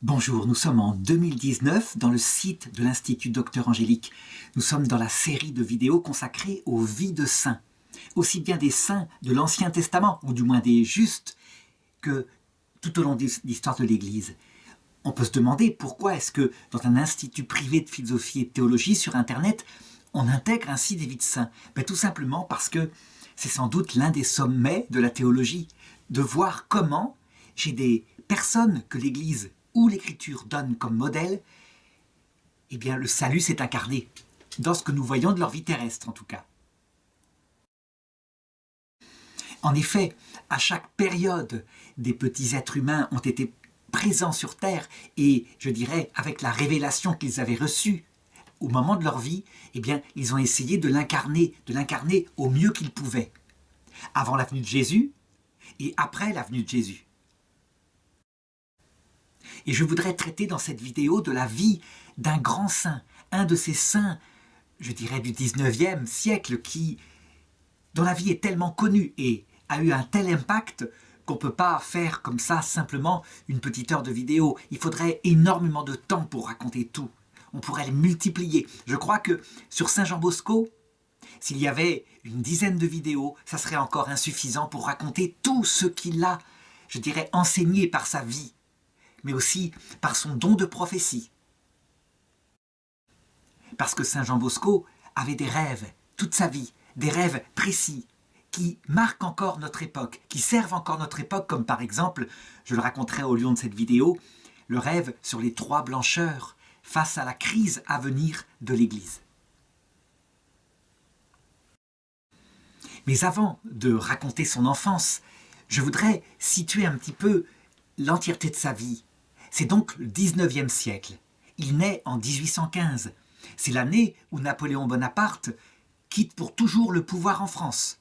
Bonjour, nous sommes en 2019 dans le site de l'Institut Docteur Angélique. Nous sommes dans la série de vidéos consacrées aux vies de saints, aussi bien des saints de l'Ancien Testament, ou du moins des justes, que tout au long de l'histoire de l'Église. On peut se demander pourquoi est-ce que dans un institut privé de philosophie et de théologie sur Internet, on intègre ainsi des vies de saints. Tout simplement parce que c'est sans doute l'un des sommets de la théologie, de voir comment, chez des personnes que l'Église ou l'Écriture donne comme modèle, eh bien le salut s'est incarné, dans ce que nous voyons de leur vie terrestre en tout cas. En effet, à chaque période, des petits êtres humains ont été présents sur Terre et, je dirais, avec la révélation qu'ils avaient reçue au moment de leur vie, eh bien, ils ont essayé de l'incarner au mieux qu'ils pouvaient, avant la venue de Jésus et après la venue de Jésus. Et je voudrais traiter dans cette vidéo de la vie d'un grand saint, un de ces saints, je dirais du 19e siècle, dont la vie est tellement connue et a eu un tel impact qu'on ne peut pas faire comme ça simplement une petite heure de vidéo. Il faudrait énormément de temps pour raconter tout. On pourrait les multiplier. Je crois que sur Saint Jean Bosco, s'il y avait une dizaine de vidéos, ça serait encore insuffisant pour raconter tout ce qu'il a, je dirais, enseigné par sa vie, mais aussi par son don de prophétie. Parce que Saint Jean Bosco avait des rêves, toute sa vie, des rêves précis, qui marquent encore notre époque, qui servent encore notre époque, comme par exemple, je le raconterai au long de cette vidéo, le rêve sur les 3 blancheurs face à la crise à venir de l'Église. Mais avant de raconter son enfance, je voudrais situer un petit peu l'entièreté de sa vie. C'est donc le 19e siècle. Il naît en 1815. C'est l'année où Napoléon Bonaparte quitte pour toujours le pouvoir en France.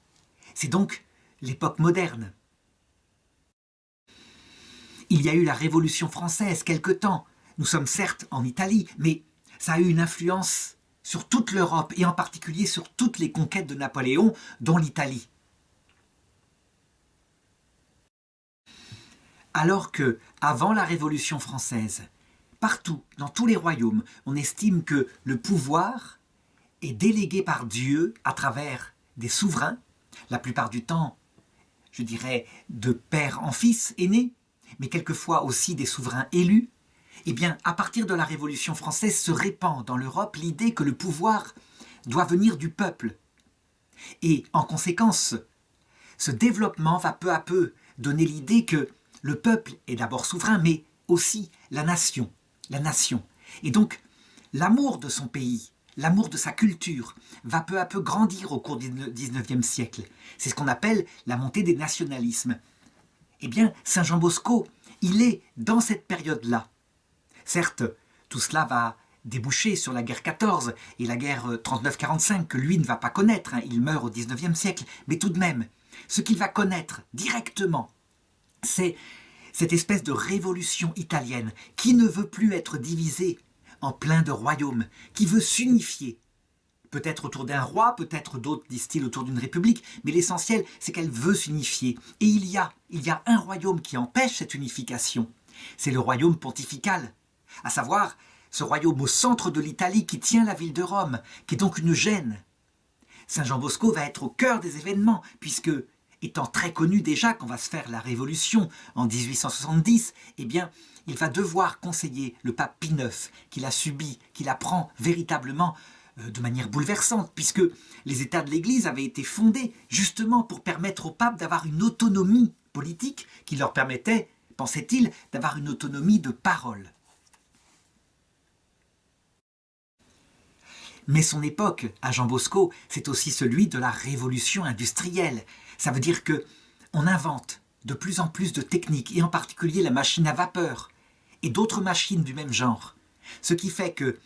C'est donc l'époque moderne. Il y a eu la Révolution française quelque temps. Nous sommes certes en Italie, mais ça a eu une influence sur toute l'Europe et en particulier sur toutes les conquêtes de Napoléon, dont l'Italie. Alors que, avant la Révolution française, partout, dans tous les royaumes, on estime que le pouvoir est délégué par Dieu à travers des souverains, la plupart du temps, je dirais, de père en fils aîné, mais quelquefois aussi des souverains élus. Eh bien, à partir de la Révolution française se répand dans l'Europe l'idée que le pouvoir doit venir du peuple. Et en conséquence, ce développement va peu à peu donner l'idée que le peuple est d'abord souverain, mais aussi la nation. Et donc, l'amour de son pays, l'amour de sa culture, va peu à peu grandir au cours du XIXe siècle. C'est ce qu'on appelle la montée des nationalismes. Eh bien, Saint Jean Bosco, il est dans cette période-là. Certes, tout cela va déboucher sur la guerre 14 et la guerre 39-45 que lui ne va pas connaître, il meurt au XIXe siècle, mais tout de même, ce qu'il va connaître directement, c'est cette espèce de révolution italienne qui ne veut plus être divisée en plein de royaumes, qui veut s'unifier. Peut-être autour d'un roi, peut-être d'autres disent-ils autour d'une république, mais l'essentiel c'est qu'elle veut s'unifier. Et il y a un royaume qui empêche cette unification, c'est le royaume pontifical, à savoir ce royaume au centre de l'Italie qui tient la ville de Rome, qui est donc une gêne. Saint Jean Bosco va être au cœur des événements, puisque, étant très connu déjà qu'on va se faire la Révolution en 1870, eh bien, il va devoir conseiller le pape Pie IX, qu'il a subi, qu'il apprend véritablement de manière bouleversante, puisque les États de l'Église avaient été fondés justement pour permettre au pape d'avoir une autonomie politique qui leur permettait, pensait-il, d'avoir une autonomie de parole. Mais son époque, à Jean Bosco, c'est aussi celui de la révolution industrielle. Ça veut dire qu'on invente de plus en plus de techniques, et en particulier la machine à vapeur, et d'autres machines du même genre. Ce qui fait que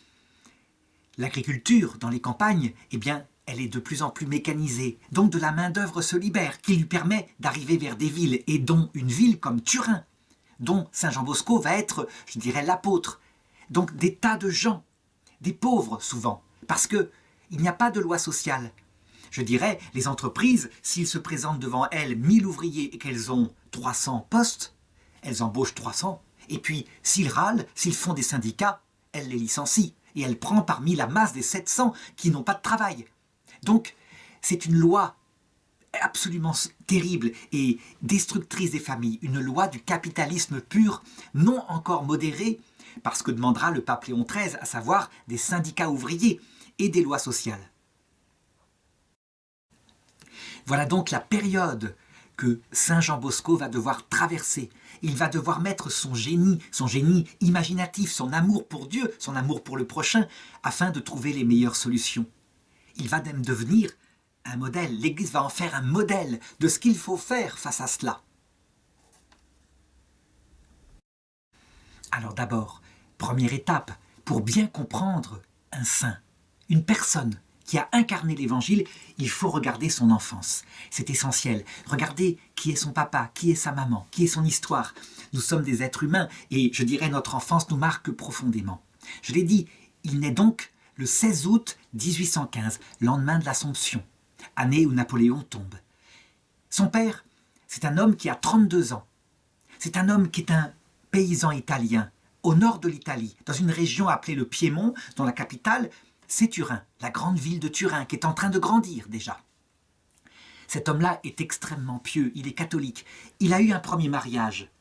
l'agriculture dans les campagnes, eh bien, elle est de plus en plus mécanisée. Donc de la main-d'œuvre se libère, qui lui permet d'arriver vers des villes, et dont une ville comme Turin, dont Saint Jean Bosco va être, je dirais, l'apôtre. Donc des tas de gens, des pauvres souvent, parce qu'il n'y a pas de loi sociale. Je dirais, les entreprises, s'ils se présentent devant elles 1000 ouvriers et qu'elles ont 300 postes, elles embauchent 300, Et puis, s'ils râlent, s'ils font des syndicats, elle les licencie. Et elle prend parmi la masse des 700 qui n'ont pas de travail. Donc, c'est une loi absolument terrible et destructrice des familles, une loi du capitalisme pur, non encore modérée, parce que demandera le pape Léon XIII, à savoir des syndicats ouvriers et des lois sociales. Voilà donc la période que Saint Jean Bosco va devoir traverser. Il va devoir mettre son génie imaginatif, son amour pour Dieu, son amour pour le prochain, afin de trouver les meilleures solutions. Il va même devenir un modèle. L'Église va en faire un modèle de ce qu'il faut faire face à cela. Alors d'abord, première étape, pour bien comprendre un saint, une personne qui a incarné l'Évangile, il faut regarder son enfance. C'est essentiel. Regardez qui est son papa, qui est sa maman, qui est son histoire. Nous sommes des êtres humains et je dirais notre enfance nous marque profondément. Je l'ai dit, il naît donc le 16 août 1815, lendemain de l'Assomption, année où Napoléon tombe. Son père, c'est un homme qui a 32 ans. C'est un homme qui est un paysan italien, au nord de l'Italie, dans une région appelée le Piémont, dont la capitale, c'est Turin, la grande ville de Turin, qui est en train de grandir déjà. Cet homme-là est extrêmement pieux, il est catholique. Il a eu un premier mariage.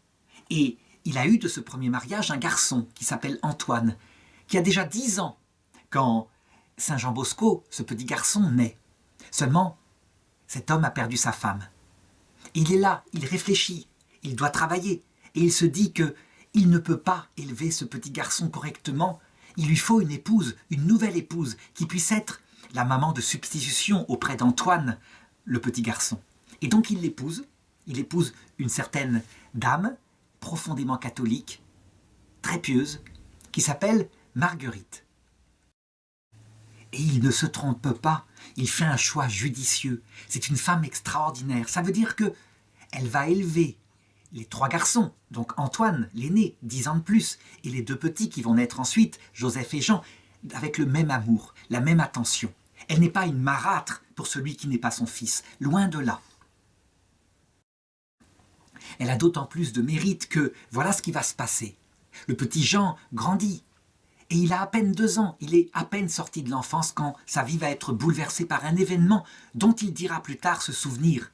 Et il a eu de ce premier mariage un garçon qui s'appelle Antoine, qui a déjà 10 ans quand Saint Jean Bosco, ce petit garçon, naît. Seulement, cet homme a perdu sa femme. Il est là, il réfléchit, il doit travailler. Et il se dit qu'il ne peut pas élever ce petit garçon correctement. Il lui faut une épouse, une nouvelle épouse, qui puisse être la maman de substitution auprès d'Antoine, le petit garçon. Et donc il l'épouse une certaine dame, profondément catholique, très pieuse, qui s'appelle Marguerite. Et il ne se trompe pas, il fait un choix judicieux. C'est une femme extraordinaire. Ça veut dire qu'elle va élever les 3 garçons, donc Antoine, l'aîné, 10 ans de plus, et les 2 petits qui vont naître ensuite, Joseph et Jean, avec le même amour, la même attention. Elle n'est pas une marâtre pour celui qui n'est pas son fils, loin de là. Elle a d'autant plus de mérite que voilà ce qui va se passer. Le petit Jean grandit, et il a à peine 2 ans, il est à peine sorti de l'enfance quand sa vie va être bouleversée par un événement dont il dira plus tard se souvenir.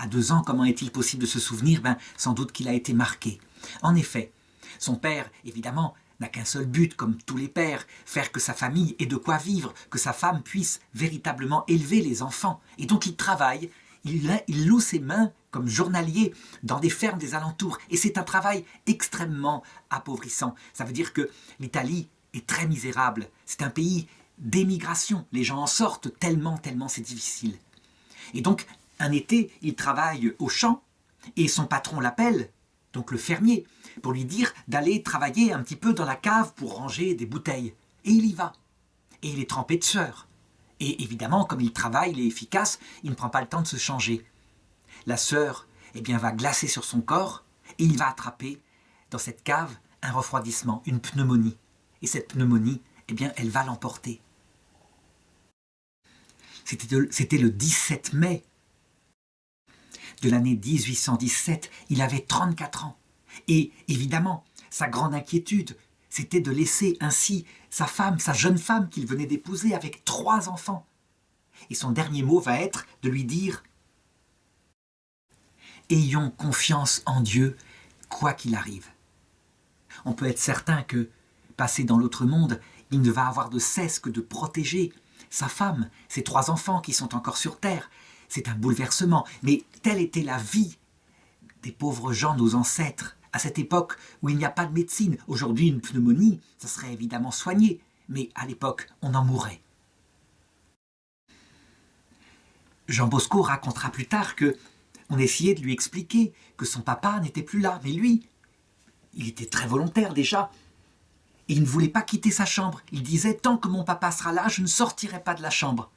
À 2 ans, comment est-il possible de se souvenir? Sans doute qu'il a été marqué. En effet, son père, évidemment, n'a qu'un seul but, comme tous les pères, faire que sa famille ait de quoi vivre, que sa femme puisse véritablement élever les enfants. Et donc il travaille, il loue ses mains comme journalier dans des fermes des alentours. Et c'est un travail extrêmement appauvrissant. Ça veut dire que l'Italie est très misérable. C'est un pays d'émigration. Les gens en sortent tellement c'est difficile. Et donc, un été, il travaille au champ et son patron l'appelle, donc le fermier, pour lui dire d'aller travailler un petit peu dans la cave pour ranger des bouteilles. Et il y va. Et il est trempé de sueur. Et évidemment, comme il travaille, il est efficace, il ne prend pas le temps de se changer. La sueur, va glacer sur son corps et il va attraper, dans cette cave, un refroidissement, une pneumonie. Et cette pneumonie, elle va l'emporter. C'était le 17 mai de l'année 1817, il avait 34 ans. Et évidemment, sa grande inquiétude, c'était de laisser ainsi sa femme, sa jeune femme qu'il venait d'épouser avec 3 enfants. Et son dernier mot va être de lui dire « Ayons confiance en Dieu, quoi qu'il arrive. » On peut être certain que, passé dans l'autre monde, il ne va avoir de cesse que de protéger sa femme, ses 3 enfants qui sont encore sur terre. C'est un bouleversement, mais telle était la vie des pauvres gens, nos ancêtres, à cette époque où il n'y a pas de médecine. Aujourd'hui, une pneumonie, ça serait évidemment soigné, mais à l'époque, on en mourait. Jean Bosco racontera plus tard qu'on essayait de lui expliquer que son papa n'était plus là, mais lui, il était très volontaire déjà, et il ne voulait pas quitter sa chambre. Il disait « Tant que mon papa sera là, je ne sortirai pas de la chambre ».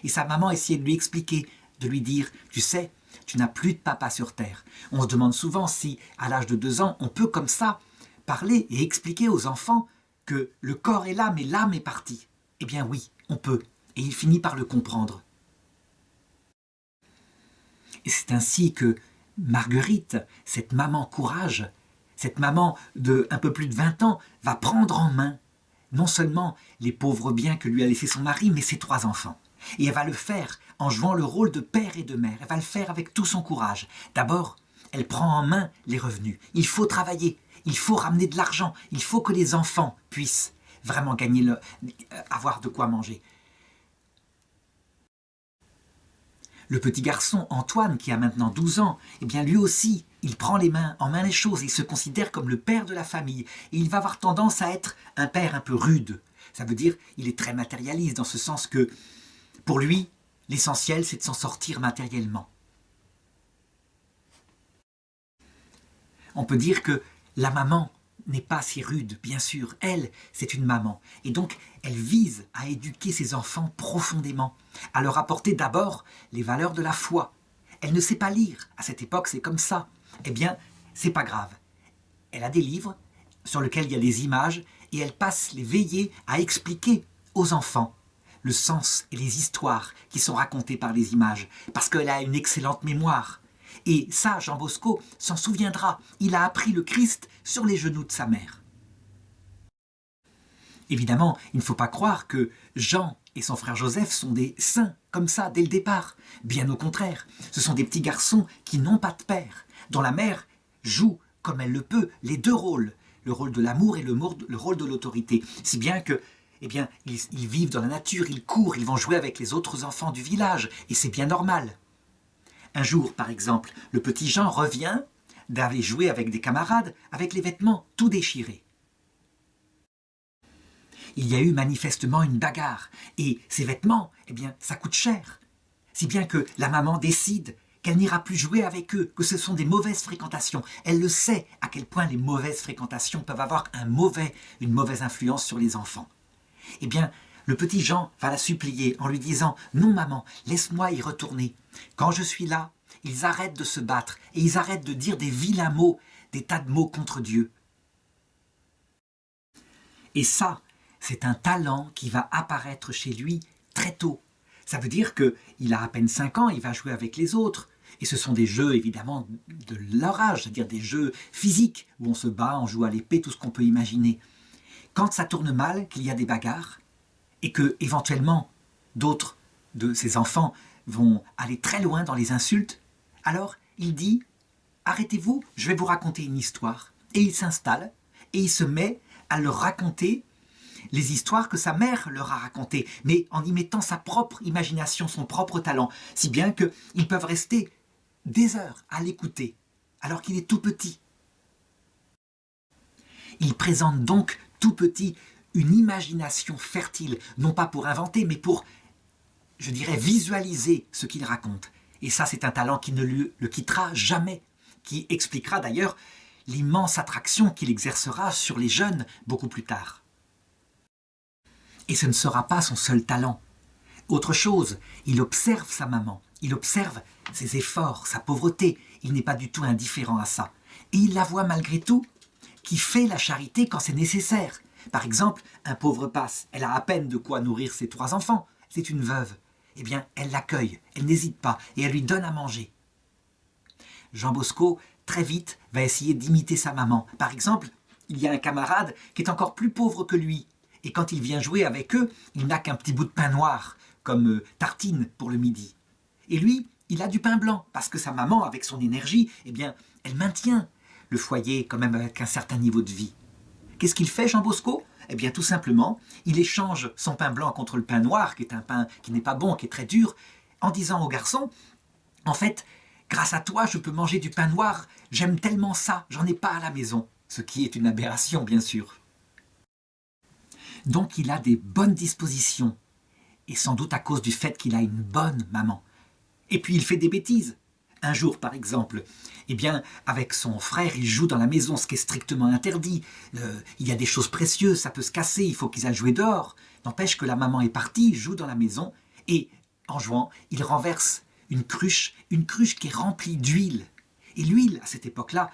Et sa maman essayait de lui expliquer, de lui dire « Tu sais, tu n'as plus de papa sur terre ». On se demande souvent si, à l'âge de 2 ans, on peut comme ça parler et expliquer aux enfants que le corps est là, mais l'âme est partie. Eh bien oui, on peut, et il finit par le comprendre. Et c'est ainsi que Marguerite, cette maman courage, cette maman de un peu plus de 20 ans va prendre en main non seulement les pauvres biens que lui a laissés son mari, mais ses 3 enfants. Et elle va le faire en jouant le rôle de père et de mère. Elle va le faire avec tout son courage. D'abord, elle prend en main les revenus. Il faut travailler, il faut ramener de l'argent, il faut que les enfants puissent vraiment avoir de quoi manger. Le petit garçon, Antoine, qui a maintenant 12 ans, eh bien lui aussi, il prend en main les choses, il se considère comme le père de la famille, et il va avoir tendance à être un père un peu rude. Ça veut dire il est très matérialiste, dans ce sens que, pour lui, l'essentiel, c'est de s'en sortir matériellement. On peut dire que la maman n'est pas si rude, bien sûr. Elle, c'est une maman. Et donc, elle vise à éduquer ses enfants profondément, à leur apporter d'abord les valeurs de la foi. Elle ne sait pas lire. À cette époque, c'est comme ça. Eh bien, c'est pas grave. Elle a des livres sur lesquels il y a des images et elle passe les veillées à expliquer aux enfants le sens et les histoires qui sont racontées par les images, parce qu'elle a une excellente mémoire. Et ça, Jean Bosco s'en souviendra. Il a appris le Christ sur les genoux de sa mère. Évidemment, il ne faut pas croire que Jean et son frère Joseph sont des saints, comme ça, dès le départ. Bien au contraire, ce sont des petits garçons qui n'ont pas de père, dont la mère joue, comme elle le peut, les 2 rôles, le rôle de l'amour et le rôle de l'autorité. Si bien que, eh bien, ils vivent dans la nature, ils courent, ils vont jouer avec les autres enfants du village, et c'est bien normal. Un jour, par exemple, le petit Jean revient d'aller jouer avec des camarades avec les vêtements tout déchirés. Il y a eu manifestement une bagarre, et ces vêtements, eh bien, ça coûte cher. Si bien que la maman décide qu'elle n'ira plus jouer avec eux, que ce sont des mauvaises fréquentations. Elle le sait à quel point les mauvaises fréquentations peuvent avoir une mauvaise influence sur les enfants. Eh bien, le petit Jean va la supplier en lui disant « Non maman, laisse-moi y retourner. Quand je suis là, ils arrêtent de se battre et ils arrêtent de dire des vilains mots, des tas de mots contre Dieu. » Et ça, c'est un talent qui va apparaître chez lui très tôt. Ça veut dire qu'il a à peine 5 ans, il va jouer avec les autres. Et ce sont des jeux évidemment de leur âge, c'est-à-dire des jeux physiques où on se bat, on joue à l'épée, tout ce qu'on peut imaginer. Quand ça tourne mal, qu'il y a des bagarres, et que éventuellement d'autres de ses enfants vont aller très loin dans les insultes, alors il dit « Arrêtez-vous, je vais vous raconter une histoire ». Et il s'installe et il se met à leur raconter les histoires que sa mère leur a racontées, mais en y mettant sa propre imagination, son propre talent, si bien qu'ils peuvent rester des heures à l'écouter, alors qu'il est tout petit. Il présente donc tout petit une imagination fertile, non pas pour inventer, mais pour, je dirais, visualiser ce qu'il raconte. Et ça, c'est un talent qui ne le quittera jamais, qui expliquera d'ailleurs l'immense attraction qu'il exercera sur les jeunes beaucoup plus tard. Et ce ne sera pas son seul talent. Autre chose, il observe sa maman, il observe ses efforts, sa pauvreté, il n'est pas du tout indifférent à ça. Et il la voit malgré tout qui fait la charité quand c'est nécessaire. Par exemple, un pauvre passe, elle a à peine de quoi nourrir ses 3 enfants, c'est une veuve. Eh bien, elle l'accueille, elle n'hésite pas et elle lui donne à manger. Jean Bosco, très vite, va essayer d'imiter sa maman. Par exemple, il y a un camarade qui est encore plus pauvre que lui. Et quand il vient jouer avec eux, il n'a qu'un petit bout de pain noir, comme tartine pour le midi. Et lui, il a du pain blanc, parce que sa maman, avec son énergie, eh bien, elle maintient le foyer quand même avec un certain niveau de vie. Qu'est-ce qu'il fait, Jean Bosco? Eh bien, tout simplement, il échange son pain blanc contre le pain noir, qui est un pain qui n'est pas bon, qui est très dur, en disant au garçon, en fait, grâce à toi, je peux manger du pain noir, j'aime tellement ça, j'en ai pas à la maison. Ce qui est une aberration, bien sûr. Donc, il a des bonnes dispositions, et sans doute à cause du fait qu'il a une bonne maman. Et puis, il fait des bêtises. Un jour, par exemple, eh bien, avec son frère, il joue dans la maison, ce qui est strictement interdit. Il y a des choses précieuses, ça peut se casser, il faut qu'ils aillent jouer dehors. N'empêche que la maman est partie, joue dans la maison, et en jouant, il renverse une cruche qui est remplie d'huile. Et l'huile, à cette époque-là,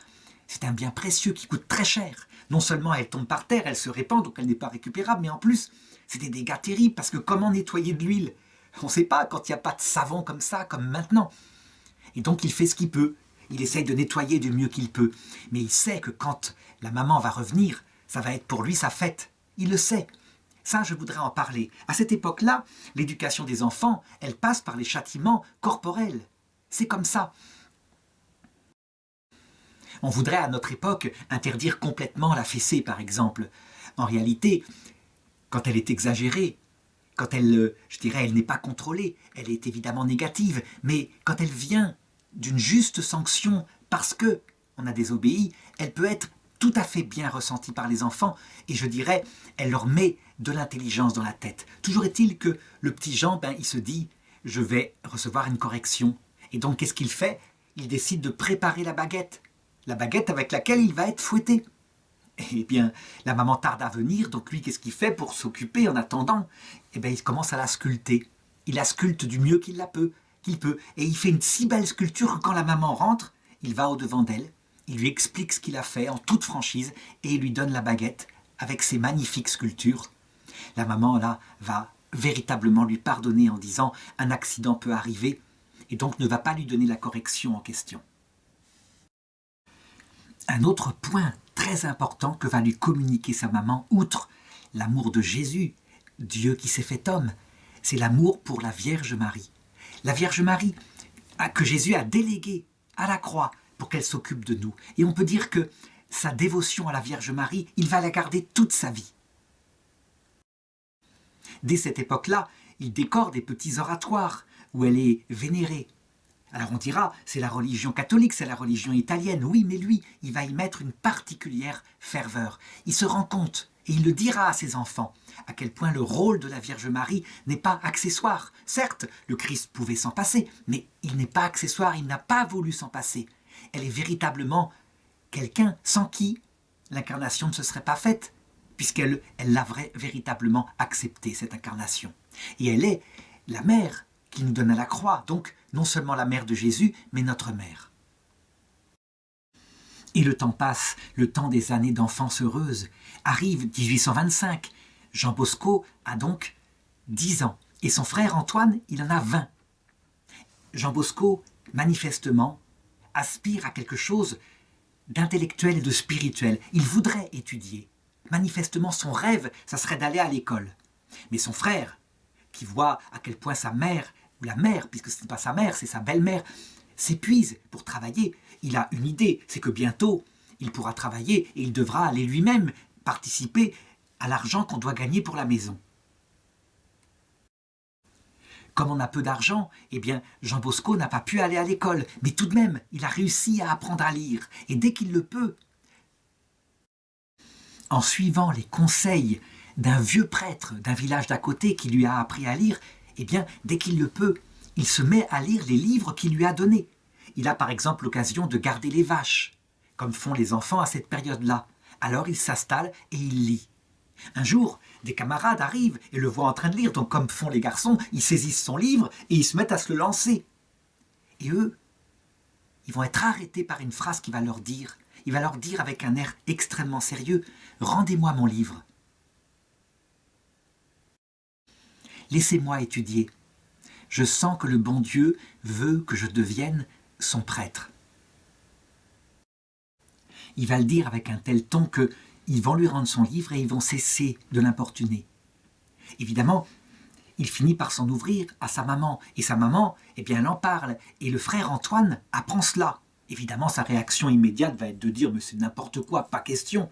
c'est un bien précieux qui coûte très cher. Non seulement elle tombe par terre, elle se répand, donc elle n'est pas récupérable, mais en plus, c'est des dégâts terribles, parce que comment nettoyer de l'huile? On ne sait pas quand il n'y a pas de savon comme ça, comme maintenant. Et donc il fait ce qu'il peut. il essaye de nettoyer du mieux qu'il peut. Mais il sait que quand la maman va revenir, ça va être pour lui sa fête. Il le sait. Ça, je voudrais en parler. À cette époque-là, l'éducation des enfants, elle passe par les châtiments corporels. C'est comme ça. On voudrait à notre époque interdire complètement la fessée, par exemple. En réalité, quand elle est exagérée, quand elle, je dirais, elle n'est pas contrôlée, elle est évidemment négative, mais quand elle vient d'une juste sanction parce que on a désobéi, elle peut être tout à fait bien ressentie par les enfants et je dirais, elle leur met de l'intelligence dans la tête. Toujours est-il que le petit Jean, il se dit, je vais recevoir une correction. Et donc, qu'est-ce qu'il fait? Il décide de préparer la baguette avec laquelle il va être fouetté. Eh bien, la maman tarde à venir, donc lui, qu'est-ce qu'il fait pour s'occuper en attendant? Eh bien, il commence à la sculpter. Il la sculpte du mieux qu'il peut. Et il fait une si belle sculpture que quand la maman rentre, il va au-devant d'elle, il lui explique ce qu'il a fait en toute franchise et il lui donne la baguette avec ses magnifiques sculptures. La maman, là, va véritablement lui pardonner en disant « un accident peut arriver » et donc ne va pas lui donner la correction en question. Un autre point très important que va lui communiquer sa maman, outre l'amour de Jésus, Dieu qui s'est fait homme, c'est l'amour pour la Vierge Marie. La Vierge Marie que Jésus a déléguée à la croix pour qu'elle s'occupe de nous. Et on peut dire que sa dévotion à la Vierge Marie, il va la garder toute sa vie. Dès cette époque-là, il décore des petits oratoires où elle est vénérée. Alors on dira, c'est la religion catholique, c'est la religion italienne. Oui, mais lui, il va y mettre une particulière ferveur. Il se rend compte, et il le dira à ses enfants, à quel point le rôle de la Vierge Marie n'est pas accessoire. Certes, le Christ pouvait s'en passer, mais il n'est pas accessoire, il n'a pas voulu s'en passer. Elle est véritablement quelqu'un sans qui l'incarnation ne se serait pas faite, puisqu'elle l'a véritablement accepté, cette incarnation. Et elle est la mère qui nous donne à la croix, donc non seulement la mère de Jésus, mais notre mère. Et le temps passe, le temps des années d'enfance heureuse. Arrive 1825, Jean Bosco a donc 10 ans, et son frère Antoine, il en a 20. Jean Bosco, manifestement, aspire à quelque chose d'intellectuel et de spirituel. Il voudrait étudier. Manifestement, son rêve, ça serait d'aller à l'école. Mais son frère, qui voit à quel point sa mère, ou la mère, puisque ce n'est pas sa mère, c'est sa belle-mère, s'épuise pour travailler, il a une idée, c'est que bientôt, il pourra travailler et il devra aller lui-même participer à l'argent qu'on doit gagner pour la maison. Comme on a peu d'argent, eh bien, Jean Bosco n'a pas pu aller à l'école, mais tout de même, il a réussi à apprendre à lire, et dès qu'il le peut, en suivant les conseils d'un vieux prêtre d'un village d'à côté qui lui a appris à lire, eh bien, dès qu'il le peut, il se met à lire les livres qu'il lui a donnés. Il a par exemple l'occasion de garder les vaches, comme font les enfants à cette période-là. Alors il s'installe et il lit. Un jour, des camarades arrivent et le voient en train de lire, donc comme font les garçons, ils saisissent son livre et ils se mettent à se le lancer. Et eux, ils vont être arrêtés par une phrase qu'il va leur dire. Il va leur dire avec un air extrêmement sérieux, « Rendez-moi mon livre. Laissez-moi étudier. Je sens que le bon Dieu veut que je devienne son prêtre. » Il va le dire avec un tel ton qu'ils vont lui rendre son livre et ils vont cesser de l'importuner. Évidemment, il finit par s'en ouvrir à sa maman. Et sa maman, eh bien, elle en parle. Et le frère Antoine apprend cela. Évidemment, sa réaction immédiate va être de dire « Mais c'est n'importe quoi, pas question.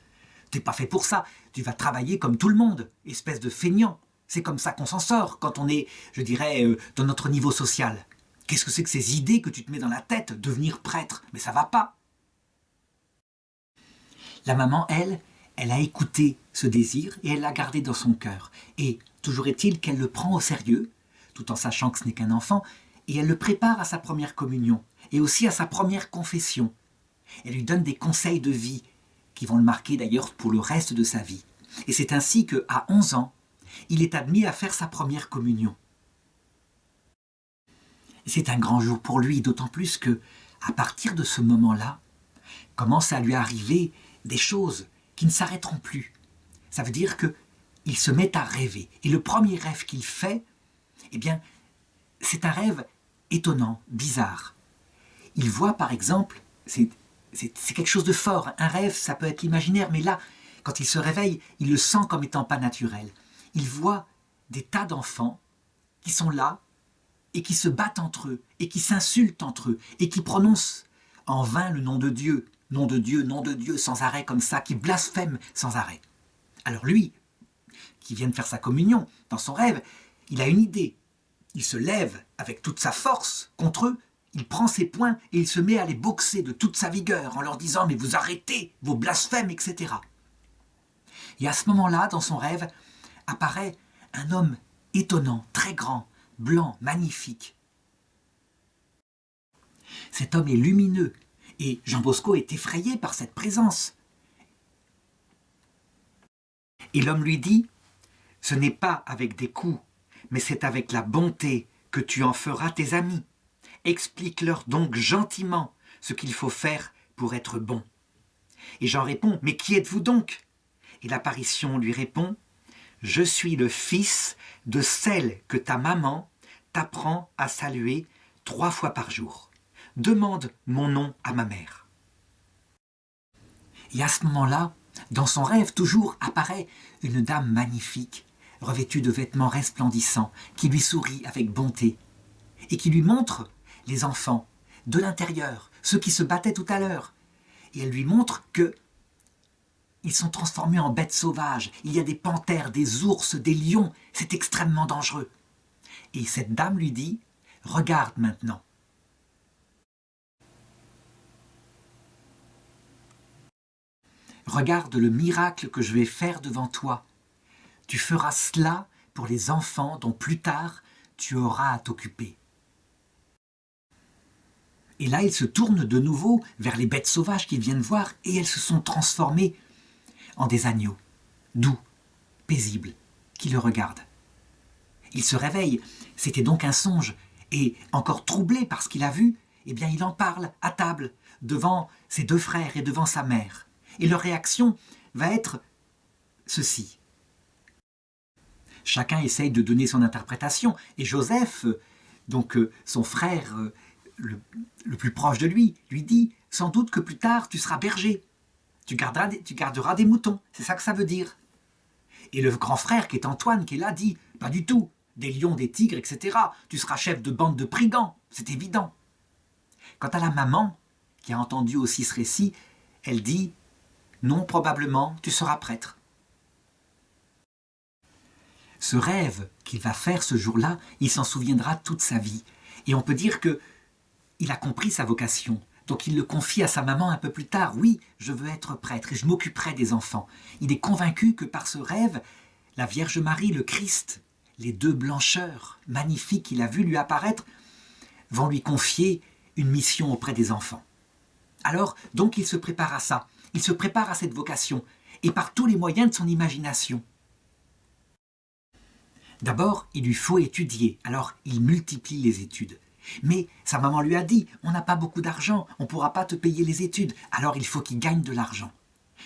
T'es pas fait pour ça. Tu vas travailler comme tout le monde, espèce de feignant. C'est comme ça qu'on s'en sort quand on est, je dirais, dans notre niveau social. Qu'est-ce que c'est que ces idées que tu te mets dans la tête, devenir prêtre? Mais ça va pas. » La maman, elle a écouté ce désir et elle l'a gardé dans son cœur. Et toujours est-il qu'elle le prend au sérieux, tout en sachant que ce n'est qu'un enfant, et elle le prépare à sa première communion, et aussi à sa première confession. Elle lui donne des conseils de vie, qui vont le marquer d'ailleurs pour le reste de sa vie. Et c'est ainsi qu'à 11 ans, il est admis à faire sa première communion. C'est un grand jour pour lui, d'autant plus que, à partir de ce moment-là, commence à lui arriver des choses qui ne s'arrêteront plus. Ça veut dire qu'il se met à rêver. Et le premier rêve qu'il fait, eh bien, c'est un rêve étonnant, bizarre. Il voit par exemple c'est quelque chose de fort. Un rêve, ça peut être l'imaginaire, mais là, quand il se réveille, il le sent comme étant pas naturel. Il voit des tas d'enfants qui sont là et qui se battent entre eux, et qui s'insultent entre eux, et qui prononcent en vain le nom de Dieu, nom de Dieu, nom de Dieu, sans arrêt comme ça, qui blasphèment sans arrêt. Alors lui, qui vient de faire sa communion, dans son rêve, il a une idée. Il se lève avec toute sa force contre eux, il prend ses poings et il se met à les boxer de toute sa vigueur en leur disant « mais vous arrêtez vos blasphèmes, etc. » Et à ce moment-là, dans son rêve, apparaît un homme étonnant, très grand, blanc, magnifique. Cet homme est lumineux et Jean Bosco est effrayé par cette présence. Et l'homme lui dit « ce n'est pas avec des coups, mais c'est avec la bonté que tu en feras tes amis. Explique-leur donc gentiment ce qu'il faut faire pour être bon. » Et Jean répond « mais qui êtes-vous donc ?» Et l'apparition lui répond « je suis le fils de celle que ta maman t'apprend à saluer 3 fois par jour. Demande mon nom à ma mère. » Et à ce moment-là, dans son rêve toujours apparaît une dame magnifique, revêtue de vêtements resplendissants, qui lui sourit avec bonté et qui lui montre les enfants de l'intérieur, ceux qui se battaient tout à l'heure. Et elle lui montre que ils sont transformés en bêtes sauvages. Il y a des panthères, des ours, des lions. C'est extrêmement dangereux. Et cette dame lui dit « regarde maintenant. » Regarde le miracle que je vais faire devant toi. Tu feras cela pour les enfants dont plus tard tu auras à t'occuper. Et là, il se tourne de nouveau vers les bêtes sauvages qu'ils viennent voir et elles se sont transformées en des agneaux, doux, paisibles, qui le regardent. Il se réveille, c'était donc un songe, et encore troublé par ce qu'il a vu, eh bien il en parle à table, devant ses 2 frères et devant sa mère. Et leur réaction va être ceci. Chacun essaye de donner son interprétation, et Joseph, donc son frère le plus proche de lui dit « sans doute que plus tard tu seras berger. Tu garderas des moutons, c'est ça que ça veut dire. » Et le grand frère qui est Antoine, qui est là, dit « pas du tout, des lions, des tigres, etc. Tu seras chef de bande de brigands, c'est évident. » Quant à la maman, qui a entendu aussi ce récit, elle dit « non, probablement, tu seras prêtre. » Ce rêve qu'il va faire ce jour-là, il s'en souviendra toute sa vie. Et on peut dire qu'il a compris sa vocation. Donc il le confie à sa maman un peu plus tard. « Oui, je veux être prêtre et je m'occuperai des enfants. » Il est convaincu que par ce rêve, la Vierge Marie, le Christ, les 2 blancheurs magnifiques qu'il a vues lui apparaître, vont lui confier une mission auprès des enfants. Alors, donc il se prépare à ça. Il se prépare à cette vocation et par tous les moyens de son imagination. D'abord, il lui faut étudier. Alors, il multiplie les études. Mais sa maman lui a dit « on n'a pas beaucoup d'argent, on ne pourra pas te payer les études, alors il faut qu'il gagne de l'argent. »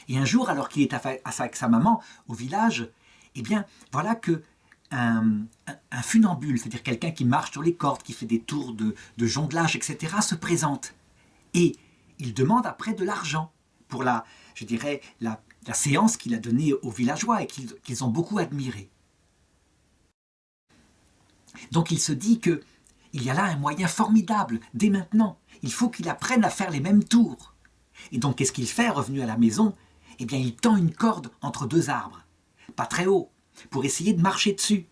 Et un jour, alors qu'il est avec sa maman au village, eh bien, voilà que un funambule, c'est-à-dire quelqu'un qui marche sur les cordes, qui fait des tours de jonglage, etc., se présente. Et il demande après de l'argent pour la séance qu'il a donnée aux villageois et qu'ils ont beaucoup admirée. Donc il se dit que il y a là un moyen formidable, dès maintenant. Il faut qu'il apprenne à faire les mêmes tours. Et donc, qu'est-ce qu'il fait, revenu à la maison? Eh bien, il tend une corde entre 2 arbres, pas très haut, pour essayer de marcher dessus.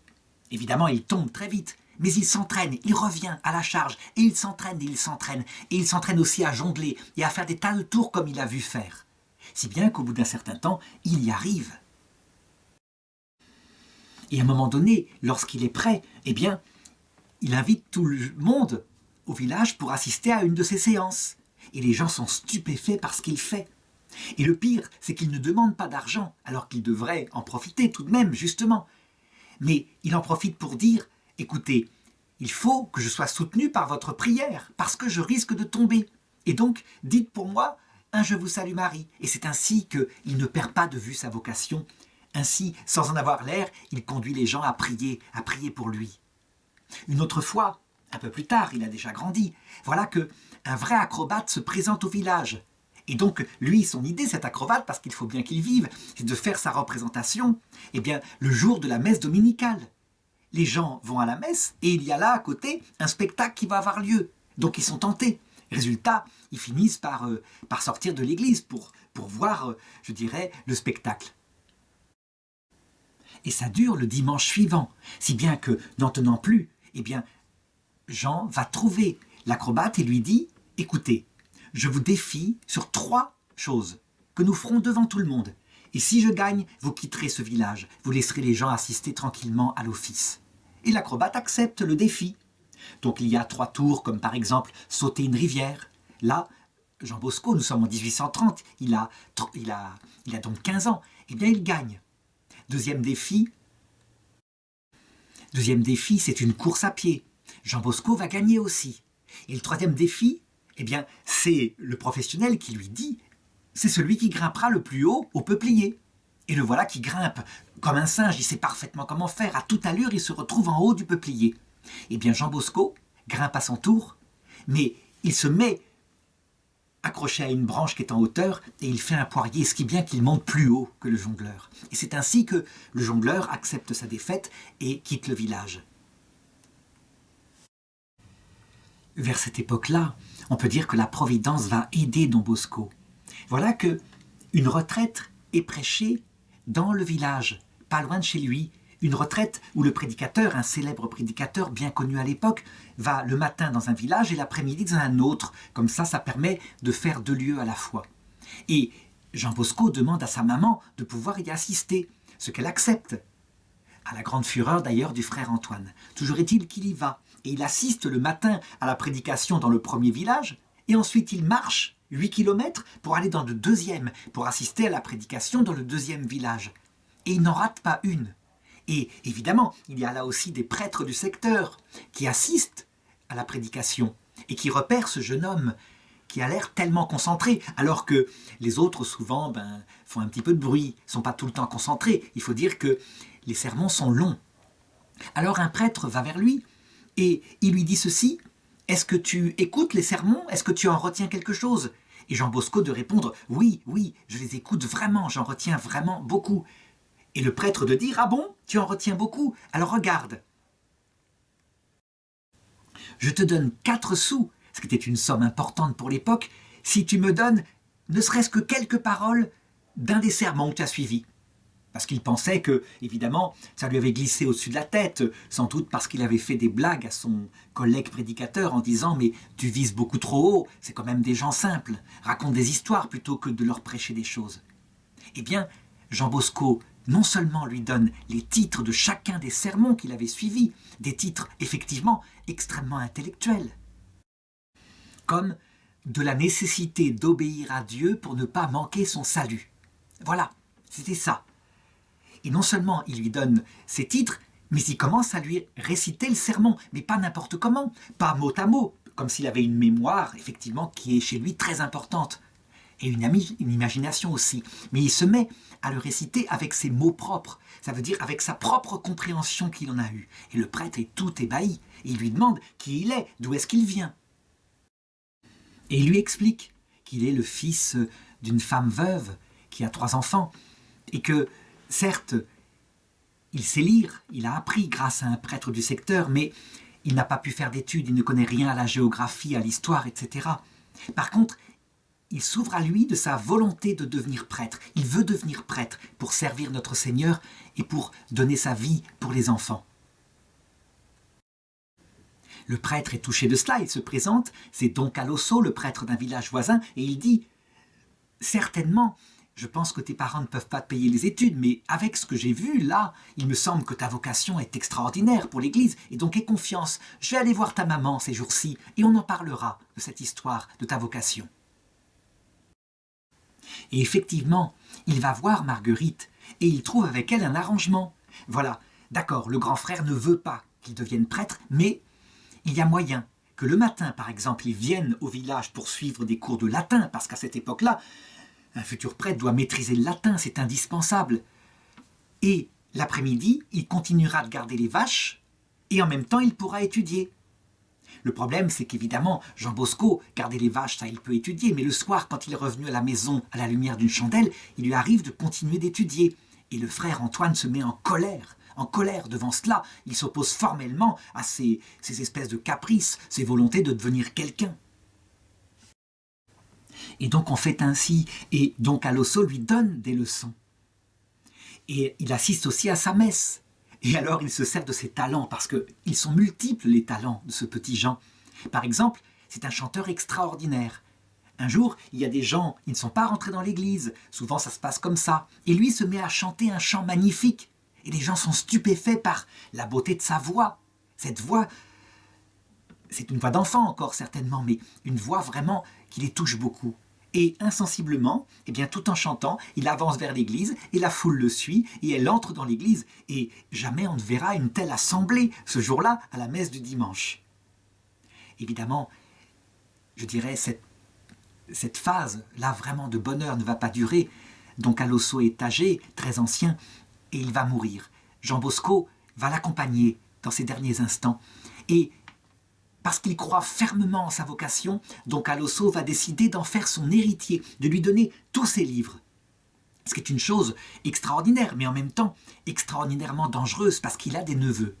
Évidemment, il tombe très vite, mais il s'entraîne, il revient à la charge, et il s'entraîne, et il s'entraîne. Et il s'entraîne aussi à jongler et à faire des tas de tours comme il a vu faire. Si bien qu'au bout d'un certain temps, il y arrive. Et à un moment donné, lorsqu'il est prêt, eh bien, il invite tout le monde au village pour assister à une de ses séances. Et les gens sont stupéfaits par ce qu'il fait. Et le pire, c'est qu'il ne demande pas d'argent, alors qu'il devrait en profiter tout de même, justement. Mais il en profite pour dire « écoutez, il faut que je sois soutenu par votre prière, parce que je risque de tomber. Et donc, dites pour moi un Je vous salue Marie. » Et c'est ainsi qu'il ne perd pas de vue sa vocation. Ainsi, sans en avoir l'air, il conduit les gens à prier pour lui. Une autre fois, un peu plus tard, il a déjà grandi, voilà que un vrai acrobate se présente au village. Et donc, lui, son idée, cet acrobate, parce qu'il faut bien qu'il vive, c'est de faire sa représentation, eh bien, le jour de la messe dominicale. Les gens vont à la messe et il y a là, à côté, un spectacle qui va avoir lieu. Donc, ils sont tentés. Résultat, ils finissent par sortir de l'église pour voir, je dirais, le spectacle. Et ça dure le dimanche suivant, si bien que, n'en tenant plus, eh bien, Jean va trouver l'acrobate et lui dit « Écoutez, je vous défie sur 3 choses que nous ferons devant tout le monde. Et si je gagne, vous quitterez ce village, vous laisserez les gens assister tranquillement à l'office. » Et l'acrobate accepte le défi. Donc il y a 3 tours, comme par exemple sauter une rivière. Là, Jean Bosco, nous sommes en 1830, il a donc 15 ans, eh bien il gagne. Deuxième défi, c'est une course à pied. Jean Bosco va gagner aussi. Et le troisième défi, eh bien, c'est le professionnel qui lui dit « c'est celui qui grimpera le plus haut au peuplier ». Et le voilà qui grimpe comme un singe, il sait parfaitement comment faire. À toute allure, il se retrouve en haut du peuplier. Eh bien, Jean Bosco grimpe à son tour, mais il se met accroché à une branche qui est en hauteur et il fait un poirier, ce qui est bien qu'il monte plus haut que le jongleur. Et c'est ainsi que le jongleur accepte sa défaite et quitte le village. Vers cette époque-là, on peut dire que la Providence va aider Don Bosco. Voilà que une retraite est prêchée dans le village, pas loin de chez lui, une retraite où le prédicateur, un célèbre prédicateur bien connu à l'époque, va le matin dans un village et l'après-midi dans un autre. Comme ça permet de faire 2 lieux à la fois. Et Jean Bosco demande à sa maman de pouvoir y assister, ce qu'elle accepte. À la grande fureur d'ailleurs du frère Antoine. Toujours est-il qu'il y va. Et il assiste le matin à la prédication dans le premier village, et ensuite il marche 8 kilomètres pour aller dans le deuxième, pour assister à la prédication dans le deuxième village. Et il n'en rate pas une. Et évidemment, il y a là aussi des prêtres du secteur qui assistent à la prédication et qui repèrent ce jeune homme qui a l'air tellement concentré, alors que les autres souvent font un petit peu de bruit, ne sont pas tout le temps concentrés. Il faut dire que les sermons sont longs. Alors un prêtre va vers lui et il lui dit ceci: « Est-ce que tu écoutes les sermons? Est-ce que tu en retiens quelque chose ?» Et Jean Bosco de répondre « Oui, oui, je les écoute vraiment, j'en retiens vraiment beaucoup. » Et le prêtre de dire « Ah bon, tu en retiens beaucoup? Alors regarde. Je te donne 4 sous, ce qui était une somme importante pour l'époque, si tu me donnes ne serait-ce que quelques paroles d'un des sermons que tu as suivis. » Parce qu'il pensait que, évidemment, ça lui avait glissé au-dessus de la tête, sans doute parce qu'il avait fait des blagues à son collègue prédicateur en disant « Mais tu vises beaucoup trop haut, c'est quand même des gens simples, raconte des histoires plutôt que de leur prêcher des choses. » Eh bien, Jean Bosco non seulement lui donne les titres de chacun des sermons qu'il avait suivis, des titres effectivement extrêmement intellectuels, comme de la nécessité d'obéir à Dieu pour ne pas manquer son salut. Voilà, c'était ça. Et non seulement il lui donne ces titres, mais il commence à lui réciter le sermon, mais pas n'importe comment, pas mot à mot, comme s'il avait une mémoire, effectivement, qui est chez lui très importante, et une imagination aussi. Mais il se met à le réciter avec ses mots propres, ça veut dire avec sa propre compréhension qu'il en a eue. Et le prêtre est tout ébahi, et il lui demande qui il est, d'où est-ce qu'il vient. Et il lui explique qu'il est le fils d'une femme veuve qui a 3 enfants, et que, certes, il sait lire, il a appris grâce à un prêtre du secteur, mais il n'a pas pu faire d'études, il ne connaît rien à la géographie, à l'histoire, etc. Par contre, il s'ouvre à lui de sa volonté de devenir prêtre. Il veut devenir prêtre pour servir notre Seigneur et pour donner sa vie pour les enfants. Le prêtre est touché de cela, il se présente, c'est Don Calosso, le prêtre d'un village voisin, et il dit « Certainement, je pense que tes parents ne peuvent pas te payer les études, mais avec ce que j'ai vu, là, il me semble que ta vocation est extraordinaire pour l'Église, et donc aie confiance. Je vais aller voir ta maman ces jours-ci, et on en parlera de cette histoire de ta vocation. » Et effectivement, il va voir Marguerite, et il trouve avec elle un arrangement. Voilà, d'accord, le grand frère ne veut pas qu'il devienne prêtre, mais il y a moyen que le matin, par exemple, il vienne au village pour suivre des cours de latin, parce qu'à cette époque-là, un futur prêtre doit maîtriser le latin, c'est indispensable. Et l'après-midi, il continuera de garder les vaches, et en même temps, il pourra étudier. Le problème, c'est qu'évidemment, Jean Bosco, garder les vaches, ça il peut étudier, mais le soir, quand il est revenu à la maison à la lumière d'une chandelle, il lui arrive de continuer d'étudier. Et le frère Antoine se met en colère devant cela. Il s'oppose formellement à ces espèces de caprices, ces volontés de devenir quelqu'un. Et donc on fait ainsi, et Don Calosso lui donne des leçons. Et il assiste aussi à sa messe. Et alors il se sert de ses talents, parce qu'ils sont multiples les talents de ce petit Jean. Par exemple, c'est un chanteur extraordinaire. Un jour, il y a des gens, ils ne sont pas rentrés dans l'église, souvent ça se passe comme ça, et lui se met à chanter un chant magnifique. Et les gens sont stupéfaits par la beauté de sa voix. Cette voix, c'est une voix d'enfant encore certainement, mais une voix vraiment qui les touche beaucoup. Et insensiblement, eh bien, tout en chantant, il avance vers l'église et la foule le suit et elle entre dans l'église. Et jamais on ne verra une telle assemblée ce jour-là à la messe du dimanche. Évidemment, je dirais, cette phase-là vraiment de bonheur ne va pas durer. Don Calosso est âgé, très ancien, et il va mourir. Jean Bosco va l'accompagner dans ses derniers instants. Et parce qu'il croit fermement en sa vocation, Don Calosso va décider d'en faire son héritier, de lui donner tous ses livres. Ce qui est une chose extraordinaire, mais en même temps extraordinairement dangereuse, parce qu'il a des neveux.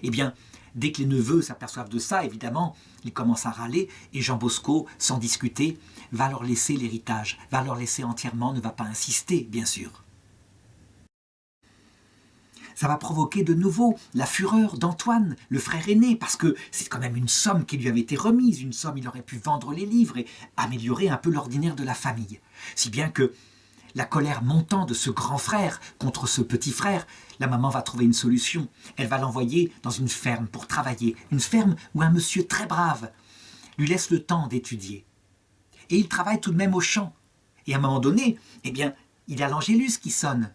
Eh bien, dès que les neveux s'aperçoivent de ça, évidemment, ils commencent à râler, et Jean Bosco, sans discuter, va leur laisser l'héritage, va leur laisser entièrement, ne va pas insister, bien sûr. Ça va provoquer de nouveau la fureur d'Antoine, le frère aîné, parce que c'est quand même une somme qui lui avait été remise, une somme, il aurait pu vendre les livres et améliorer un peu l'ordinaire de la famille. Si bien que la colère montant de ce grand frère contre ce petit frère, la maman va trouver une solution. Elle va l'envoyer dans une ferme pour travailler, une ferme où un monsieur très brave lui laisse le temps d'étudier. Et il travaille tout de même au champ. Et à un moment donné, eh bien, il y a l'Angélus qui sonne.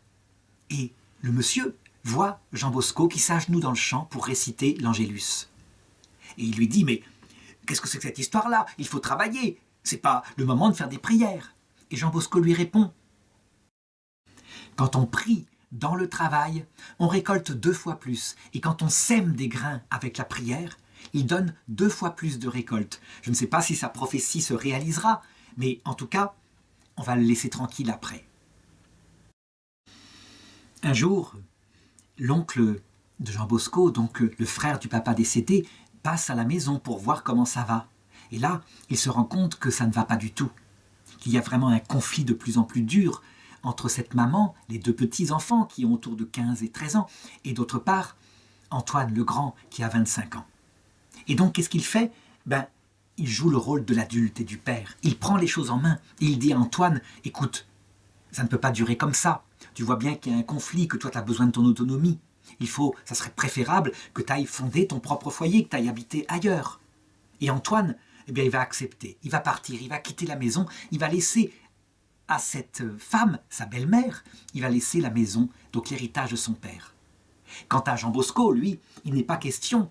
Et le monsieur voit Jean Bosco qui s'agenouille dans le champ pour réciter l'Angélus. Et il lui dit « Mais qu'est-ce que c'est que cette histoire-là? Il faut travailler, c'est pas le moment de faire des prières. » Et Jean Bosco lui répond « Quand on prie dans le travail, on récolte 2 fois plus. Et quand on sème des grains avec la prière, il donne 2 fois plus de récolte. » Je ne sais pas si sa prophétie se réalisera, mais en tout cas, on va le laisser tranquille après. Un jour, l'oncle de Jean Bosco, donc le frère du papa décédé, passe à la maison pour voir comment ça va. Et là, il se rend compte que ça ne va pas du tout, qu'il y a vraiment un conflit de plus en plus dur entre cette maman, les 2 petits-enfants qui ont autour de 15 et 13 ans, et d'autre part, Antoine le grand qui a 25 ans. Et donc, qu'est-ce qu'il fait? Il joue le rôle de l'adulte et du père. Il prend les choses en main et il dit à Antoine, « Écoute, ça ne peut pas durer comme ça. Tu vois bien qu'il y a un conflit, que toi tu as besoin de ton autonomie. Ça serait préférable que tu ailles fonder ton propre foyer, que tu ailles habiter ailleurs. » Et Antoine, eh bien, il va accepter, il va partir, il va quitter la maison, il va laisser à cette femme, sa belle-mère, il va laisser la maison, donc l'héritage de son père. Quant à Jean Bosco, lui, il n'est pas question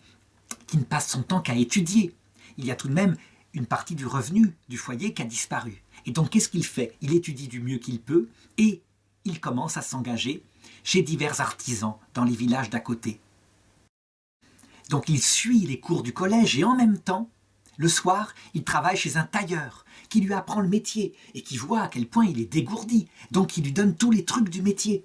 qu'il ne passe son temps qu'à étudier. Il y a tout de même une partie du revenu du foyer qui a disparu. Et donc, qu'est-ce qu'il fait? Il étudie du mieux qu'il peut et il commence à s'engager chez divers artisans dans les villages d'à côté. Donc, il suit les cours du collège et en même temps, le soir, il travaille chez un tailleur qui lui apprend le métier et qui voit à quel point il est dégourdi. Donc, il lui donne tous les trucs du métier.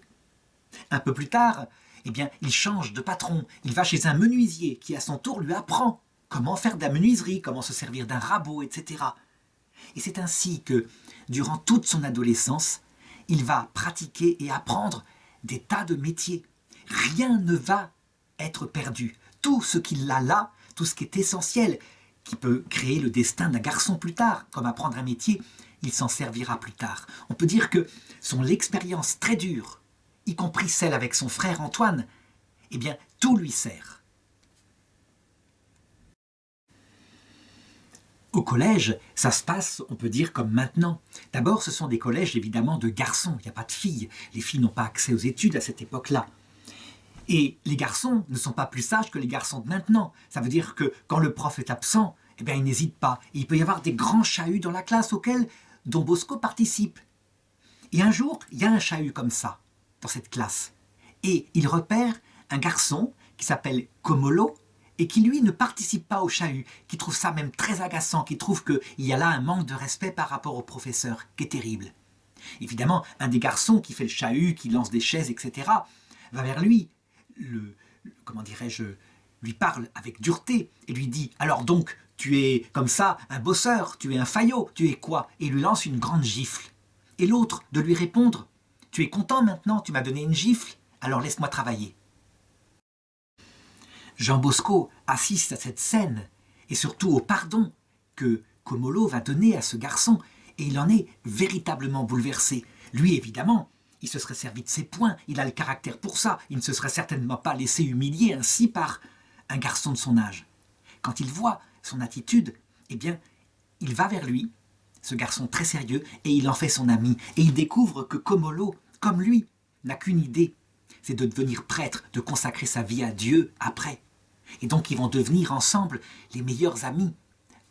Un peu plus tard, eh bien, il change de patron. Il va chez un menuisier qui, à son tour, lui apprend comment faire de la menuiserie, comment se servir d'un rabot, etc. Et c'est ainsi que, durant toute son adolescence, il va pratiquer et apprendre des tas de métiers. Rien ne va être perdu. Tout ce qu'il a là, tout ce qui est essentiel, qui peut créer le destin d'un garçon plus tard, comme apprendre un métier, il s'en servira plus tard. On peut dire que son expérience très dure, y compris celle avec son frère Antoine, eh bien, tout lui sert. Au collège, ça se passe, on peut dire, comme maintenant. D'abord, ce sont des collèges, évidemment, de garçons. Il n'y a pas de filles. Les filles n'ont pas accès aux études à cette époque-là. Et les garçons ne sont pas plus sages que les garçons de maintenant. Ça veut dire que quand le prof est absent, eh bien, il n'hésite pas. Et il peut y avoir des grands chahuts dans la classe auxquels Don Bosco participe. Et un jour, il y a un chahut comme ça, dans cette classe. Et il repère un garçon qui s'appelle Comolo et qui lui ne participe pas au chahut, qui trouve ça même très agaçant, qui trouve qu'il y a là un manque de respect par rapport au professeur, qui est terrible. Évidemment, un des garçons qui fait le chahut, qui lance des chaises, etc., va vers lui, comment dirais-je, lui parle avec dureté et lui dit « Alors donc, tu es comme ça un bosseur, tu es un faillot, tu es quoi ?» et lui lance une grande gifle. Et l'autre de lui répondre « Tu es content maintenant, tu m'as donné une gifle, alors laisse-moi travailler. » Jean Bosco assiste à cette scène et surtout au pardon que Comolo va donner à ce garçon et il en est véritablement bouleversé. Lui, évidemment, il se serait servi de ses poings, il a le caractère pour ça, il ne se serait certainement pas laissé humilier ainsi par un garçon de son âge. Quand il voit son attitude, eh bien, il va vers lui, ce garçon très sérieux, et il en fait son ami. Et il découvre que Comolo, comme lui, n'a qu'une idée, c'est de devenir prêtre, de consacrer sa vie à Dieu après. Et donc ils vont devenir ensemble les meilleurs amis,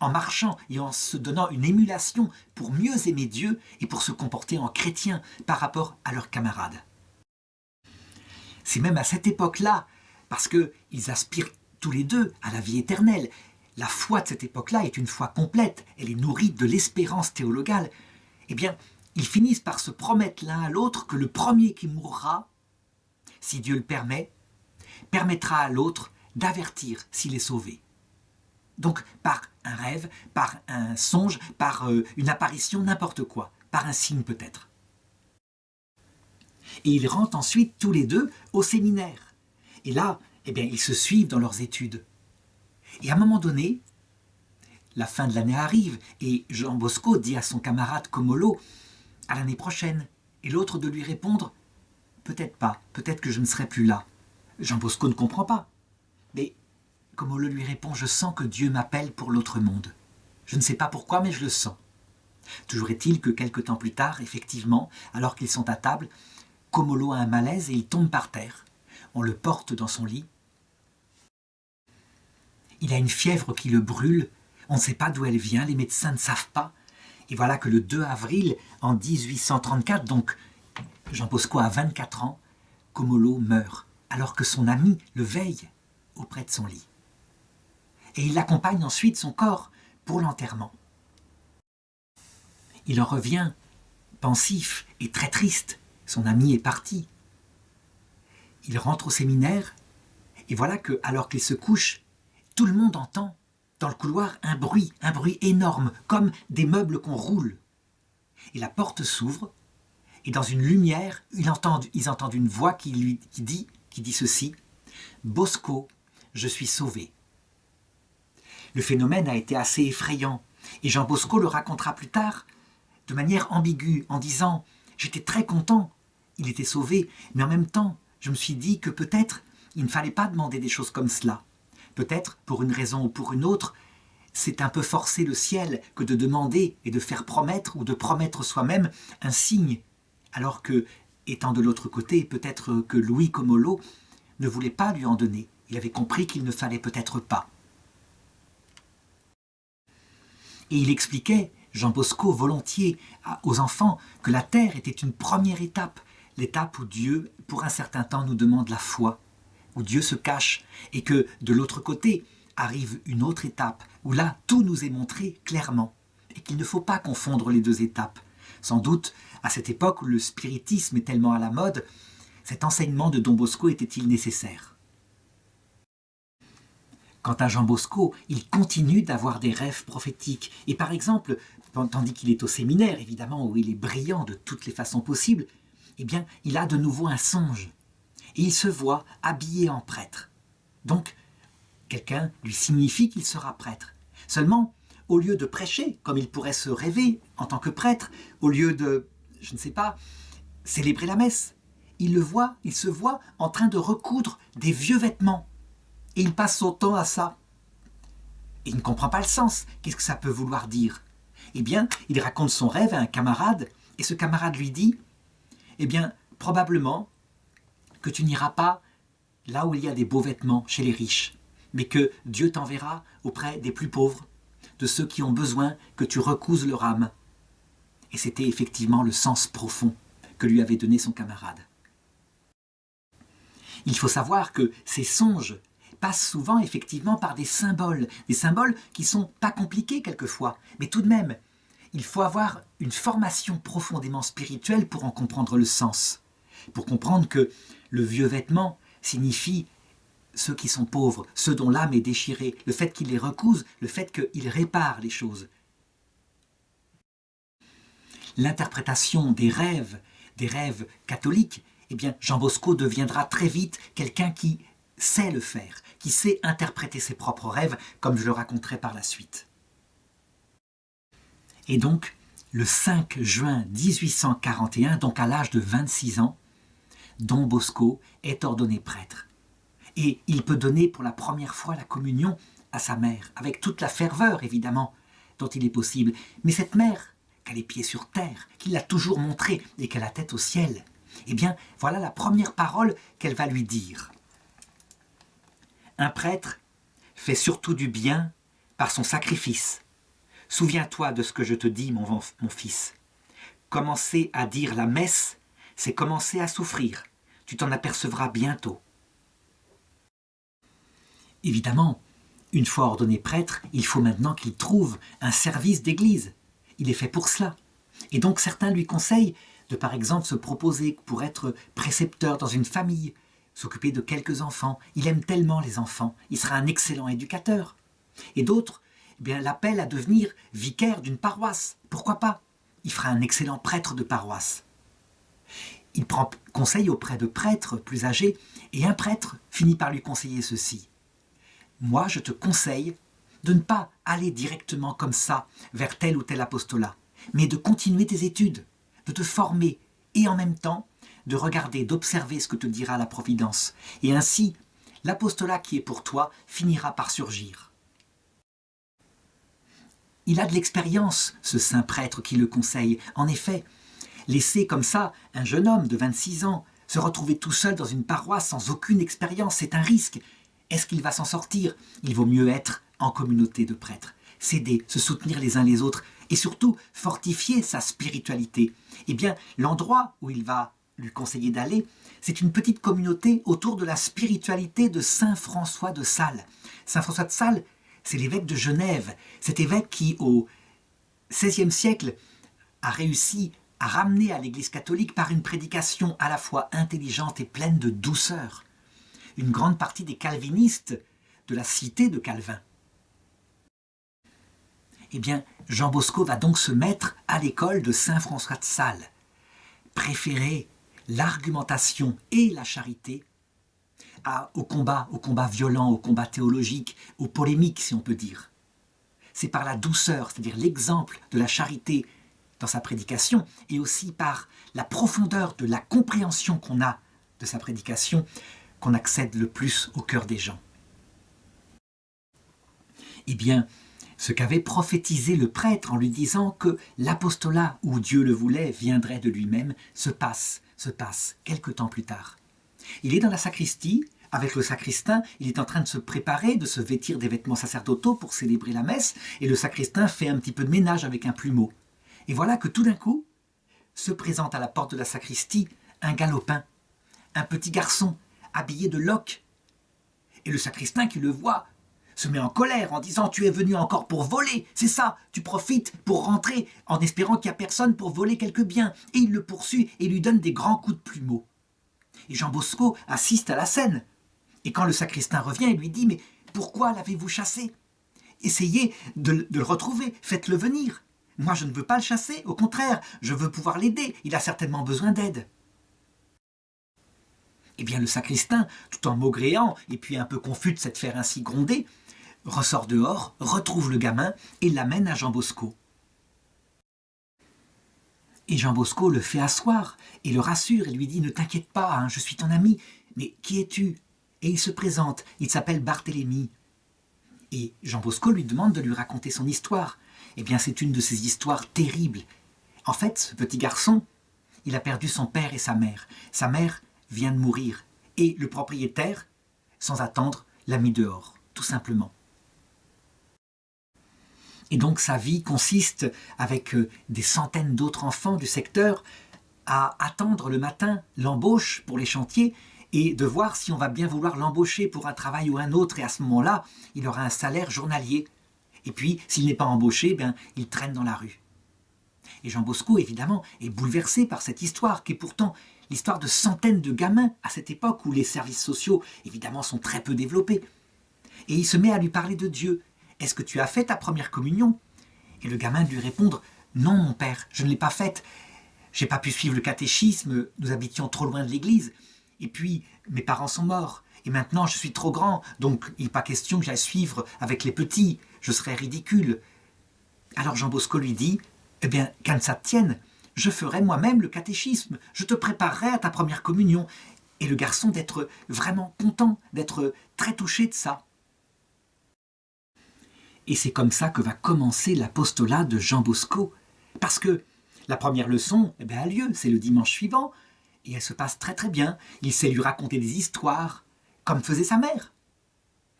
en marchant et en se donnant une émulation pour mieux aimer Dieu et pour se comporter en chrétien par rapport à leurs camarades. C'est même à cette époque-là, parce qu'ils aspirent tous les deux à la vie éternelle. La foi de cette époque-là est une foi complète, elle est nourrie de l'espérance théologale. Eh bien, ils finissent par se promettre l'un à l'autre que le premier qui mourra, si Dieu le permet, permettra à l'autre d'avertir s'il est sauvé. Donc, par un rêve, par un songe, par une apparition, n'importe quoi, par un signe peut-être. Et ils rentrent ensuite tous les deux au séminaire. Et là, eh bien, ils se suivent dans leurs études. Et à un moment donné, la fin de l'année arrive et Jean Bosco dit à son camarade Comolo « à l'année prochaine » et l'autre de lui répondre « peut-être pas, peut-être que je ne serai plus là ». Jean Bosco ne comprend pas. Mais Comolo lui répond « je sens que Dieu m'appelle pour l'autre monde. Je ne sais pas pourquoi, mais je le sens ». Toujours est-il que quelque temps plus tard, effectivement, alors qu'ils sont à table, Comolo a un malaise et il tombe par terre. On le porte dans son lit. Il a une fièvre qui le brûle, on ne sait pas d'où elle vient, les médecins ne savent pas. Et voilà que le 2 avril, en 1834, donc Jean Bosco a 24 ans, Comolo meurt, alors que son ami le veille auprès de son lit. Et il accompagne ensuite son corps pour l'enterrement. Il en revient pensif et très triste, son ami est parti. Il rentre au séminaire, et voilà que, alors qu'il se couche, tout le monde entend dans le couloir un bruit énorme, comme des meubles qu'on roule. Et la porte s'ouvre, et dans une lumière, ils entendent une voix qui dit ceci « Bosco, je suis sauvé ». Le phénomène a été assez effrayant, et Jean Bosco le racontera plus tard de manière ambiguë, en disant « j'étais très content, il était sauvé, mais en même temps, je me suis dit que peut-être il ne fallait pas demander des choses comme cela. Peut-être, pour une raison ou pour une autre, c'est un peu forcer le ciel que de demander et de faire promettre ou de promettre soi-même un signe, alors que, étant de l'autre côté, peut-être que Louis Comolo ne voulait pas lui en donner. Il avait compris qu'il ne fallait peut-être pas. Et il expliquait, Jean Bosco, volontiers aux enfants, que la terre était une première étape, l'étape où Dieu, pour un certain temps, nous demande la foi, où Dieu se cache, et que de l'autre côté arrive une autre étape, où là tout nous est montré clairement, et qu'il ne faut pas confondre les deux étapes. Sans doute, à cette époque où le spiritisme est tellement à la mode, cet enseignement de Don Bosco était-il nécessaire? Quant à Jean Bosco, il continue d'avoir des rêves prophétiques, et par exemple, tandis qu'il est au séminaire, évidemment, où il est brillant de toutes les façons possibles, eh bien, il a de nouveau un songe. Et il se voit habillé en prêtre. Donc, quelqu'un lui signifie qu'il sera prêtre. Seulement, au lieu de prêcher, comme il pourrait se rêver en tant que prêtre, au lieu de, je ne sais pas, célébrer la messe, il se voit en train de recoudre des vieux vêtements. Et il passe son temps à ça. Et il ne comprend pas le sens. Qu'est-ce que ça peut vouloir dire? Eh bien, il raconte son rêve à un camarade, et ce camarade lui dit, eh bien, probablement, que tu n'iras pas là où il y a des beaux vêtements chez les riches, mais que Dieu t'enverra auprès des plus pauvres, de ceux qui ont besoin que tu recouses leur âme. Et c'était effectivement le sens profond que lui avait donné son camarade. Il faut savoir que ces songes passe souvent effectivement par des symboles qui sont pas compliqués quelquefois, mais tout de même, il faut avoir une formation profondément spirituelle pour en comprendre le sens, pour comprendre que le vieux vêtement signifie ceux qui sont pauvres, ceux dont l'âme est déchirée, le fait qu'il les recouse, le fait qu'il répare les choses. L'interprétation des rêves catholiques, eh bien, Jean Bosco deviendra très vite quelqu'un qui sait le faire, qui sait interpréter ses propres rêves, comme je le raconterai par la suite. Et donc, le 5 juin 1841, donc à l'âge de 26 ans, Don Bosco est ordonné prêtre. Et il peut donner pour la première fois la communion à sa mère, avec toute la ferveur, évidemment, dont il est possible. Mais cette mère, qui a les pieds sur terre, qui l'a toujours montré et qui a la tête au ciel, eh bien, voilà la première parole qu'elle va lui dire. Un prêtre fait surtout du bien par son sacrifice. Souviens-toi de ce que je te dis, mon fils. Commencer à dire la messe, c'est commencer à souffrir. Tu t'en apercevras bientôt. Évidemment, une fois ordonné prêtre, il faut maintenant qu'il trouve un service d'église. Il est fait pour cela. Et donc certains lui conseillent de par exemple se proposer pour être précepteur dans une famille, s'occuper de quelques enfants. Il aime tellement les enfants, il sera un excellent éducateur. Et d'autres l'appellent à devenir vicaire d'une paroisse. Pourquoi pas? Il fera un excellent prêtre de paroisse. Il prend conseil auprès de prêtres plus âgés, et un prêtre finit par lui conseiller ceci. Moi, je te conseille de ne pas aller directement comme ça vers tel ou tel apostolat, mais de continuer tes études, de te former et en même temps de regarder, d'observer ce que te dira la Providence. Et ainsi, l'apostolat qui est pour toi finira par surgir. Il a de l'expérience, ce saint prêtre qui le conseille. En effet, laisser comme ça un jeune homme de 26 ans se retrouver tout seul dans une paroisse sans aucune expérience, c'est un risque. Est-ce qu'il va s'en sortir? Il vaut mieux être en communauté de prêtres, s'aider, se soutenir les uns les autres et surtout fortifier sa spiritualité. Eh bien, l'endroit où il va lui conseiller d'aller, c'est une petite communauté autour de la spiritualité de Saint François de Sales. Saint François de Sales, c'est l'évêque de Genève, cet évêque qui, au XVIe siècle, a réussi à ramener à l'Église catholique par une prédication à la fois intelligente et pleine de douceur une grande partie des calvinistes de la cité de Calvin. Eh bien, Jean Bosco va donc se mettre à l'école de Saint François de Sales, préférer l'argumentation et la charité au combat violent, au combat théologique, aux polémiques, si on peut dire. C'est par la douceur, c'est-à-dire l'exemple de la charité dans sa prédication, et aussi par la profondeur de la compréhension qu'on a de sa prédication, qu'on accède le plus au cœur des gens. Eh bien, ce qu'avait prophétisé le prêtre en lui disant que l'apostolat, où Dieu le voulait, viendrait de lui-même, se passe quelque temps plus tard. Il est dans la sacristie, avec le sacristain, il est en train de se préparer, de se vêtir des vêtements sacerdotaux pour célébrer la messe, et le sacristain fait un petit peu de ménage avec un plumeau. Et voilà que tout d'un coup, se présente à la porte de la sacristie un galopin, un petit garçon, habillé de loques. Et le sacristain qui le voit se met en colère en disant « Tu es venu encore pour voler, c'est ça, tu profites pour rentrer en espérant qu'il n'y a personne pour voler quelques biens. » Et il le poursuit et lui donne des grands coups de plumeau. Et Jean Bosco assiste à la scène. Et quand le sacristain revient, il lui dit « Mais pourquoi l'avez-vous chassé? Essayez de le retrouver, faites-le venir. Moi je ne veux pas le chasser, au contraire, je veux pouvoir l'aider, il a certainement besoin d'aide. » Eh bien le sacristain, tout en maugréant et puis un peu confus de s'être fait ainsi gronder, ressort dehors, retrouve le gamin et l'amène à Jean Bosco. Et Jean Bosco le fait asseoir et le rassure et lui dit « Ne t'inquiète pas, hein, je suis ton ami, mais qui es-tu » Et il se présente, il s'appelle Barthélemy. Et Jean Bosco lui demande de lui raconter son histoire. Eh bien c'est une de ces histoires terribles. En fait, ce petit garçon, il a perdu son père et sa mère. Sa mère vient de mourir. Et le propriétaire, sans attendre, l'a mis dehors, tout simplement. Et donc sa vie consiste, avec des centaines d'autres enfants du secteur, à attendre le matin l'embauche pour les chantiers et de voir si on va bien vouloir l'embaucher pour un travail ou un autre, et à ce moment-là, il aura un salaire journalier. Et puis, s'il n'est pas embauché, il traîne dans la rue. Et Jean Bosco, évidemment, est bouleversé par cette histoire, qui est pourtant l'histoire de centaines de gamins à cette époque où les services sociaux, évidemment, sont très peu développés. Et il se met à lui parler de Dieu. « Est-ce que tu as fait ta première communion ?» Et le gamin lui répondre « Non, mon père, je ne l'ai pas faite. J'ai pas pu suivre le catéchisme, nous habitions trop loin de l'église. Et puis, mes parents sont morts. Et maintenant, je suis trop grand, donc il n'est pas question que j'aille suivre avec les petits. Je serais ridicule. » Alors Jean Bosco lui dit « Eh bien, qu'un ça te tienne, je ferai moi-même le catéchisme. Je te préparerai à ta première communion. » Et le garçon d'être vraiment content, d'être très touché de ça. Et c'est comme ça que va commencer l'apostolat de Jean Bosco. Parce que la première leçon a lieu, c'est le dimanche suivant, et elle se passe très très bien. Il sait lui raconter des histoires, comme faisait sa mère.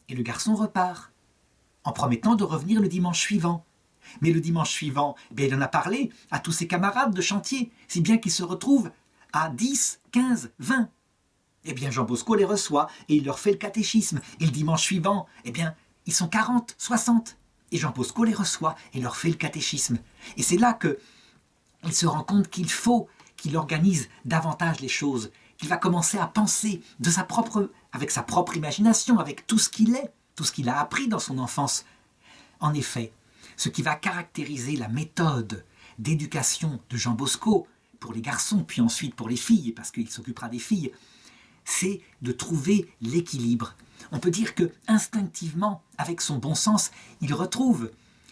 Et le garçon repart, en promettant de revenir le dimanche suivant. Mais le dimanche suivant, il en a parlé à tous ses camarades de chantier, si bien qu'il se retrouve à 10, 15, 20. Eh bien, Jean Bosco les reçoit et il leur fait le catéchisme. Et le dimanche suivant, ils sont 40, 60. Et Jean Bosco les reçoit et leur fait le catéchisme. Et c'est là qu'il se rend compte qu'il faut qu'il organise davantage les choses, qu'il va commencer à penser avec sa propre imagination, avec tout ce qu'il est, tout ce qu'il a appris dans son enfance. En effet, ce qui va caractériser la méthode d'éducation de Jean Bosco pour les garçons, puis ensuite pour les filles, parce qu'il s'occupera des filles, c'est de trouver l'équilibre. On peut dire que instinctivement, avec son bon sens, il retrouve,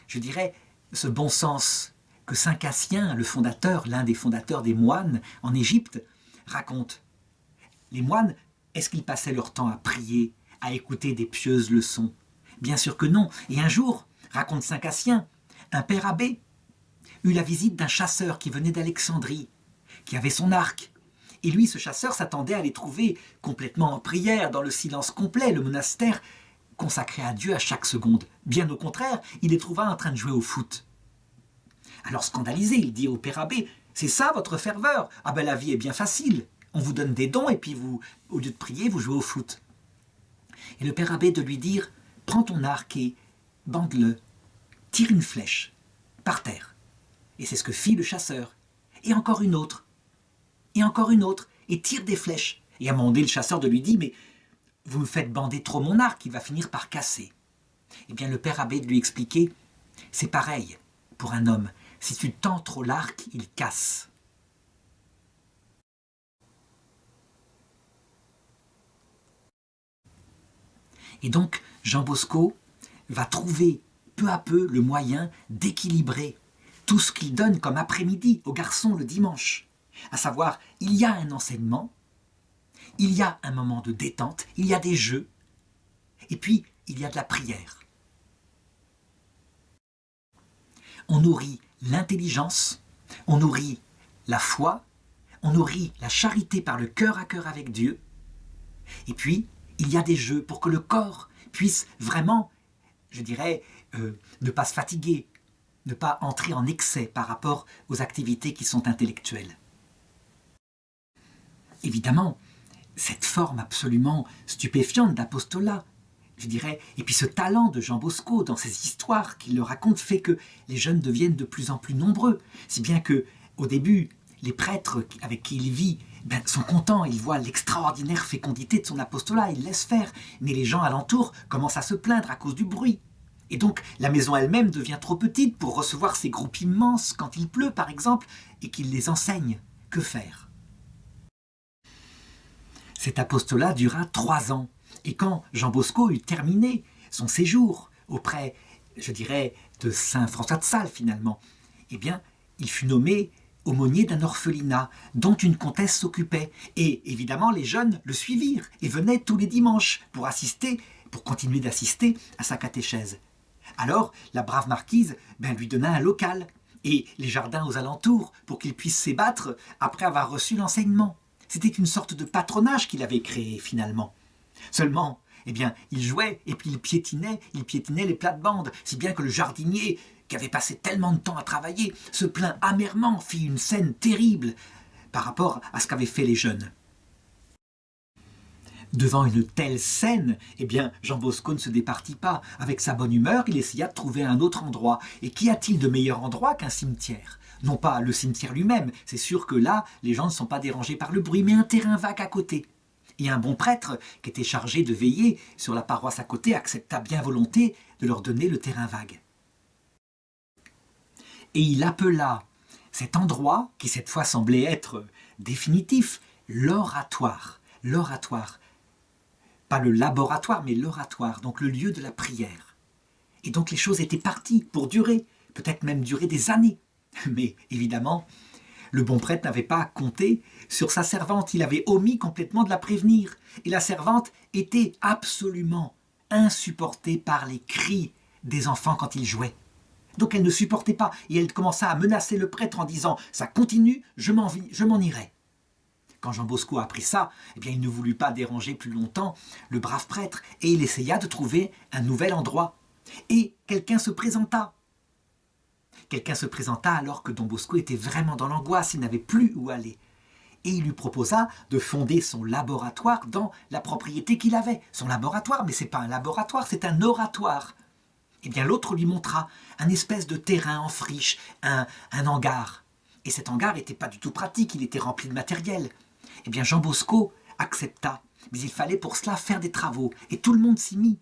je dirais, ce bon sens que saint Cassien, le fondateur, l'un des fondateurs des moines en Égypte, raconte. Les moines, est-ce qu'ils passaient leur temps à prier, à écouter des pieuses leçons? Bien sûr que non. Et un jour, raconte saint Cassien, un père abbé eut la visite d'un chasseur qui venait d'Alexandrie, qui avait son arc. Et lui, ce chasseur, s'attendait à les trouver complètement en prière, dans le silence complet, le monastère consacré à Dieu à chaque seconde. Bien au contraire, il les trouva en train de jouer au foot. Alors scandalisé, il dit au père abbé, « C'est ça votre ferveur? Ah ben la vie est bien facile. On vous donne des dons et puis vous, au lieu de prier, vous jouez au foot. » Et le père abbé de lui dire, « Prends ton arc et bande-le, tire une flèche par terre. » Et c'est ce que fit le chasseur. Et encore une autre. Et encore une autre, et tire des flèches. Et à un moment donné, le chasseur de lui dit, « Mais vous me faites bander trop mon arc, il va finir par casser. » Eh bien, le père abbé de lui expliquer, « C'est pareil pour un homme. Si tu tends trop l'arc, il casse. » Et donc, Jean Bosco va trouver peu à peu le moyen d'équilibrer tout ce qu'il donne comme après-midi aux garçons le dimanche. À savoir, il y a un enseignement, il y a un moment de détente, il y a des jeux, et puis il y a de la prière. On nourrit l'intelligence, on nourrit la foi, on nourrit la charité par le cœur à cœur avec Dieu, et puis il y a des jeux pour que le corps puisse vraiment, je dirais, ne pas se fatiguer, ne pas entrer en excès par rapport aux activités qui sont intellectuelles. Évidemment, cette forme absolument stupéfiante d'apostolat, je dirais, et puis ce talent de Jean Bosco dans ses histoires qu'il le raconte fait que les jeunes deviennent de plus en plus nombreux, si bien que au début, les prêtres avec qui il vit sont contents, ils voient l'extraordinaire fécondité de son apostolat, ils laissent faire, mais les gens alentour commencent à se plaindre à cause du bruit. Et donc la maison elle-même devient trop petite pour recevoir ces groupes immenses quand il pleut par exemple, et qu'il les enseigne. Que faire ? Cet apostolat dura 3 ans, et quand Jean Bosco eut terminé son séjour auprès, je dirais, de saint François de Sales finalement, eh bien, il fut nommé aumônier d'un orphelinat dont une comtesse s'occupait. Et évidemment, les jeunes le suivirent et venaient tous les dimanches pour continuer d'assister à sa catéchèse. Alors, la brave marquise lui donna un local et les jardins aux alentours pour qu'il puisse s'ébattre après avoir reçu l'enseignement. C'était une sorte de patronage qu'il avait créé finalement. Seulement, il jouait et puis il piétinait les plates-bandes, si bien que le jardinier, qui avait passé tellement de temps à travailler, se plaint amèrement, fit une scène terrible par rapport à ce qu'avaient fait les jeunes. Devant une telle scène, eh bien, Jean Bosco ne se départit pas. Avec sa bonne humeur, il essaya de trouver un autre endroit. Et qu'y a-t-il de meilleur endroit qu'un cimetière? Non pas le cimetière lui-même, c'est sûr que là, les gens ne sont pas dérangés par le bruit, mais un terrain vague à côté. Et un bon prêtre, qui était chargé de veiller sur la paroisse à côté, accepta bien volontiers de leur donner le terrain vague. Et il appela cet endroit, qui cette fois semblait être définitif, l'oratoire. L'oratoire. Pas le laboratoire, mais l'oratoire, donc le lieu de la prière. Et donc les choses étaient parties pour durer, peut-être même durer des années. Mais évidemment, le bon prêtre n'avait pas compté sur sa servante, il avait omis complètement de la prévenir. Et la servante était absolument insupportée par les cris des enfants quand ils jouaient. Donc elle ne supportait pas, et elle commença à menacer le prêtre en disant « ça continue, je m'en irai ». Quand Jean Bosco apprit ça, eh bien, il ne voulut pas déranger plus longtemps le brave prêtre, et il essaya de trouver un nouvel endroit. Et quelqu'un se présenta. Quelqu'un se présenta alors que Don Bosco était vraiment dans l'angoisse, il n'avait plus où aller. Et il lui proposa de fonder son laboratoire dans la propriété qu'il avait. Son laboratoire, mais ce n'est pas un laboratoire, c'est un oratoire. Eh bien, l'autre lui montra un espèce de terrain en friche, un hangar. Et cet hangar n'était pas du tout pratique, il était rempli de matériel. Eh bien, Jean Bosco accepta, mais il fallait pour cela faire des travaux, et tout le monde s'y mit.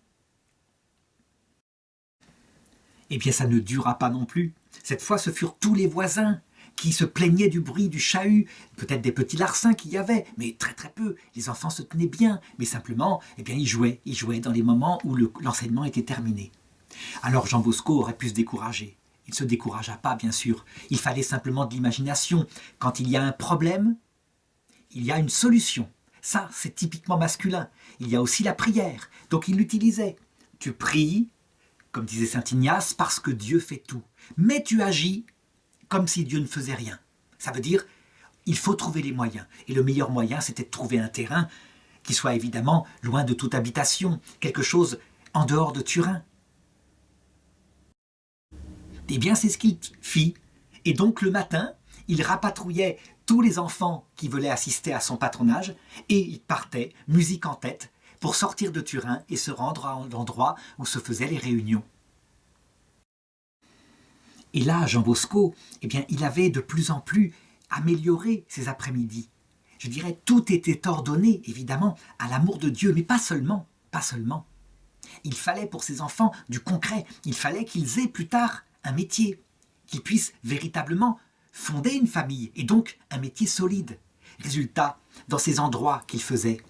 Eh bien, ça ne dura pas non plus. Cette fois, ce furent tous les voisins qui se plaignaient du bruit du chahut, peut-être des petits larcins qu'il y avait, mais très très peu. Les enfants se tenaient bien, mais simplement, eh bien, ils jouaient dans les moments où l'enseignement était terminé. Alors Jean Bosco aurait pu se décourager. Il ne se découragea pas, bien sûr. Il fallait simplement de l'imagination. Quand il y a un problème, il y a une solution. Ça, c'est typiquement masculin. Il y a aussi la prière. Donc il l'utilisait. Tu pries, comme disait saint Ignace, parce que Dieu fait tout. Mais tu agis comme si Dieu ne faisait rien. Ça veut dire, il faut trouver les moyens. Et le meilleur moyen, c'était de trouver un terrain qui soit évidemment loin de toute habitation, quelque chose en dehors de Turin. Eh bien, c'est ce qu'il fit. Et donc, le matin, il rapatrouillait tous les enfants qui voulaient assister à son patronage et il partait, musique en tête, pour sortir de Turin et se rendre à l'endroit où se faisaient les réunions. Et là, Jean Bosco, eh bien, il avait de plus en plus amélioré ses après-midi. Je dirais, tout était ordonné, évidemment, à l'amour de Dieu, mais pas seulement, pas seulement. Il fallait pour ces enfants du concret, il fallait qu'ils aient plus tard un métier, qu'ils puissent véritablement fonder une famille, et donc un métier solide. Résultat, dans ces endroits qu'il faisait,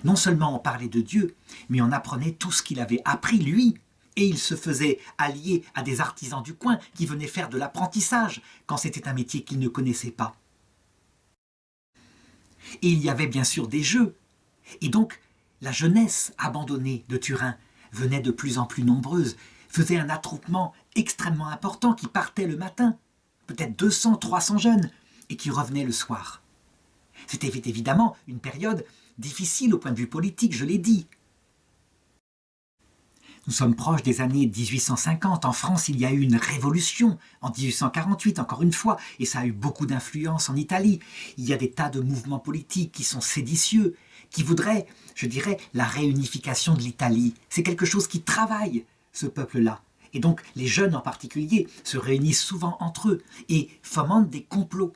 non seulement on parlait de Dieu, mais on apprenait tout ce qu'il avait appris lui, et il se faisait allier à des artisans du coin qui venaient faire de l'apprentissage quand c'était un métier qu'ils ne connaissaient pas. Et il y avait bien sûr des jeux, et donc la jeunesse abandonnée de Turin venait de plus en plus nombreuse, faisait un attroupement extrêmement important qui partait le matin, peut-être 200, 300 jeunes, et qui revenaient le soir. C'était évidemment une période difficile au point de vue politique, je l'ai dit. Nous sommes proches des années 1850. En France, il y a eu une révolution en 1848, encore une fois, et ça a eu beaucoup d'influence en Italie. Il y a des tas de mouvements politiques qui sont séditieux, qui voudraient, je dirais, la réunification de l'Italie. C'est quelque chose qui travaille, ce peuple-là. Et donc, les jeunes en particulier se réunissent souvent entre eux et fomentent des complots.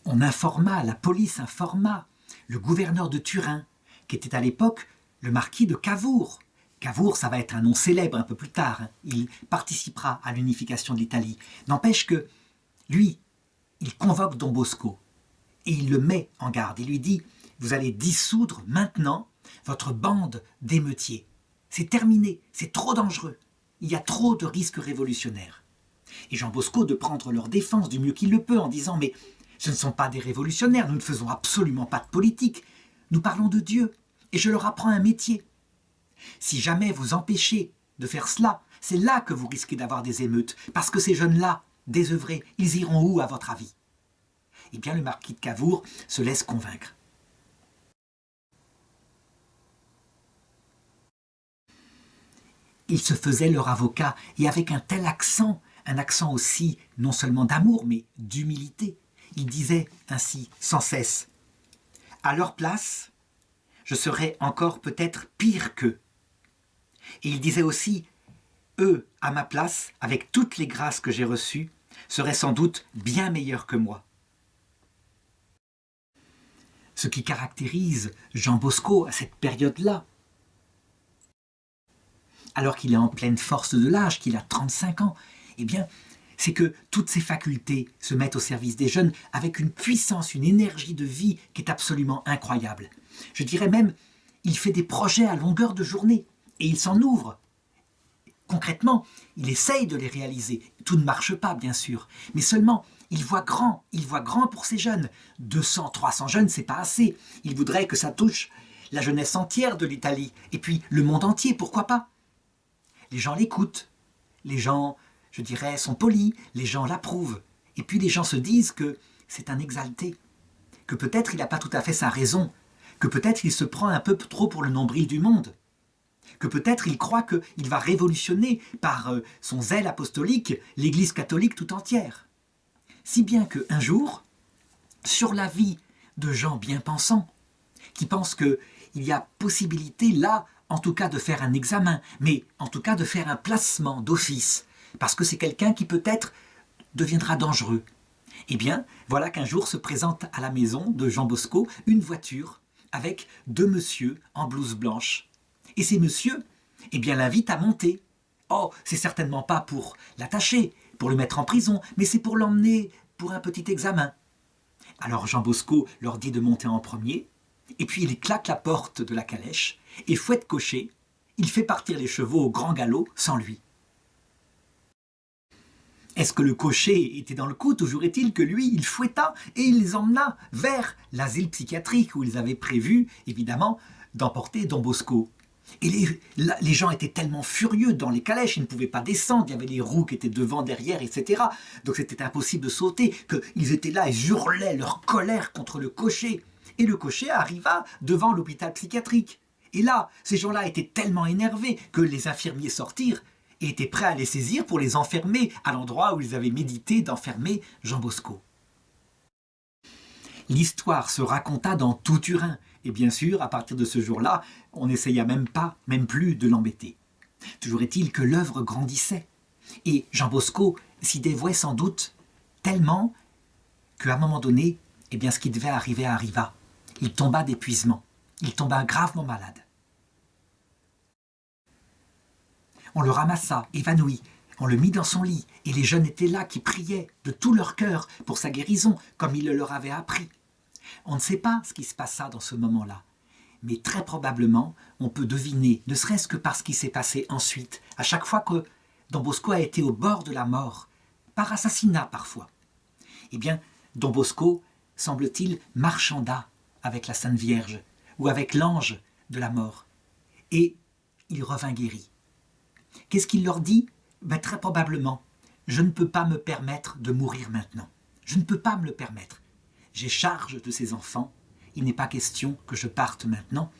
On informa, la police informa le gouverneur de Turin, qui était à l'époque le marquis de Cavour. Cavour, ça va être un nom célèbre un peu plus tard. Il participera à l'unification de l'Italie. N'empêche que lui, il convoque Don Bosco et il le met en garde. Il lui dit « Vous allez dissoudre maintenant votre bande d'émeutiers. C'est terminé, c'est trop dangereux. Il y a trop de risques révolutionnaires. » Et Jean Bosco de prendre leur défense du mieux qu'il le peut en disant « Mais ce ne sont pas des révolutionnaires, nous ne faisons absolument pas de politique. Nous parlons de Dieu et je leur apprends un métier. Si jamais vous empêchez de faire cela, c'est là que vous risquez d'avoir des émeutes, parce que ces jeunes-là, désœuvrés, ils iront où à votre avis ?» Eh bien, le marquis de Cavour se laisse convaincre. Il se faisait leur avocat, et avec un tel accent, un accent aussi non seulement d'amour, mais d'humilité. Il disait ainsi sans cesse « À leur place, je serais encore peut-être pire qu'eux. » Et il disait aussi « Eux, à ma place, avec toutes les grâces que j'ai reçues, seraient sans doute bien meilleurs que moi. » Ce qui caractérise Jean Bosco à cette période-là, alors qu'il est en pleine force de l'âge, qu'il a 35 ans, eh bien, c'est que toutes ses facultés se mettent au service des jeunes avec une puissance, une énergie de vie qui est absolument incroyable. Je dirais même, il fait des projets à longueur de journée et il s'en ouvre. Concrètement, il essaye de les réaliser. Tout ne marche pas, bien sûr, mais seulement il voit grand pour ces jeunes. 200, 300 jeunes, c'est pas assez. Il voudrait que ça touche la jeunesse entière de l'Italie et puis le monde entier, pourquoi pas? Les gens l'écoutent, les gens, je dirais, sont polis, les gens l'approuvent. Et puis les gens se disent que c'est un exalté, que peut-être il n'a pas tout à fait sa raison, que peut-être il se prend un peu trop pour le nombril du monde, que peut-être il croit qu'il va révolutionner par son zèle apostolique l'Église catholique tout entière. Si bien qu'un jour, sur la vie de gens bien pensants, qui pensent qu'il y a possibilité là, en tout cas de faire un examen, mais en tout cas de faire un placement d'office, parce que c'est quelqu'un qui peut-être deviendra dangereux. Eh bien, voilà qu'un jour se présente à la maison de Jean Bosco une voiture avec 2 messieurs en blouse blanche. Et ces messieurs, eh bien, l'invitent à monter. Oh, c'est certainement pas pour l'attacher, pour le mettre en prison, mais c'est pour l'emmener pour un petit examen. Alors Jean Bosco leur dit de monter en premier, et puis il claque la porte de la calèche, et fouette cocher, il fait partir les chevaux au grand galop sans lui. Est-ce que le cocher était dans le coup? Toujours est-il que lui, il fouetta et il les emmena vers l'asile psychiatrique où ils avaient prévu, évidemment, d'emporter Don Bosco. Et les gens étaient tellement furieux dans les calèches, ils ne pouvaient pas descendre, il y avait les roues qui étaient devant, derrière, etc. Donc c'était impossible de sauter, qu'ils étaient là et hurlaient leur colère contre le cocher. Et le cocher arriva devant l'hôpital psychiatrique. Et là, ces gens-là étaient tellement énervés que les infirmiers sortirent et étaient prêts à les saisir pour les enfermer à l'endroit où ils avaient médité d'enfermer Jean Bosco. L'histoire se raconta dans tout Turin, et bien sûr, à partir de ce jour-là, on n'essaya même plus de l'embêter. Toujours est-il que l'œuvre grandissait, et Jean Bosco s'y dévouait sans doute tellement qu'à un moment donné, eh bien, ce qui devait arriver arriva. Il tomba d'épuisement, il tomba gravement malade. On le ramassa, évanoui, on le mit dans son lit, et les jeunes étaient là qui priaient de tout leur cœur pour sa guérison, comme il le leur avait appris. On ne sait pas ce qui se passa dans ce moment-là, mais très probablement, on peut deviner, ne serait-ce que par ce qui s'est passé ensuite, à chaque fois que Don Bosco a été au bord de la mort, par assassinat parfois. Eh bien, Don Bosco, semble-t-il, marchanda avec la Sainte Vierge, ou avec l'ange de la mort, et il revint guéri. Qu'est-ce qu'il leur dit? Très probablement, je ne peux pas me permettre de mourir maintenant. Je ne peux pas me le permettre. J'ai charge de ces enfants, il n'est pas question que je parte maintenant,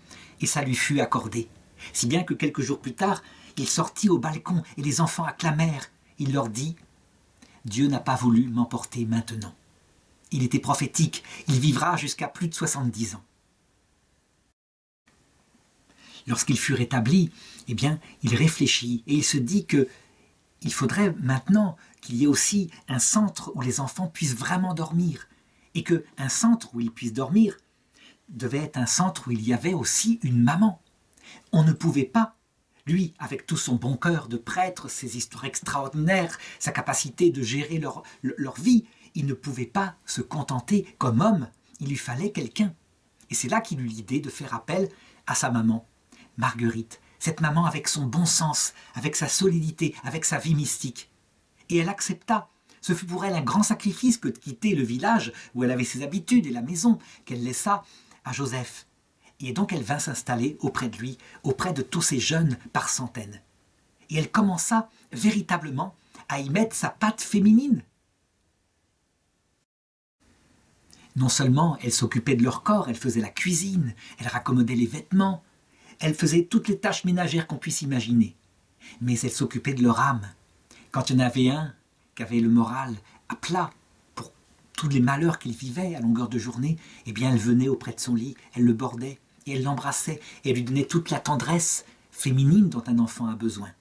et ça lui fut accordé. Si bien que quelques jours plus tard, il sortit au balcon et les enfants acclamèrent. Il leur dit « Dieu n'a pas voulu m'emporter maintenant. » Il était prophétique, il vivra jusqu'à plus de 70 ans. Lorsqu'il fut rétabli, eh bien, il réfléchit et il se dit qu'il faudrait maintenant qu'il y ait aussi un centre où les enfants puissent vraiment dormir et qu'un centre où ils puissent dormir devait être un centre où il y avait aussi une maman. On ne pouvait pas, lui, avec tout son bon cœur de prêtre, ses histoires extraordinaires, sa capacité de gérer leur vie, il ne pouvait pas se contenter comme homme, il lui fallait quelqu'un. Et c'est là qu'il eut l'idée de faire appel à sa maman, Marguerite, cette maman avec son bon sens, avec sa solidité, avec sa vie mystique. Et elle accepta. Ce fut pour elle un grand sacrifice que de quitter le village où elle avait ses habitudes et la maison qu'elle laissa à Joseph. Et donc elle vint s'installer auprès de lui, auprès de tous ces jeunes par centaines. Et elle commença véritablement à y mettre sa patte féminine. Non seulement elle s'occupait de leur corps, elle faisait la cuisine, elle raccommodait les vêtements, elle faisait toutes les tâches ménagères qu'on puisse imaginer. Mais elle s'occupait de leur âme. Quand il y en avait un qui avait le moral à plat pour tous les malheurs qu'il vivait à longueur de journée, eh bien elle venait auprès de son lit, elle le bordait, et elle l'embrassait, et elle lui donnait toute la tendresse féminine dont un enfant a besoin.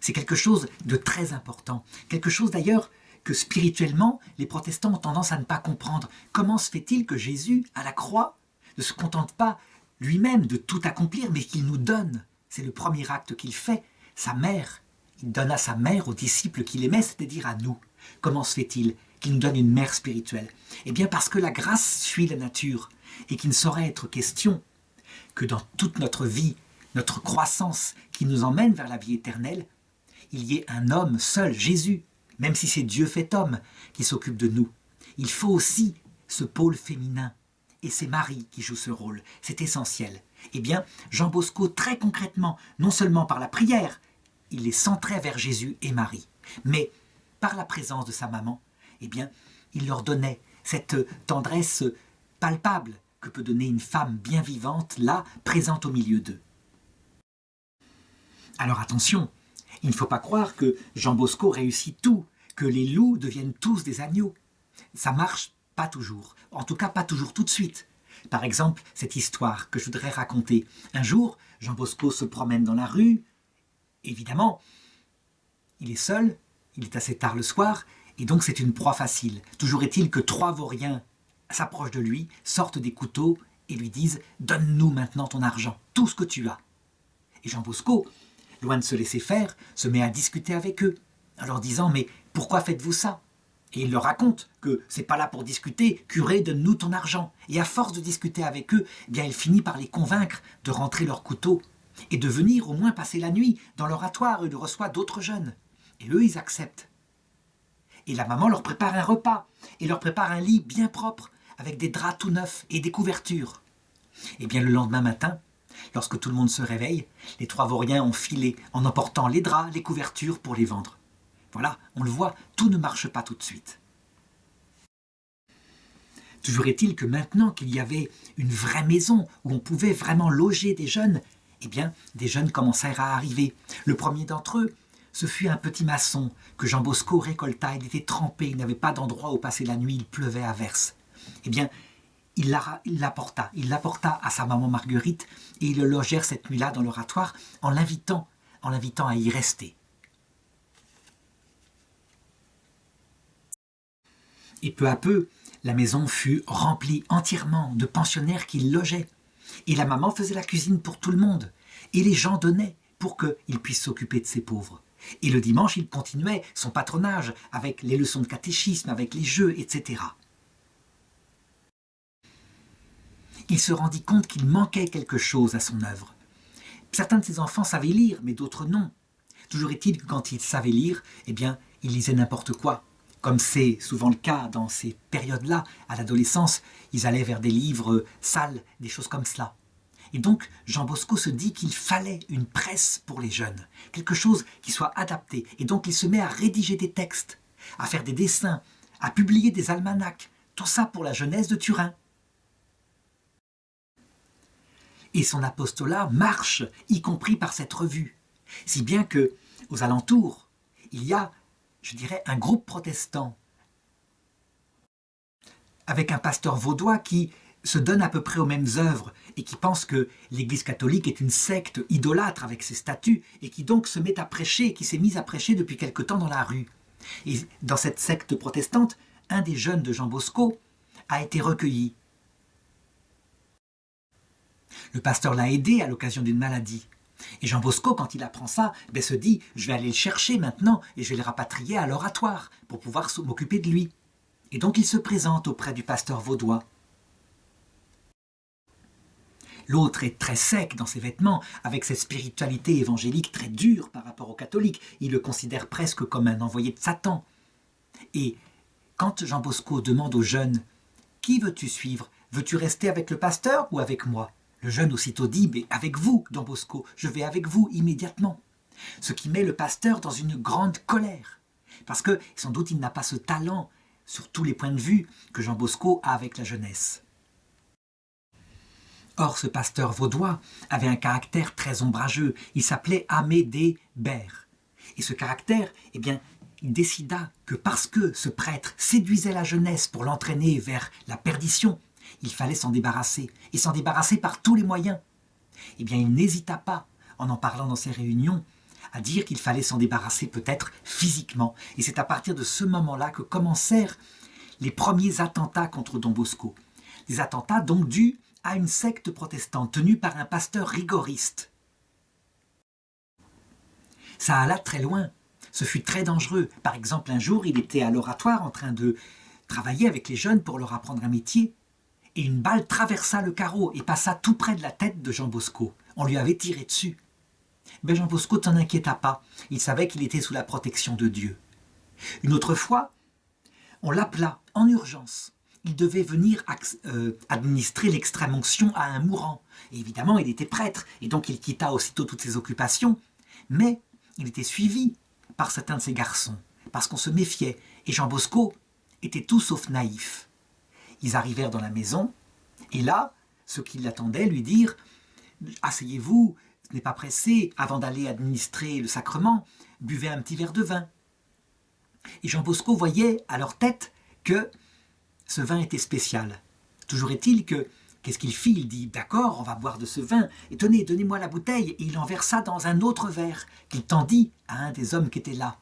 C'est quelque chose de très important, quelque chose d'ailleurs que spirituellement, les protestants ont tendance à ne pas comprendre. Comment se fait-il que Jésus, à la croix, ne se contente pas lui-même de tout accomplir, mais qu'il nous donne? C'est le premier acte qu'il fait, sa mère. Il donne à sa mère, aux disciples qu'il aimait, c'est-à-dire à nous. Comment se fait-il qu'il nous donne une mère spirituelle? Eh bien parce que la grâce suit la nature, et qu'il ne saurait être question que dans toute notre vie, notre croissance qui nous emmène vers la vie éternelle, il y ait un homme seul, Jésus, même si c'est Dieu fait homme, qui s'occupe de nous. Il faut aussi ce pôle féminin, et c'est Marie qui joue ce rôle, c'est essentiel. Eh bien, Jean Bosco, très concrètement, non seulement par la prière, il les centrait vers Jésus et Marie, mais par la présence de sa maman, eh bien, il leur donnait cette tendresse palpable que peut donner une femme bien vivante, là, présente au milieu d'eux. Alors attention, il ne faut pas croire que Jean Bosco réussit tout, que les loups deviennent tous des agneaux. Ça marche pas toujours, en tout cas pas toujours tout de suite. Par exemple, cette histoire que je voudrais raconter. Un jour, Jean Bosco se promène dans la rue. Évidemment, il est seul, il est assez tard le soir, et donc c'est une proie facile. Toujours est-il que 3 vauriens s'approchent de lui, sortent des couteaux et lui disent « Donne-nous maintenant ton argent, tout ce que tu as ». Et Jean Bosco, loin de se laisser faire, se met à discuter avec eux, en leur disant « Mais pourquoi faites-vous ça ?» Et il leur raconte que c'est pas là pour discuter, « Curé, donne-nous ton argent ». Et à force de discuter avec eux, eh bien il finit par les convaincre de rentrer leurs couteaux et de venir au moins passer la nuit dans l'oratoire où il reçoit d'autres jeunes. Et eux, ils acceptent. Et la maman leur prépare un repas et leur prépare un lit bien propre avec des draps tout neufs et des couvertures. Et bien le lendemain matin, lorsque tout le monde se réveille, les 3 vauriens ont filé en emportant les draps, les couvertures pour les vendre. Voilà, on le voit, tout ne marche pas tout de suite. Toujours est-il que maintenant qu'il y avait une vraie maison où on pouvait vraiment loger des jeunes, eh bien, des jeunes commencèrent à arriver. Le premier d'entre eux, ce fut un petit maçon que Jean Bosco récolta. Il était trempé, il n'avait pas d'endroit où passer la nuit, il pleuvait à verse. Eh bien, il l'apporta à sa maman Marguerite et ils le logèrent cette nuit-là dans l'oratoire en l'invitant à y rester. Et peu à peu, la maison fut remplie entièrement de pensionnaires qui logeaient. Et la maman faisait la cuisine pour tout le monde. Et les gens donnaient pour qu'il puisse s'occuper de ces pauvres. Et le dimanche, il continuait son patronage avec les leçons de catéchisme, avec les jeux, etc. Il se rendit compte qu'il manquait quelque chose à son œuvre. Certains de ses enfants savaient lire, mais d'autres non. Toujours est-il que quand ils savaient lire, eh bien, ils lisaient n'importe quoi. Comme c'est souvent le cas dans ces périodes-là, à l'adolescence, ils allaient vers des livres sales, des choses comme cela. Et donc, Jean Bosco se dit qu'il fallait une presse pour les jeunes, quelque chose qui soit adapté. Et donc, il se met à rédiger des textes, à faire des dessins, à publier des almanachs, tout ça pour la jeunesse de Turin. Et son apostolat marche, y compris par cette revue. Si bien que, aux alentours, il y a, je dirais, un groupe protestant avec un pasteur vaudois qui se donne à peu près aux mêmes œuvres et qui pense que l'Église catholique est une secte idolâtre avec ses statuts et qui donc se met à prêcher, qui s'est mise à prêcher depuis quelque temps dans la rue. Et dans cette secte protestante, un des jeunes de Jean Bosco a été recueilli. Le pasteur l'a aidé à l'occasion d'une maladie. Et Jean Bosco, quand il apprend ça, se dit « je vais aller le chercher maintenant et je vais le rapatrier à l'oratoire pour pouvoir m'occuper de lui ». Et donc il se présente auprès du pasteur vaudois. L'autre est très sec dans ses vêtements, avec cette spiritualité évangélique très dure par rapport aux catholiques. Il le considère presque comme un envoyé de Satan. Et quand Jean Bosco demande aux jeunes « Qui veux-tu suivre? Veux-tu rester avec le pasteur ou avec moi ?» Le jeune aussitôt dit « Mais avec vous, Don Bosco, je vais avec vous immédiatement. » Ce qui met le pasteur dans une grande colère. Parce que, sans doute, il n'a pas ce talent sur tous les points de vue que Jean Bosco a avec la jeunesse. Or, ce pasteur vaudois avait un caractère très ombrageux. Il s'appelait Amédée Bert. Et ce caractère, eh bien, il décida que parce que ce prêtre séduisait la jeunesse pour l'entraîner vers la perdition, il fallait s'en débarrasser, et s'en débarrasser par tous les moyens. Eh bien, il n'hésita pas, en parlant dans ses réunions, à dire qu'il fallait s'en débarrasser peut-être physiquement. Et c'est à partir de ce moment-là que commencèrent les premiers attentats contre Don Bosco. Des attentats donc dus à une secte protestante tenue par un pasteur rigoriste. Ça alla très loin, ce fut très dangereux. Par exemple, un jour, il était à l'oratoire en train de travailler avec les jeunes pour leur apprendre un métier, et une balle traversa le carreau et passa tout près de la tête de Jean Bosco. On lui avait tiré dessus. Mais Jean Bosco n'en inquiéta pas, il savait qu'il était sous la protection de Dieu. Une autre fois, on l'appela en urgence. Il devait venir administrer l'extrême-onction à un mourant. Et évidemment, il était prêtre, et donc il quitta aussitôt toutes ses occupations. Mais il était suivi par certains de ses garçons, parce qu'on se méfiait. Et Jean Bosco était tout sauf naïf. Ils arrivèrent dans la maison, et là, ceux qui l'attendaient lui dirent « Asseyez-vous, ce n'est pas pressé, avant d'aller administrer le sacrement, buvez un petit verre de vin. » Et Jean Bosco voyait à leur tête que ce vin était spécial. Toujours est-il que, qu'est-ce qu'il fit? Il dit, d'accord, on va boire de ce vin, et tenez, donnez-moi la bouteille. Et il en versa dans un autre verre, qu'il tendit à un des hommes qui était là.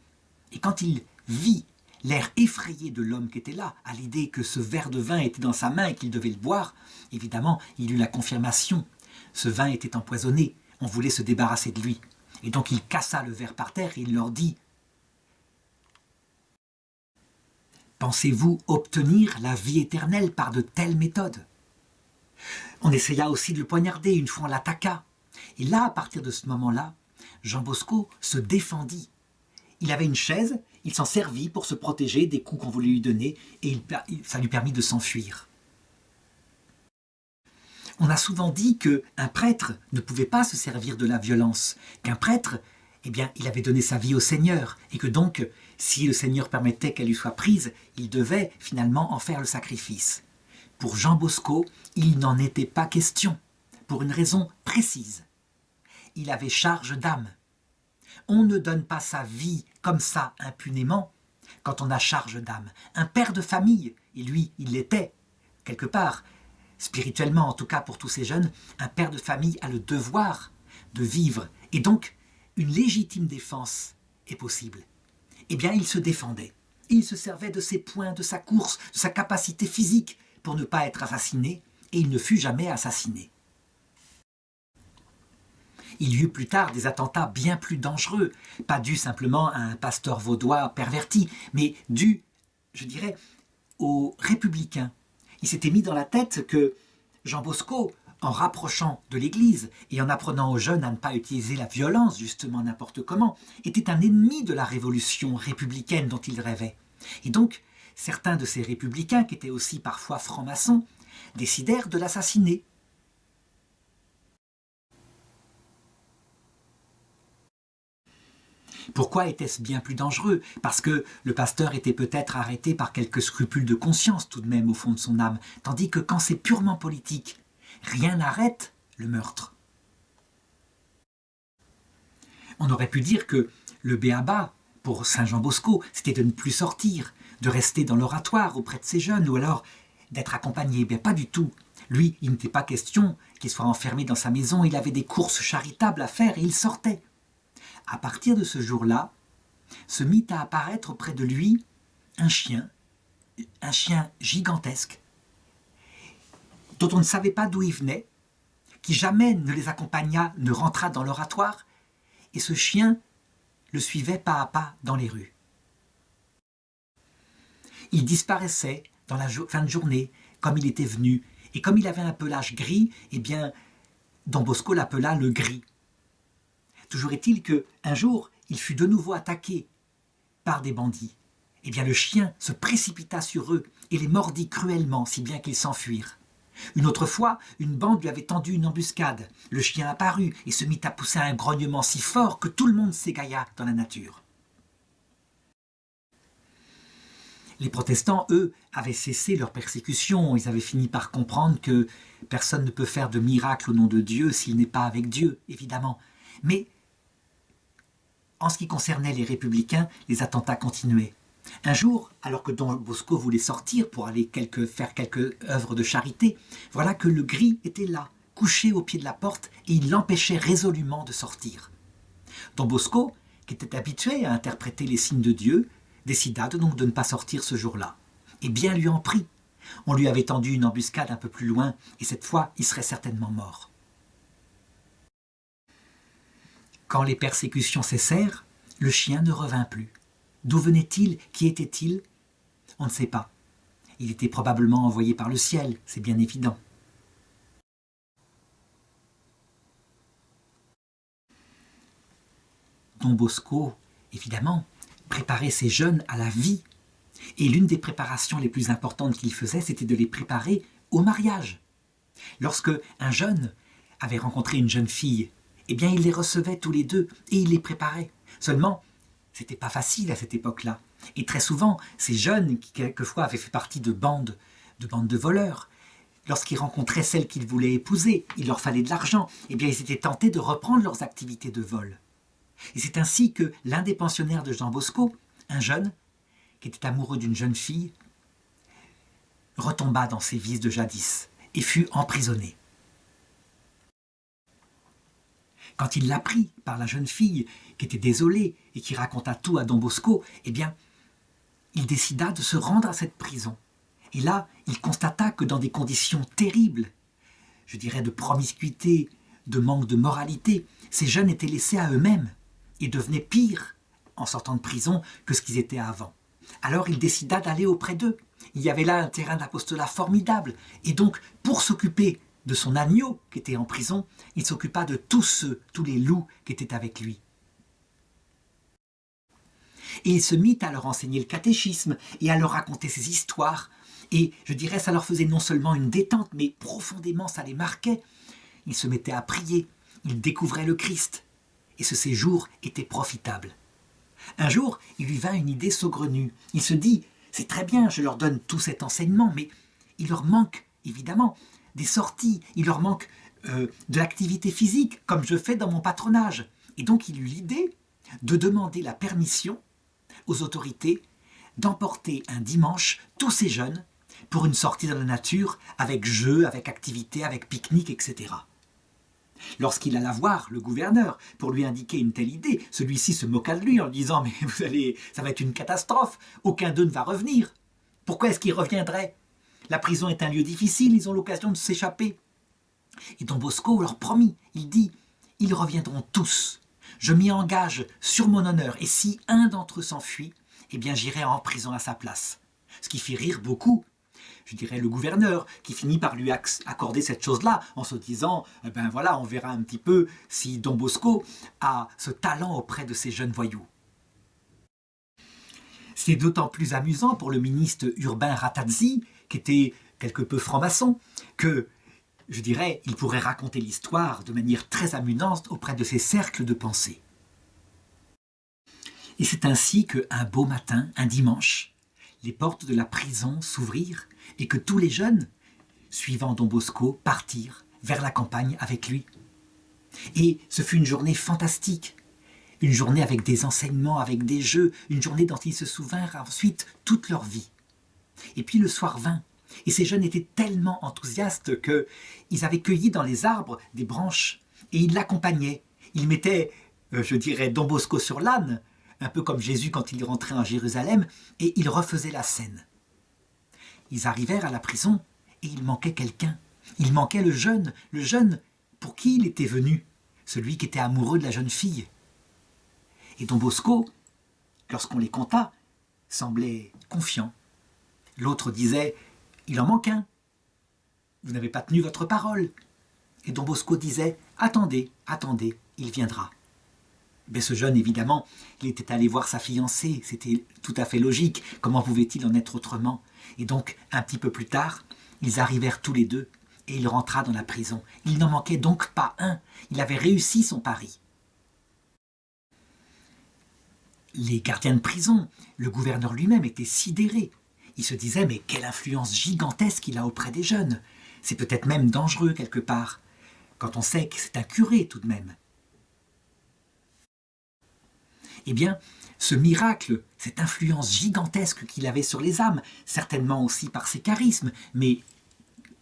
Et quand il vit l'air effrayé de l'homme qui était là, à l'idée que ce verre de vin était dans sa main et qu'il devait le boire, évidemment, il eut la confirmation. Ce vin était empoisonné, on voulait se débarrasser de lui. Et donc il cassa le verre par terre et il leur dit, pensez-vous obtenir la vie éternelle par de telles méthodes? On essaya aussi de le poignarder, une fois on l'attaqua. Et là, à partir de ce moment-là, Jean Bosco se défendit. Il avait une chaise, il s'en servit pour se protéger des coups qu'on voulait lui donner, et ça lui permit de s'enfuir. On a souvent dit qu'un prêtre ne pouvait pas se servir de la violence, qu'un prêtre, eh bien, il avait donné sa vie au Seigneur, et que donc, si le Seigneur permettait qu'elle lui soit prise, il devait finalement en faire le sacrifice. Pour Jean Bosco, il n'en était pas question, pour une raison précise. Il avait charge d'âme. On ne donne pas sa vie comme ça impunément quand on a charge d'âme. Un père de famille, et lui, il l'était, quelque part, spirituellement en tout cas pour tous ces jeunes, un père de famille a le devoir de vivre, et donc une légitime défense est possible. Eh bien, il se défendait. Il se servait de ses poings, de sa course, de sa capacité physique pour ne pas être assassiné, et il ne fut jamais assassiné. Il y eut plus tard des attentats bien plus dangereux, pas dus simplement à un pasteur vaudois perverti, mais dus, je dirais, aux républicains. Il s'était mis dans la tête que Jean Bosco, en rapprochant de l'Église et en apprenant aux jeunes à ne pas utiliser la violence, justement n'importe comment, était un ennemi de la révolution républicaine dont il rêvait. Et donc, certains de ces républicains, qui étaient aussi parfois francs-maçons, décidèrent de l'assassiner. Pourquoi était-ce bien plus dangereux? Parce que le pasteur était peut-être arrêté par quelques scrupules de conscience tout de même au fond de son âme, tandis que quand c'est purement politique, rien n'arrête le meurtre. On aurait pu dire que le b.a.-ba pour Saint Jean Bosco, c'était de ne plus sortir, de rester dans l'oratoire auprès de ces jeunes, ou alors d'être accompagné. Bien, pas du tout. Lui, il n'était pas question qu'il soit enfermé dans sa maison, il avait des courses charitables à faire et il sortait. À partir de ce jour-là, se mit à apparaître auprès de lui un chien gigantesque, dont on ne savait pas d'où il venait, qui jamais ne les accompagna, ne rentra dans l'oratoire, et ce chien le suivait pas à pas dans les rues. Il disparaissait dans la fin de journée, comme il était venu, et comme il avait un pelage gris, eh bien, Don Bosco l'appela le gris. Toujours est-il qu'un jour, il fut de nouveau attaqué par des bandits. Eh bien, le chien se précipita sur eux et les mordit cruellement, si bien qu'ils s'enfuirent. Une autre fois, une bande lui avait tendu une embuscade. Le chien apparut et se mit à pousser un grognement si fort que tout le monde s'égailla dans la nature. Les protestants, eux, avaient cessé leur persécution. Ils avaient fini par comprendre que personne ne peut faire de miracle au nom de Dieu s'il n'est pas avec Dieu, évidemment. Mais en ce qui concernait les républicains, les attentats continuaient. Un jour, alors que Don Bosco voulait sortir pour aller faire quelques œuvres de charité, voilà que le gris était là, couché au pied de la porte, et il l'empêchait résolument de sortir. Don Bosco, qui était habitué à interpréter les signes de Dieu, décida donc de ne pas sortir ce jour-là. Et bien lui en prit. On lui avait tendu une embuscade un peu plus loin, et cette fois, il serait certainement mort. Quand les persécutions cessèrent, le chien ne revint plus. D'où venait-il? Qui était-il? On ne sait pas. Il était probablement envoyé par le ciel, c'est bien évident. Don Bosco, évidemment, préparait ses jeunes à la vie. Et l'une des préparations les plus importantes qu'il faisait, c'était de les préparer au mariage. Lorsque un jeune avait rencontré une jeune fille, eh bien il les recevait tous les deux et il les préparait. Seulement, c'était pas facile à cette époque-là. Et très souvent, ces jeunes, qui quelquefois avaient fait partie de bandes de voleurs, lorsqu'ils rencontraient celle qu'ils voulaient épouser, il leur fallait de l'argent, eh bien ils étaient tentés de reprendre leurs activités de vol. Et c'est ainsi que l'un des pensionnaires de Jean Bosco, un jeune, qui était amoureux d'une jeune fille, retomba dans ses vices de jadis et fut emprisonné. Quand il l'apprit par la jeune fille, qui était désolée et qui raconta tout à Don Bosco, eh bien, il décida de se rendre à cette prison. Et là, il constata que dans des conditions terribles, je dirais de promiscuité, de manque de moralité, ces jeunes étaient laissés à eux-mêmes et devenaient pires en sortant de prison que ce qu'ils étaient avant. Alors il décida d'aller auprès d'eux. Il y avait là un terrain d'apostolat formidable. Et donc, pour s'occuper de son agneau qui était en prison, il s'occupa de tous les loups qui étaient avec lui. Et il se mit à leur enseigner le catéchisme et à leur raconter ses histoires. Et je dirais, ça leur faisait non seulement une détente, mais profondément ça les marquait. Ils se mettaient à prier, ils découvraient le Christ. Et ce séjour était profitable. Un jour, il lui vint une idée saugrenue. Il se dit, c'est très bien, je leur donne tout cet enseignement, mais il leur manque, évidemment, des sorties, il leur manque de l'activité physique, comme je fais dans mon patronage. Et donc il eut l'idée de demander la permission aux autorités d'emporter un dimanche tous ces jeunes pour une sortie dans la nature, avec jeux, avec activités, avec pique-nique, etc. Lorsqu'il alla voir le gouverneur pour lui indiquer une telle idée, celui-ci se moqua de lui en disant « Mais ça va être une catastrophe, aucun d'eux ne va revenir. Pourquoi est-ce qu'ils reviendraient? La prison est un lieu difficile, ils ont l'occasion de s'échapper. » Et Don Bosco leur promit, il dit « Ils reviendront tous. Je m'y engage sur mon honneur, et si un d'entre eux s'enfuit, eh bien j'irai en prison à sa place. » Ce qui fit rire beaucoup, je dirais le gouverneur, qui finit par lui accorder cette chose-là, en se disant « Ben voilà, on verra un petit peu si Don Bosco a ce talent auprès de ces jeunes voyous. » C'est d'autant plus amusant pour le ministre Urbain Ratazzi, qui était quelque peu franc-maçon, que, je dirais, il pourrait raconter l'histoire de manière très amusante auprès de ses cercles de pensée. Et c'est ainsi qu'un beau matin, un dimanche, les portes de la prison s'ouvrirent et que tous les jeunes, suivant Don Bosco, partirent vers la campagne avec lui. Et ce fut une journée fantastique, une journée avec des enseignements, avec des jeux, une journée dont ils se souvinrent ensuite toute leur vie. Et puis le soir vint, et ces jeunes étaient tellement enthousiastes qu'ils avaient cueilli dans les arbres des branches, et ils l'accompagnaient. Ils mettaient, je dirais, Don Bosco sur l'âne, un peu comme Jésus quand il rentrait en Jérusalem, et ils refaisaient la scène. Ils arrivèrent à la prison, et il manquait quelqu'un. Il manquait le jeune pour qui il était venu, celui qui était amoureux de la jeune fille. Et Don Bosco, lorsqu'on les compta, semblait confiant. L'autre disait « Il en manque un. Vous n'avez pas tenu votre parole. » Et Don Bosco disait « Attendez, attendez, il viendra. » Mais ce jeune, évidemment, il était allé voir sa fiancée, c'était tout à fait logique. Comment pouvait-il en être autrement? Et donc, un petit peu plus tard, ils arrivèrent tous les deux et il rentra dans la prison. Il n'en manquait donc pas un. Il avait réussi son pari. Les gardiens de prison, le gouverneur lui-même était sidéré. il se disait, mais quelle influence gigantesque il a auprès des jeunes. C'est peut-être même dangereux quelque part, quand on sait que c'est un curé tout de même. Eh bien, ce miracle, cette influence gigantesque qu'il avait sur les âmes, certainement aussi par ses charismes, mais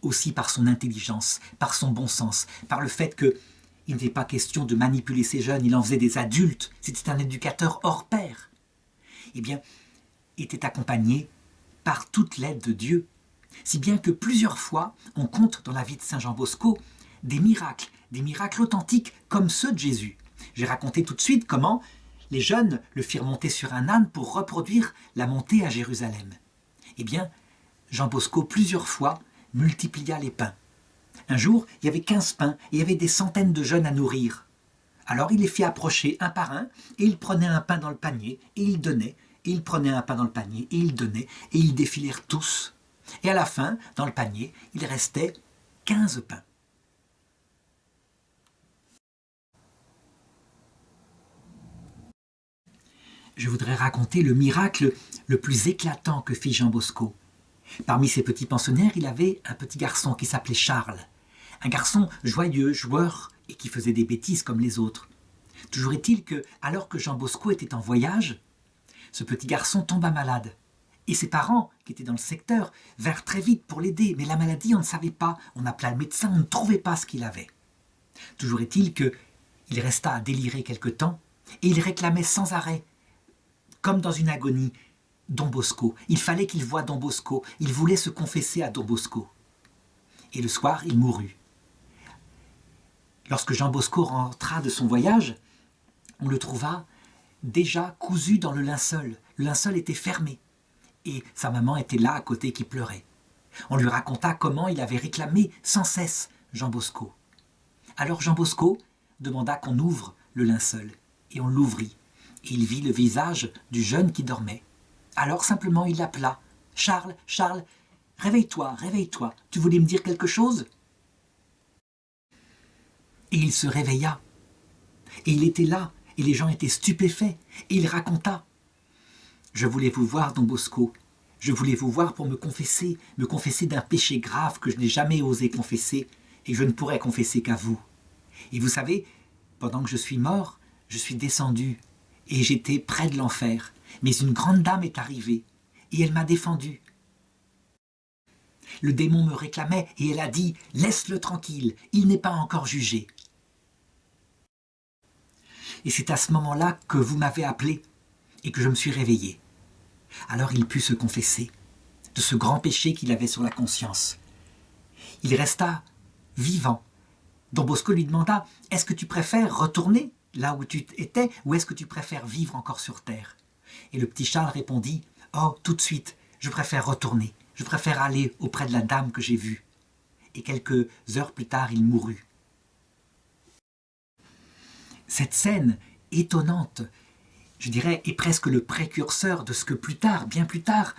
aussi par son intelligence, par son bon sens, par le fait qu'il n'était pas question de manipuler ces jeunes, il en faisait des adultes, c'était un éducateur hors pair. Eh bien, était accompagné par toute l'aide de Dieu, si bien que plusieurs fois, on compte dans la vie de Saint Jean Bosco des miracles authentiques comme ceux de Jésus. J'ai raconté tout de suite comment les jeunes le firent monter sur un âne pour reproduire la montée à Jérusalem. Eh bien, Jean Bosco, plusieurs fois, multiplia les pains. Un jour, il y avait 15 pains et il y avait des centaines de jeunes à nourrir. Alors il les fit approcher un par un, et il prenait un pain dans le panier, et il donnait, et il prenait un pain dans le panier, et il donnait, et ils défilèrent tous. Et à la fin, dans le panier, il restait 15 pains. Je voudrais raconter le miracle le plus éclatant que fit Jean Bosco. Parmi ses petits pensionnaires, il avait un petit garçon qui s'appelait Charles. Un garçon joyeux, joueur, et qui faisait des bêtises comme les autres. Toujours est-il que, alors que Jean Bosco était en voyage, ce petit garçon tomba malade. Et ses parents, qui étaient dans le secteur, vinrent très vite pour l'aider, mais la maladie, on ne savait pas. On appela le médecin, on ne trouvait pas ce qu'il avait. Toujours est-il qu'il resta à délirer quelque temps, et il réclamait sans arrêt, comme dans une agonie, Don Bosco. Il fallait qu'il voie Don Bosco. Il voulait se confesser à Don Bosco. Et le soir, il mourut. Lorsque Jean Bosco rentra de son voyage, on le trouva déjà cousu dans le linceul. Le linceul était fermé. Et sa maman était là à côté qui pleurait. On lui raconta comment il avait réclamé sans cesse Jean Bosco. Alors Jean Bosco demanda qu'on ouvre le linceul. Et on l'ouvrit. Et il vit le visage du jeune qui dormait. Alors simplement il l'appela. « Charles, Charles, réveille-toi, réveille-toi, tu voulais me dire quelque chose ?» Et il se réveilla. Et il était là, et les gens étaient stupéfaits. Et il raconta. « Je voulais vous voir, Don Bosco. Je voulais vous voir pour me confesser d'un péché grave que je n'ai jamais osé confesser, et je ne pourrais confesser qu'à vous. Et vous savez, pendant que je suis mort, je suis descendu, et j'étais près de l'enfer. Mais une grande dame est arrivée, et elle m'a défendu. Le démon me réclamait, et elle a dit « Laisse-le tranquille, il n'est pas encore jugé. » Et c'est à ce moment-là que vous m'avez appelé, et que je me suis réveillé. Alors il put se confesser de ce grand péché qu'il avait sur la conscience. Il resta vivant. Don Bosco lui demanda « Est-ce que tu préfères retourner là où tu étais, ou est-ce que tu préfères vivre encore sur terre ?» Et le petit Charles répondit « Oh, tout de suite, je préfère retourner. Je préfère aller auprès de la dame que j'ai vue. » Et quelques heures plus tard, il mourut. Cette scène étonnante, je dirais, est presque le précurseur de ce que plus tard, bien plus tard,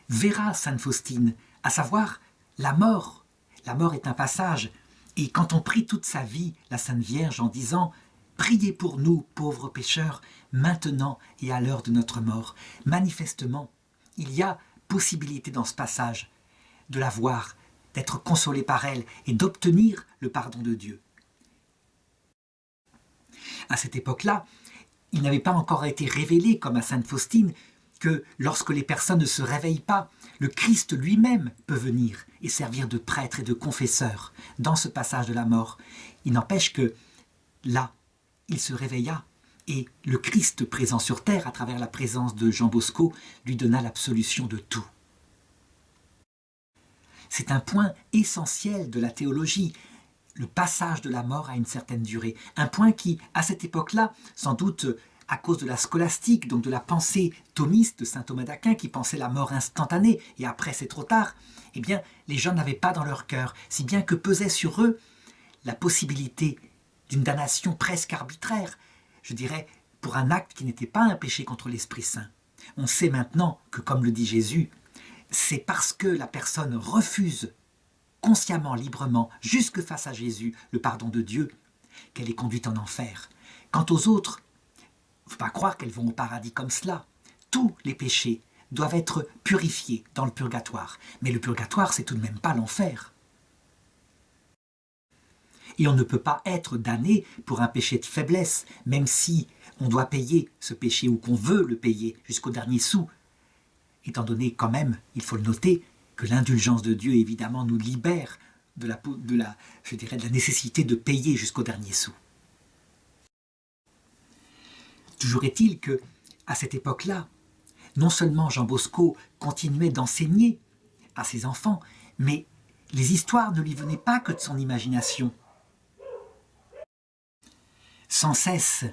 verra Sainte Faustine, à savoir la mort. La mort est un passage, et quand on prie toute sa vie la Sainte Vierge en disant « Priez pour nous, pauvres pécheurs, maintenant et à l'heure de notre mort », manifestement, il y a possibilité dans ce passage de la voir, d'être consolé par elle et d'obtenir le pardon de Dieu. À cette époque-là, il n'avait pas encore été révélé, comme à Sainte Faustine, que lorsque les personnes ne se réveillent pas, le Christ lui-même peut venir et servir de prêtre et de confesseur dans ce passage de la mort. Il n'empêche que là, il se réveilla et le Christ présent sur terre, à travers la présence de Jean Bosco, lui donna l'absolution de tout. C'est un point essentiel de la théologie, le passage de la mort à une certaine durée. Un point qui, à cette époque-là, sans doute à cause de la scolastique, donc de la pensée thomiste de saint Thomas d'Aquin, qui pensait la mort instantanée, et après c'est trop tard, eh bien, les gens n'avaient pas dans leur cœur, si bien que pesait sur eux la possibilité d'une damnation presque arbitraire, je dirais, pour un acte qui n'était pas un péché contre l'Esprit Saint. On sait maintenant que, comme le dit Jésus, c'est parce que la personne refuse consciemment, librement, jusque face à Jésus, le pardon de Dieu, qu'elle est conduite en enfer. Quant aux autres, il ne faut pas croire qu'elles vont au paradis comme cela. Tous les péchés doivent être purifiés dans le purgatoire. Mais le purgatoire, c'est tout de même pas l'enfer. Et on ne peut pas être damné pour un péché de faiblesse, même si on doit payer ce péché ou qu'on veut le payer jusqu'au dernier sou. Étant donné quand même, il faut le noter, que l'indulgence de Dieu évidemment nous libère de la nécessité de payer jusqu'au dernier sou. Toujours est-il que, à cette époque-là, non seulement Jean Bosco continuait d'enseigner à ses enfants, mais les histoires ne lui venaient pas que de son imagination. Sans cesse,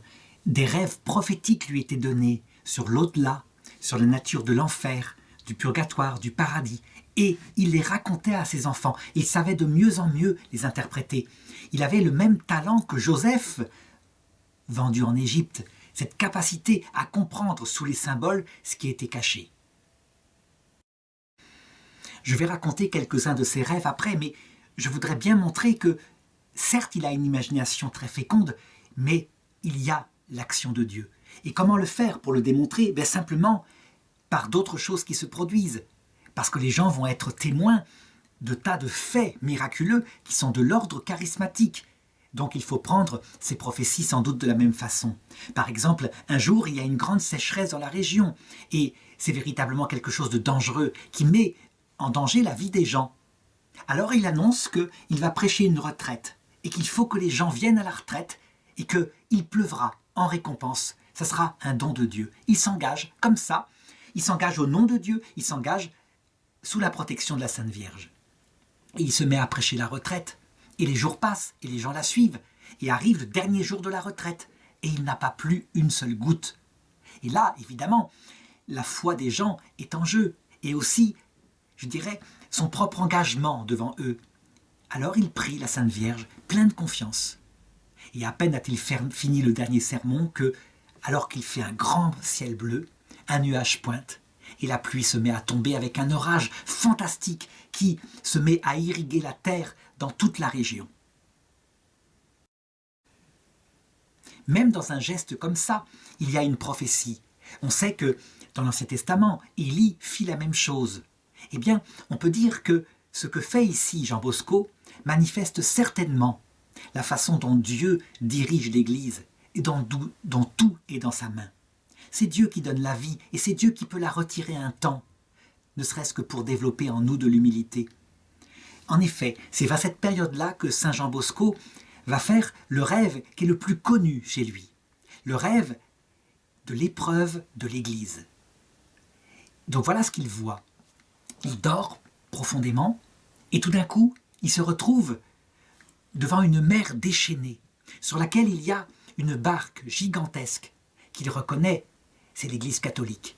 des rêves prophétiques lui étaient donnés sur l'au-delà, sur la nature de l'enfer, du purgatoire, du paradis, et il les racontait à ses enfants. Il savait de mieux en mieux les interpréter. Il avait le même talent que Joseph, vendu en Égypte, cette capacité à comprendre sous les symboles ce qui était caché. Je vais raconter quelques-uns de ses rêves après, mais je voudrais bien montrer que, certes, il a une imagination très féconde, mais il y a l'action de Dieu. Et comment le faire pour le démontrer? Bien simplement par d'autres choses qui se produisent. Parce que les gens vont être témoins de tas de faits miraculeux qui sont de l'ordre charismatique. Donc il faut prendre ces prophéties sans doute de la même façon. Par exemple, un jour, il y a une grande sécheresse dans la région, et c'est véritablement quelque chose de dangereux, qui met en danger la vie des gens. Alors il annonce qu'il va prêcher une retraite, et qu'il faut que les gens viennent à la retraite, et qu'il pleuvra en récompense. Ça sera un don de Dieu. Il s'engage comme ça, il s'engage au nom de Dieu, il s'engage sous la protection de la Sainte Vierge. Et il se met à prêcher la retraite. Et les jours passent, et les gens la suivent. Et arrive le dernier jour de la retraite. Et il n'a pas plu une seule goutte. Et là, évidemment, la foi des gens est en jeu. Et aussi, je dirais, son propre engagement devant eux. Alors il prie la Sainte Vierge, plein de confiance. Et à peine a-t-il fini le dernier sermon que, alors qu'il fait un grand ciel bleu, un nuage pointe, et la pluie se met à tomber avec un orage fantastique qui se met à irriguer la terre dans toute la région. Même dans un geste comme ça, il y a une prophétie. On sait que dans l'Ancien Testament, Élie fit la même chose. Eh bien, on peut dire que ce que fait ici Jean Bosco manifeste certainement la façon dont Dieu dirige l'Église et dont tout est dans sa main. C'est Dieu qui donne la vie et c'est Dieu qui peut la retirer un temps, ne serait-ce que pour développer en nous de l'humilité. En effet, c'est à cette période-là que Saint Jean Bosco va faire le rêve qui est le plus connu chez lui, le rêve de l'épreuve de l'Église. Donc voilà ce qu'il voit. Il dort profondément et tout d'un coup, il se retrouve devant une mer déchaînée sur laquelle il y a une barque gigantesque qu'il reconnaît, c'est l'Église catholique.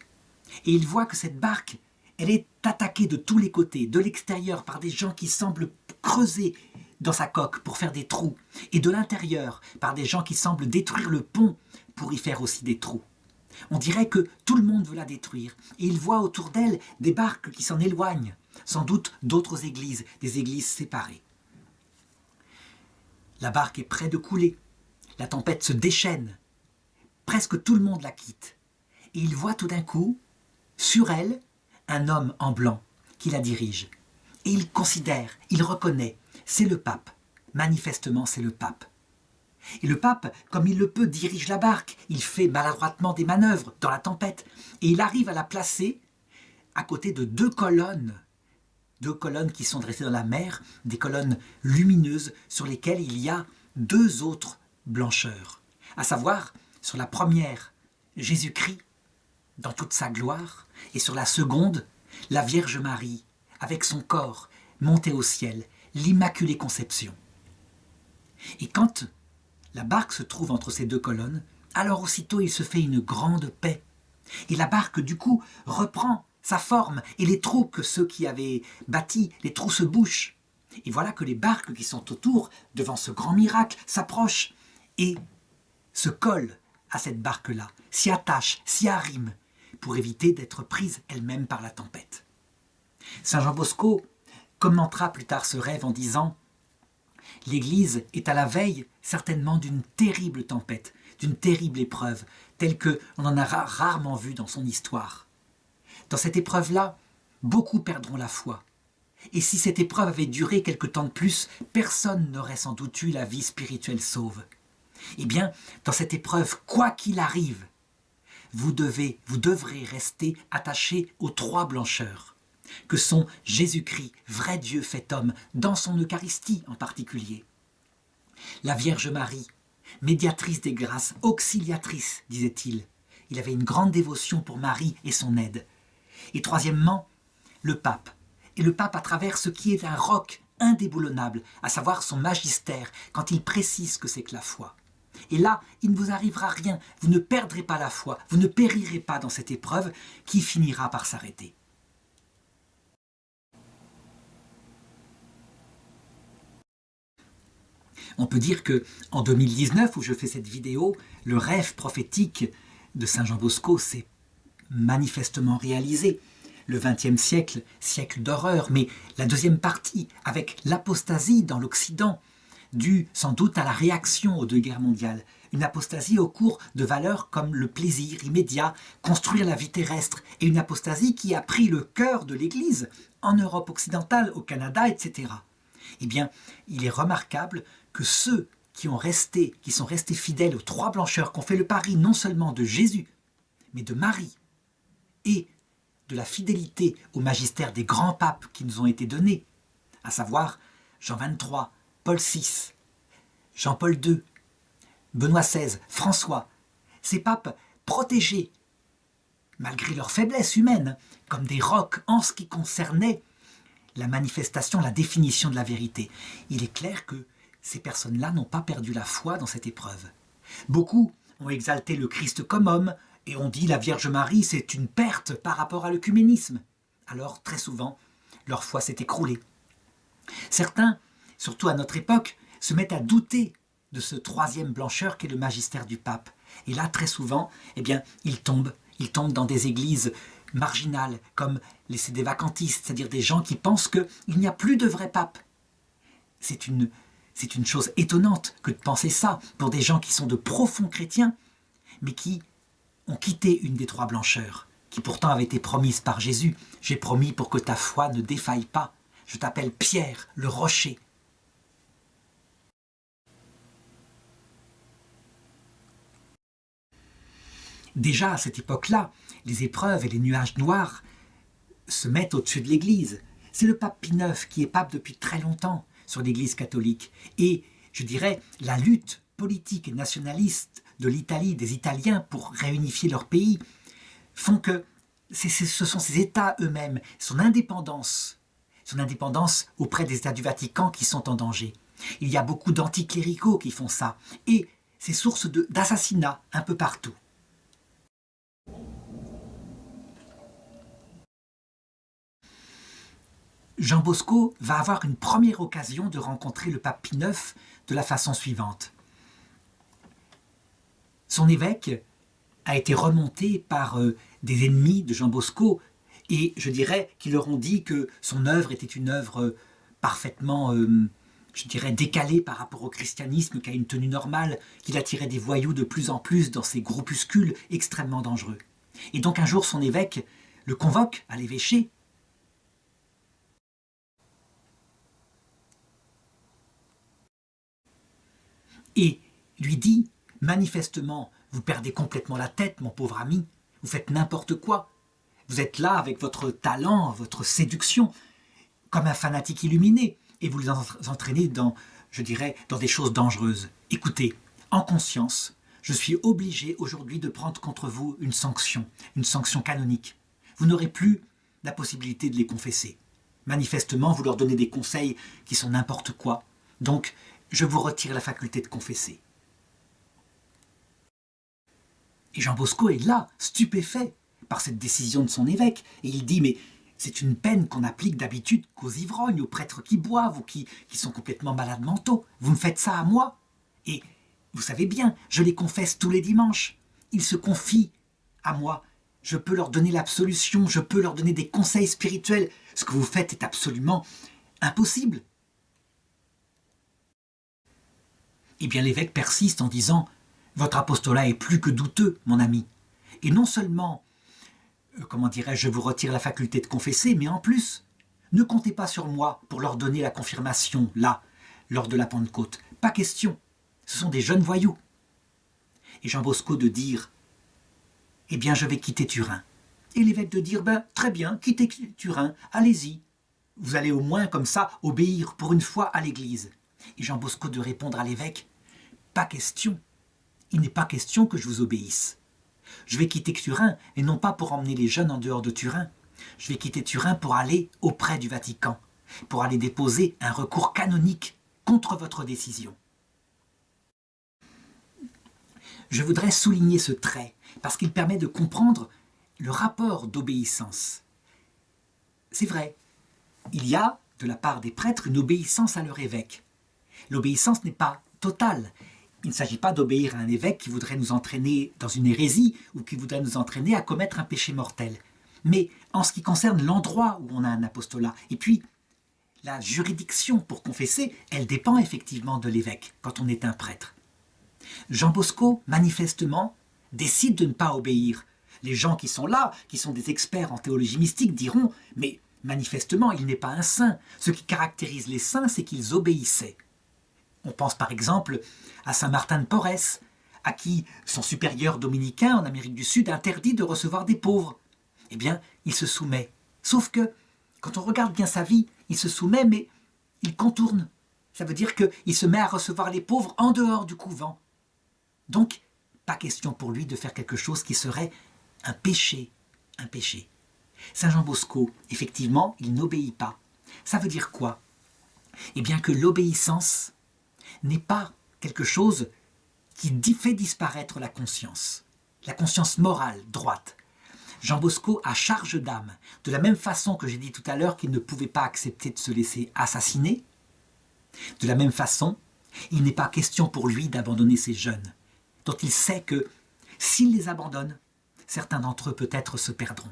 Et il voit que cette barque, elle est attaquée de tous les côtés, de l'extérieur, par des gens qui semblent creuser dans sa coque pour faire des trous, et de l'intérieur, par des gens qui semblent détruire le pont pour y faire aussi des trous. On dirait que tout le monde veut la détruire, et il voit autour d'elle des barques qui s'en éloignent, sans doute d'autres églises, des églises séparées. La barque est près de couler, la tempête se déchaîne, presque tout le monde la quitte, et il voit tout d'un coup, sur elle, un homme en blanc qui la dirige. Et il considère, il reconnaît, c'est le pape. Manifestement, c'est le pape. Et le pape, comme il le peut, dirige la barque. Il fait maladroitement des manœuvres dans la tempête. Et il arrive à la placer à côté de deux colonnes qui sont dressées dans la mer, des colonnes lumineuses sur lesquelles il y a deux autres blancheurs. À savoir, sur la première, Jésus-Christ, dans toute sa gloire, et sur la seconde, la Vierge Marie, avec son corps monté au ciel, l'Immaculée Conception. Et quand la barque se trouve entre ces deux colonnes, alors aussitôt il se fait une grande paix. Et la barque, du coup, reprend sa forme, et les trous que ceux qui avaient bâti, les trous se bouchent. Et voilà que les barques qui sont autour, devant ce grand miracle, s'approchent et se collent à cette barque-là, s'y attachent, s'y arriment, pour éviter d'être prises elles-mêmes par la tempête. Saint Jean Bosco commentera plus tard ce rêve en disant « L'Église est à la veille certainement d'une terrible tempête, d'une terrible épreuve, telle qu'on en a rarement vu dans son histoire. dans cette épreuve-là, beaucoup perdront la foi. Et si cette épreuve avait duré quelque temps de plus, personne n'aurait sans doute eu la vie spirituelle sauve. Eh bien, dans cette épreuve, quoi qu'il arrive, vous devrez rester attaché aux trois blancheurs, que sont Jésus-Christ, vrai Dieu fait homme, dans son Eucharistie en particulier. La Vierge Marie, médiatrice des grâces, auxiliatrice, disait-il. Il avait une grande dévotion pour Marie et son aide. Et troisièmement, le pape. Et le pape à travers ce qui est un roc indéboulonnable, à savoir son magistère, quand il précise que c'est que la foi. Et là, il ne vous arrivera rien, vous ne perdrez pas la foi, vous ne périrez pas dans cette épreuve qui finira par s'arrêter. On peut dire que en 2019, où je fais cette vidéo, le rêve prophétique de Saint Jean Bosco s'est manifestement réalisé. Le XXe siècle, siècle d'horreur, mais la deuxième partie, avec l'apostasie dans l'Occident, due sans doute à la réaction aux deux guerres mondiales. Une apostasie au cours de valeurs comme le plaisir immédiat, construire la vie terrestre, et une apostasie qui a pris le cœur de l'Église, en Europe occidentale, au Canada, etc. Eh bien, il est remarquable que ceux qui sont restés fidèles aux trois blancheurs, qui ont fait le pari non seulement de Jésus, mais de Marie, et de la fidélité au magistère des grands papes qui nous ont été donnés, à savoir Jean XXIII, Paul VI, Jean-Paul II, Benoît XVI, François, ces papes protégés, malgré leur faiblesse humaine, comme des rocs en ce qui concernait la manifestation, la définition de la vérité. Il est clair que ces personnes-là n'ont pas perdu la foi dans cette épreuve. Beaucoup ont exalté le Christ comme homme, et on dit la Vierge Marie, c'est une perte par rapport à l'œcuménisme. Alors, très souvent, leur foi s'est écroulée. Certains, surtout à notre époque, se mettent à douter de ce troisième blancheur qu'est le magistère du pape. Et là, très souvent, eh bien, ils tombent dans des églises marginales, comme les sédévacantistes, c'est-à-dire des gens qui pensent qu'il n'y a plus de vrai pape. C'est une chose étonnante que de penser ça pour des gens qui sont de profonds chrétiens, mais qui ont quitté une des trois blancheurs, qui pourtant avait été promise par Jésus. J'ai promis pour que ta foi ne défaille pas. Je t'appelle Pierre, le rocher. Déjà à cette époque-là, les épreuves et les nuages noirs se mettent au-dessus de l'Église. C'est le pape Pie IX qui est pape depuis très longtemps sur l'Église catholique. Et je dirais, la lutte politique et nationaliste de l'Italie, des Italiens pour réunifier leur pays, font que ce sont ces États eux-mêmes, son indépendance auprès des États du Vatican qui sont en danger. Il y a beaucoup d'anticléricaux qui font ça, et c'est source d'assassinats un peu partout. Jean Bosco va avoir une première occasion de rencontrer le pape Pie IX de la façon suivante. Son évêque a été remonté par des ennemis de Jean Bosco, et je dirais qu'ils leur ont dit que son œuvre était une œuvre parfaitement, décalée par rapport au christianisme, qui a une tenue normale, qu'il attirait des voyous de plus en plus dans ces groupuscules extrêmement dangereux. Et donc un jour son évêque le convoque à l'évêché, et lui dit « Manifestement, vous perdez complètement la tête, mon pauvre ami, vous faites n'importe quoi. Vous êtes là avec votre talent, votre séduction, comme un fanatique illuminé, et vous les entraînez dans des choses dangereuses. Écoutez, en conscience, je suis obligé aujourd'hui de prendre contre vous une sanction canonique. Vous n'aurez plus la possibilité de les confesser. Manifestement, vous leur donnez des conseils qui sont n'importe quoi. Donc, je vous retire la faculté de confesser. » Et Jean Bosco est là, stupéfait par cette décision de son évêque. Et il dit, mais c'est une peine qu'on applique d'habitude qu'aux ivrognes, aux prêtres qui boivent ou qui sont complètement malades mentaux. Vous me faites ça à moi? Et vous savez bien, je les confesse tous les dimanches. Ils se confient à moi. Je peux leur donner l'absolution, je peux leur donner des conseils spirituels. Ce que vous faites est absolument impossible. Eh bien, l'évêque persiste en disant « Votre apostolat est plus que douteux, mon ami. Et non seulement comment dirais-je, je vous retire la faculté de confesser, mais en plus, ne comptez pas sur moi pour leur donner la confirmation, là, lors de la Pentecôte. Pas question. Ce sont des jeunes voyous. Et Jean Bosco de dire, eh bien, je vais quitter Turin. Et l'évêque de dire, ben, très bien, quittez Turin, allez-y. Vous allez au moins, comme ça, obéir pour une fois à l'Église. Et Jean Bosco de répondre à l'évêque, pas question. Il n'est pas question que je vous obéisse. Je vais quitter Turin, et non pas pour emmener les jeunes en dehors de Turin. Je vais quitter Turin pour aller auprès du Vatican, pour aller déposer un recours canonique contre votre décision. Je voudrais souligner ce trait, parce qu'il permet de comprendre le rapport d'obéissance. C'est vrai, il y a, de la part des prêtres, une obéissance à leur évêque. L'obéissance n'est pas totale. Il ne s'agit pas d'obéir à un évêque qui voudrait nous entraîner dans une hérésie ou qui voudrait nous entraîner à commettre un péché mortel. Mais en ce qui concerne l'endroit où on a un apostolat, et puis la juridiction pour confesser, elle dépend effectivement de l'évêque quand on est un prêtre. Jean Bosco, manifestement, décide de ne pas obéir. Les gens qui sont là, qui sont des experts en théologie mystique, diront « mais manifestement, il n'est pas un saint. Ce qui caractérise les saints, c'est qu'ils obéissaient. » On pense par exemple à saint Martin de Porres, à qui son supérieur dominicain en Amérique du Sud interdit de recevoir des pauvres. Eh bien, il se soumet. Sauf que, quand on regarde bien sa vie, il se soumet, mais il contourne. Ça veut dire qu'il se met à recevoir les pauvres en dehors du couvent. Donc, pas question pour lui de faire quelque chose qui serait un péché. Un péché. Saint Jean Bosco, effectivement, il n'obéit pas. Ça veut dire quoi? Eh bien que l'obéissance n'est pas quelque chose qui fait disparaître la conscience morale, droite. Jean Bosco a charge d'âme, de la même façon que j'ai dit tout à l'heure qu'il ne pouvait pas accepter de se laisser assassiner. De la même façon, il n'est pas question pour lui d'abandonner ces jeunes, dont il sait que, s'il les abandonne, certains d'entre eux peut-être se perdront.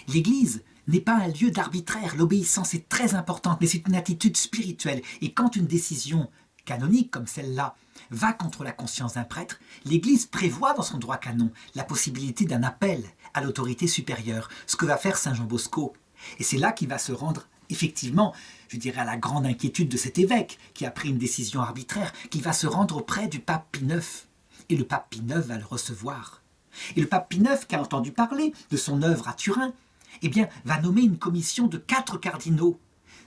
L'Église n'est pas un lieu d'arbitraire, l'obéissance est très importante, mais c'est une attitude spirituelle. Et quand une décision canonique comme celle-là va contre la conscience d'un prêtre, l'Église prévoit dans son droit canon la possibilité d'un appel à l'autorité supérieure, ce que va faire saint Jean Bosco. Et c'est là qu'il va se rendre, effectivement, je dirais à la grande inquiétude de cet évêque qui a pris une décision arbitraire, qu'il va se rendre auprès du pape Pie IX. Et le pape Pie IX va le recevoir. Et le pape Pie IX, qui a entendu parler de son œuvre à Turin, eh bien, va nommer une commission de 4 cardinaux,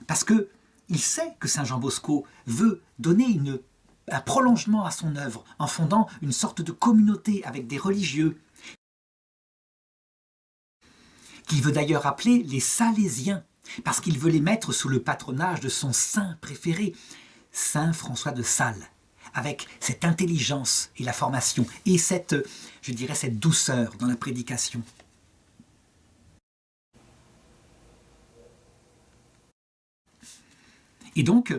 parce qu'il sait que saint Jean Bosco veut donner un prolongement à son œuvre, en fondant une sorte de communauté avec des religieux, qu'il veut d'ailleurs appeler les Salésiens, parce qu'il veut les mettre sous le patronage de son saint préféré, saint François de Sales, avec cette intelligence et la formation, et cette douceur dans la prédication. Et donc,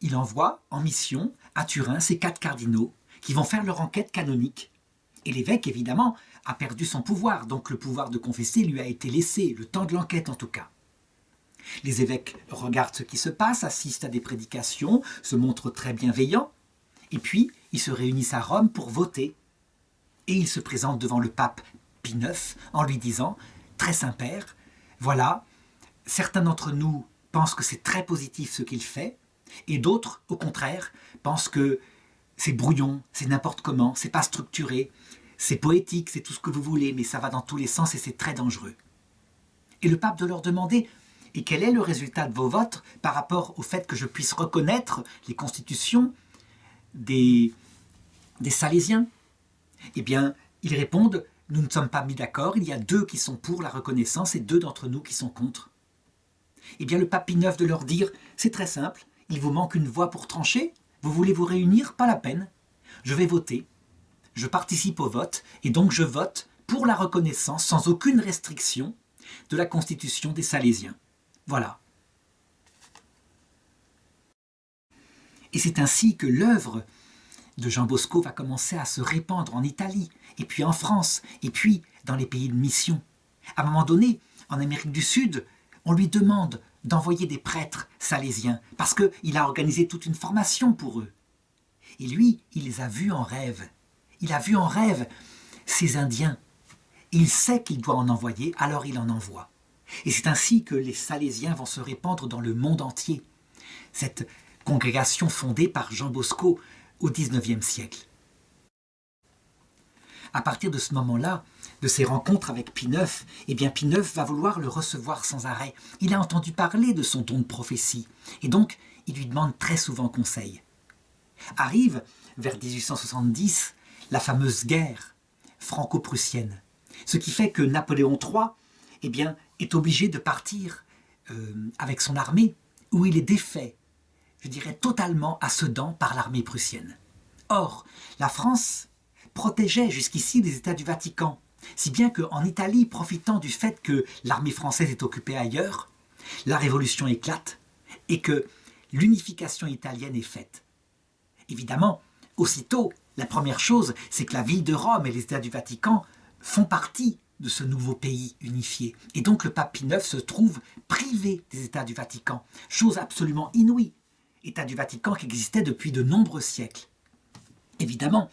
il envoie en mission à Turin ces 4 cardinaux qui vont faire leur enquête canonique. Et l'évêque, évidemment, a perdu son pouvoir, donc le pouvoir de confesser lui a été laissé, le temps de l'enquête en tout cas. Les évêques regardent ce qui se passe, assistent à des prédications, se montrent très bienveillants, et puis ils se réunissent à Rome pour voter. Et ils se présentent devant le pape Pie IX en lui disant « Très Saint-Père, voilà, certains d'entre nous pensent que c'est très positif ce qu'il fait, et d'autres, au contraire, pensent que c'est brouillon, c'est n'importe comment, c'est pas structuré, c'est poétique, c'est tout ce que vous voulez, mais ça va dans tous les sens et c'est très dangereux. » Et le pape de leur demander « Et quel est le résultat de vos votes par rapport au fait que je puisse reconnaître les constitutions des Salésiens ?» Eh bien, ils répondent « Nous ne sommes pas mis d'accord, il y a 2 qui sont pour la reconnaissance et 2 d'entre nous qui sont contre. » Eh bien, le pape Pie IX de leur dire « C'est très simple, il vous manque une voix pour trancher, vous voulez vous réunir, pas la peine. Je vais voter, je participe au vote, et donc je vote pour la reconnaissance sans aucune restriction de la constitution des Salésiens. » Voilà. Et c'est ainsi que l'œuvre de Jean Bosco va commencer à se répandre en Italie, et puis en France, et puis dans les pays de mission. À un moment donné, en Amérique du Sud, on lui demande d'envoyer des prêtres salésiens, parce qu'il a organisé toute une formation pour eux. Et lui, il les a vus en rêve. Il a vu en rêve ces Indiens. Il sait qu'il doit en envoyer, alors il en envoie. Et c'est ainsi que les Salésiens vont se répandre dans le monde entier. Cette congrégation fondée par Jean Bosco au XIXe siècle. À partir de ce moment-là, de ses rencontres avec Pie IX, eh bien Pie IX va vouloir le recevoir sans arrêt. Il a entendu parler de son don de prophétie, et donc il lui demande très souvent conseil. Arrive, vers 1870, la fameuse guerre franco-prussienne, ce qui fait que Napoléon III eh bien, est obligé de partir avec son armée, où il est défait, je dirais totalement à Sedan par l'armée prussienne. Or, la France protégeait jusqu'ici les États du Vatican, si bien qu'en Italie, profitant du fait que l'armée française est occupée ailleurs, la révolution éclate et que l'unification italienne est faite. Évidemment, aussitôt, la première chose, c'est que la ville de Rome et les États du Vatican font partie de ce nouveau pays unifié. Et donc le pape Pie IX se trouve privé des États du Vatican, chose absolument inouïe. État du Vatican qui existait depuis de nombreux siècles. Évidemment,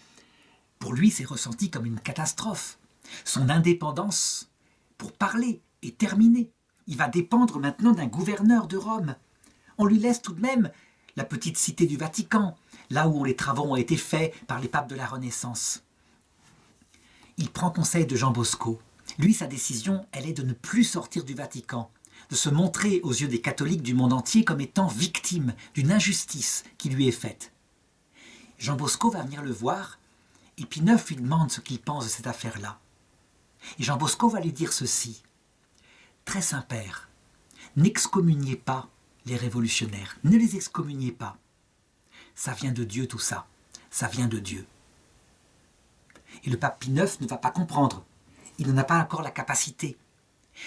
pour lui, c'est ressenti comme une catastrophe. Son indépendance, pour parler, est terminée. Il va dépendre maintenant d'un gouverneur de Rome. On lui laisse tout de même la petite cité du Vatican, là où les travaux ont été faits par les papes de la Renaissance. Il prend conseil de Jean Bosco. Lui, sa décision, elle est de ne plus sortir du Vatican, de se montrer aux yeux des catholiques du monde entier comme étant victime d'une injustice qui lui est faite. Jean Bosco va venir le voir, et Pie IX lui demande ce qu'il pense de cette affaire-là. Et Jean Bosco va lui dire ceci. « Très Saint-Père, n'excommuniez pas les révolutionnaires, ne les excommuniez pas. Ça vient de Dieu tout ça, ça vient de Dieu. » Et le pape Pie IX ne va pas comprendre, il n'en a pas encore la capacité.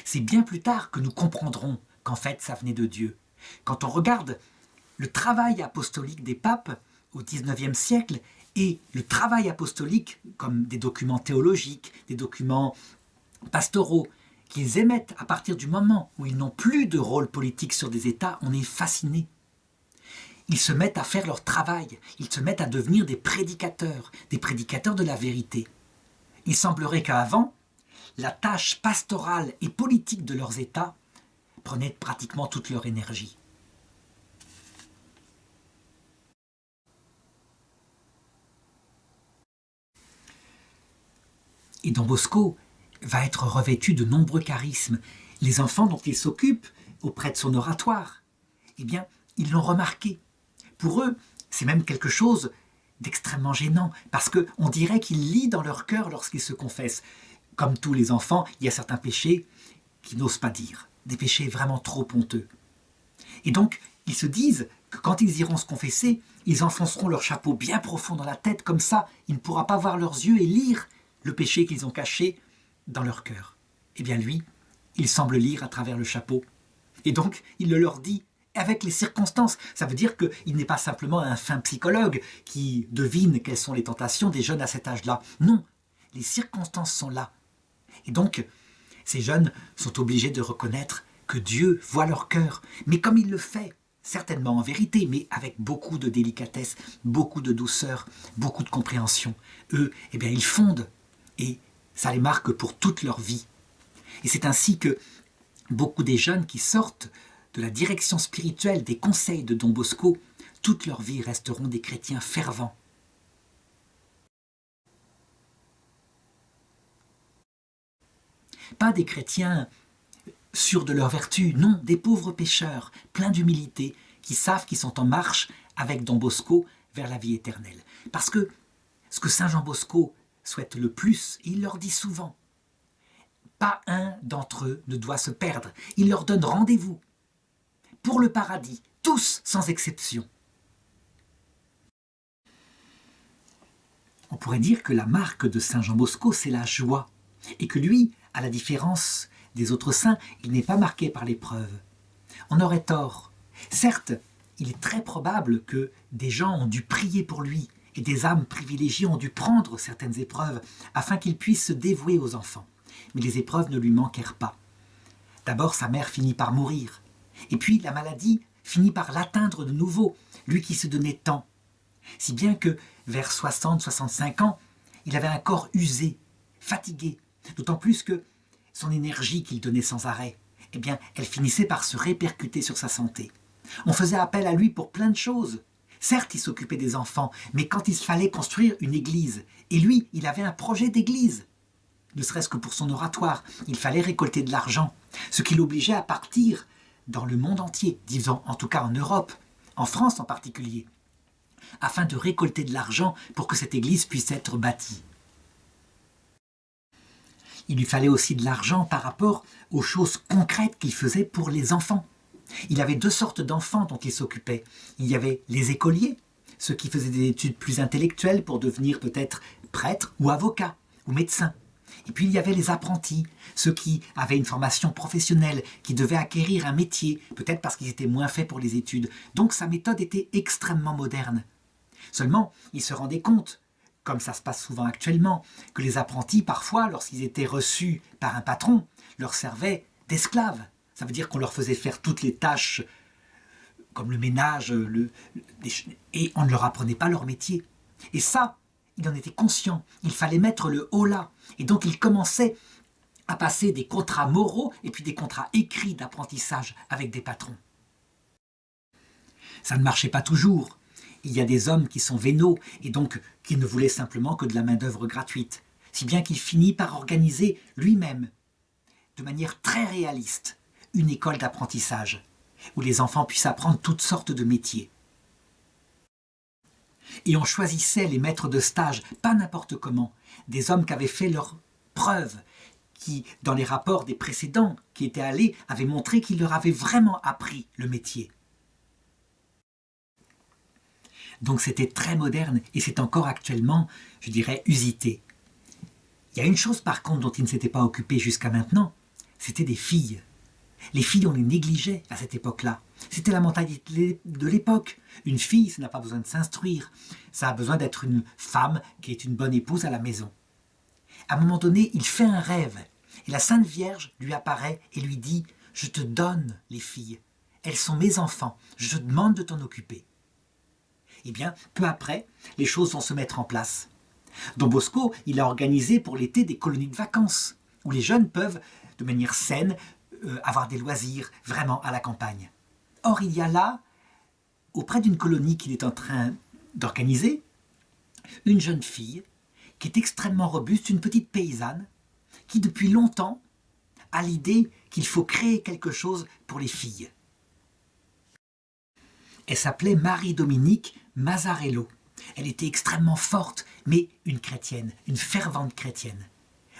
C'est bien plus tard que nous comprendrons qu'en fait ça venait de Dieu. Quand on regarde le travail apostolique des papes au XIXe siècle et le travail apostolique comme des documents théologiques, des documents pastoraux qu'ils émettent à partir du moment où ils n'ont plus de rôle politique sur des États, on est fasciné. Ils se mettent à faire leur travail, ils se mettent à devenir des prédicateurs de la vérité. Il semblerait qu'avant, la tâche pastorale et politique de leurs États prenait pratiquement toute leur énergie. Et Don Bosco va être revêtu de nombreux charismes. Les enfants dont il s'occupe auprès de son oratoire, eh bien, ils l'ont remarqué. Pour eux, c'est même quelque chose d'extrêmement gênant, parce qu'on dirait qu'il lit dans leur cœur lorsqu'ils se confessent. Comme tous les enfants, il y a certains péchés qu'ils n'osent pas dire, des péchés vraiment trop honteux. Et donc, ils se disent que quand ils iront se confesser, ils enfonceront leur chapeau bien profond dans la tête, comme ça, il ne pourra pas voir leurs yeux et lire le péché qu'ils ont caché dans leur cœur. Eh bien lui, il semble lire à travers le chapeau. Et donc, il le leur dit avec les circonstances. Ça veut dire qu'il n'est pas simplement un fin psychologue qui devine quelles sont les tentations des jeunes à cet âge-là. Non, les circonstances sont là. Et donc, ces jeunes sont obligés de reconnaître que Dieu voit leur cœur. Mais comme il le fait, certainement en vérité, mais avec beaucoup de délicatesse, beaucoup de douceur, beaucoup de compréhension. Eux, eh bien, ils fondent et ça les marque pour toute leur vie. Et c'est ainsi que beaucoup des jeunes qui sortent de la direction spirituelle des conseils de Don Bosco, toute leur vie resteront des chrétiens fervents. Pas des chrétiens sûrs de leur vertu, non, des pauvres pécheurs, pleins d'humilité, qui savent qu'ils sont en marche avec Don Bosco vers la vie éternelle. Parce que ce que Saint Jean Bosco souhaite le plus, et il leur dit souvent, pas un d'entre eux ne doit se perdre. Il leur donne rendez-vous pour le paradis, tous sans exception. On pourrait dire que la marque de Saint Jean Bosco, c'est la joie, et que lui, à la différence des autres saints, il n'est pas marqué par l'épreuve. On aurait tort. Certes, il est très probable que des gens ont dû prier pour lui, et des âmes privilégiées ont dû prendre certaines épreuves afin qu'il puisse se dévouer aux enfants. Mais les épreuves ne lui manquèrent pas. D'abord, sa mère finit par mourir. Et puis la maladie finit par l'atteindre de nouveau, lui qui se donnait tant. Si bien que, vers 60-65 ans, il avait un corps usé, fatigué, d'autant plus que son énergie qu'il donnait sans arrêt, eh bien, elle finissait par se répercuter sur sa santé. On faisait appel à lui pour plein de choses. Certes, il s'occupait des enfants, mais quand il fallait construire une église, et lui, il avait un projet d'église, ne serait-ce que pour son oratoire, il fallait récolter de l'argent, ce qui l'obligeait à partir dans le monde entier, disons en tout cas en Europe, en France en particulier, afin de récolter de l'argent pour que cette église puisse être bâtie. Il lui fallait aussi de l'argent par rapport aux choses concrètes qu'il faisait pour les enfants. Il avait deux sortes d'enfants dont il s'occupait. Il y avait les écoliers, ceux qui faisaient des études plus intellectuelles pour devenir peut-être prêtres ou avocats ou médecins. Et puis il y avait les apprentis, ceux qui avaient une formation professionnelle, qui devaient acquérir un métier, peut-être parce qu'ils étaient moins faits pour les études. Donc sa méthode était extrêmement moderne. Seulement, il se rendait compte, comme ça se passe souvent actuellement, que les apprentis, parfois, lorsqu'ils étaient reçus par un patron, leur servaient d'esclaves. Ça veut dire qu'on leur faisait faire toutes les tâches, comme le ménage, et on ne leur apprenait pas leur métier. Et ça, il en était conscient. Il fallait mettre le haut là. Et donc il commençait à passer des contrats moraux et puis des contrats écrits d'apprentissage avec des patrons. Ça ne marchait pas toujours. Il y a des hommes qui sont vénaux et donc qui ne voulaient simplement que de la main-d'œuvre gratuite. Si bien qu'il finit par organiser lui-même, de manière très réaliste, une école d'apprentissage où les enfants puissent apprendre toutes sortes de métiers. Et on choisissait les maîtres de stage, pas n'importe comment, des hommes qui avaient fait leurs preuves, qui, dans les rapports des précédents qui étaient allés, avaient montré qu'ils leur avaient vraiment appris le métier. Donc c'était très moderne et c'est encore actuellement, je dirais, usité. Il y a une chose par contre dont il ne s'était pas occupé jusqu'à maintenant, c'était des filles. Les filles, on les négligeait à cette époque-là. C'était la mentalité de l'époque. Une fille, ça n'a pas besoin de s'instruire. Ça a besoin d'être une femme qui est une bonne épouse à la maison. À un moment donné, il fait un rêve. Et la Sainte Vierge lui apparaît et lui dit « Je te donne les filles. Elles sont mes enfants. Je te demande de t'en occuper. » Eh bien, peu après, les choses vont se mettre en place. Don Bosco, il a organisé pour l'été des colonies de vacances, où les jeunes peuvent, de manière saine, avoir des loisirs vraiment à la campagne. Or, il y a là, auprès d'une colonie qu'il est en train d'organiser, une jeune fille qui est extrêmement robuste, une petite paysanne, qui depuis longtemps a l'idée qu'il faut créer quelque chose pour les filles. Elle s'appelait Marie-Dominique Mazzarello. Elle était extrêmement forte, mais une chrétienne, une fervente chrétienne,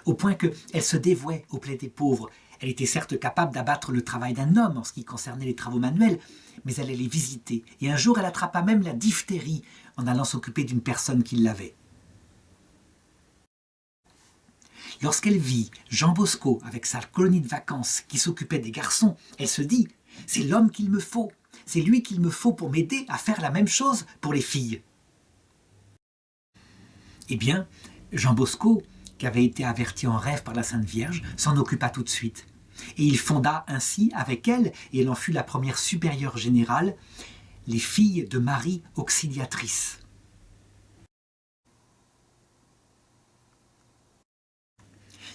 au point qu'elle se dévouait auprès des pauvres. Elle était certes capable d'abattre le travail d'un homme en ce qui concernait les travaux manuels, mais elle allait les visiter. Et un jour, elle attrapa même la diphtérie en allant s'occuper d'une personne qui l'avait. Lorsqu'elle vit Jean Bosco avec sa colonie de vacances qui s'occupait des garçons, elle se dit « C'est l'homme qu'il me faut, c'est lui qu'il me faut pour m'aider à faire la même chose pour les filles. » Eh bien, Jean Bosco, qui avait été averti en rêve par la Sainte Vierge, s'en occupa tout de suite. Et il fonda ainsi avec elle, et elle en fut la première supérieure générale, les filles de Marie Auxiliatrice.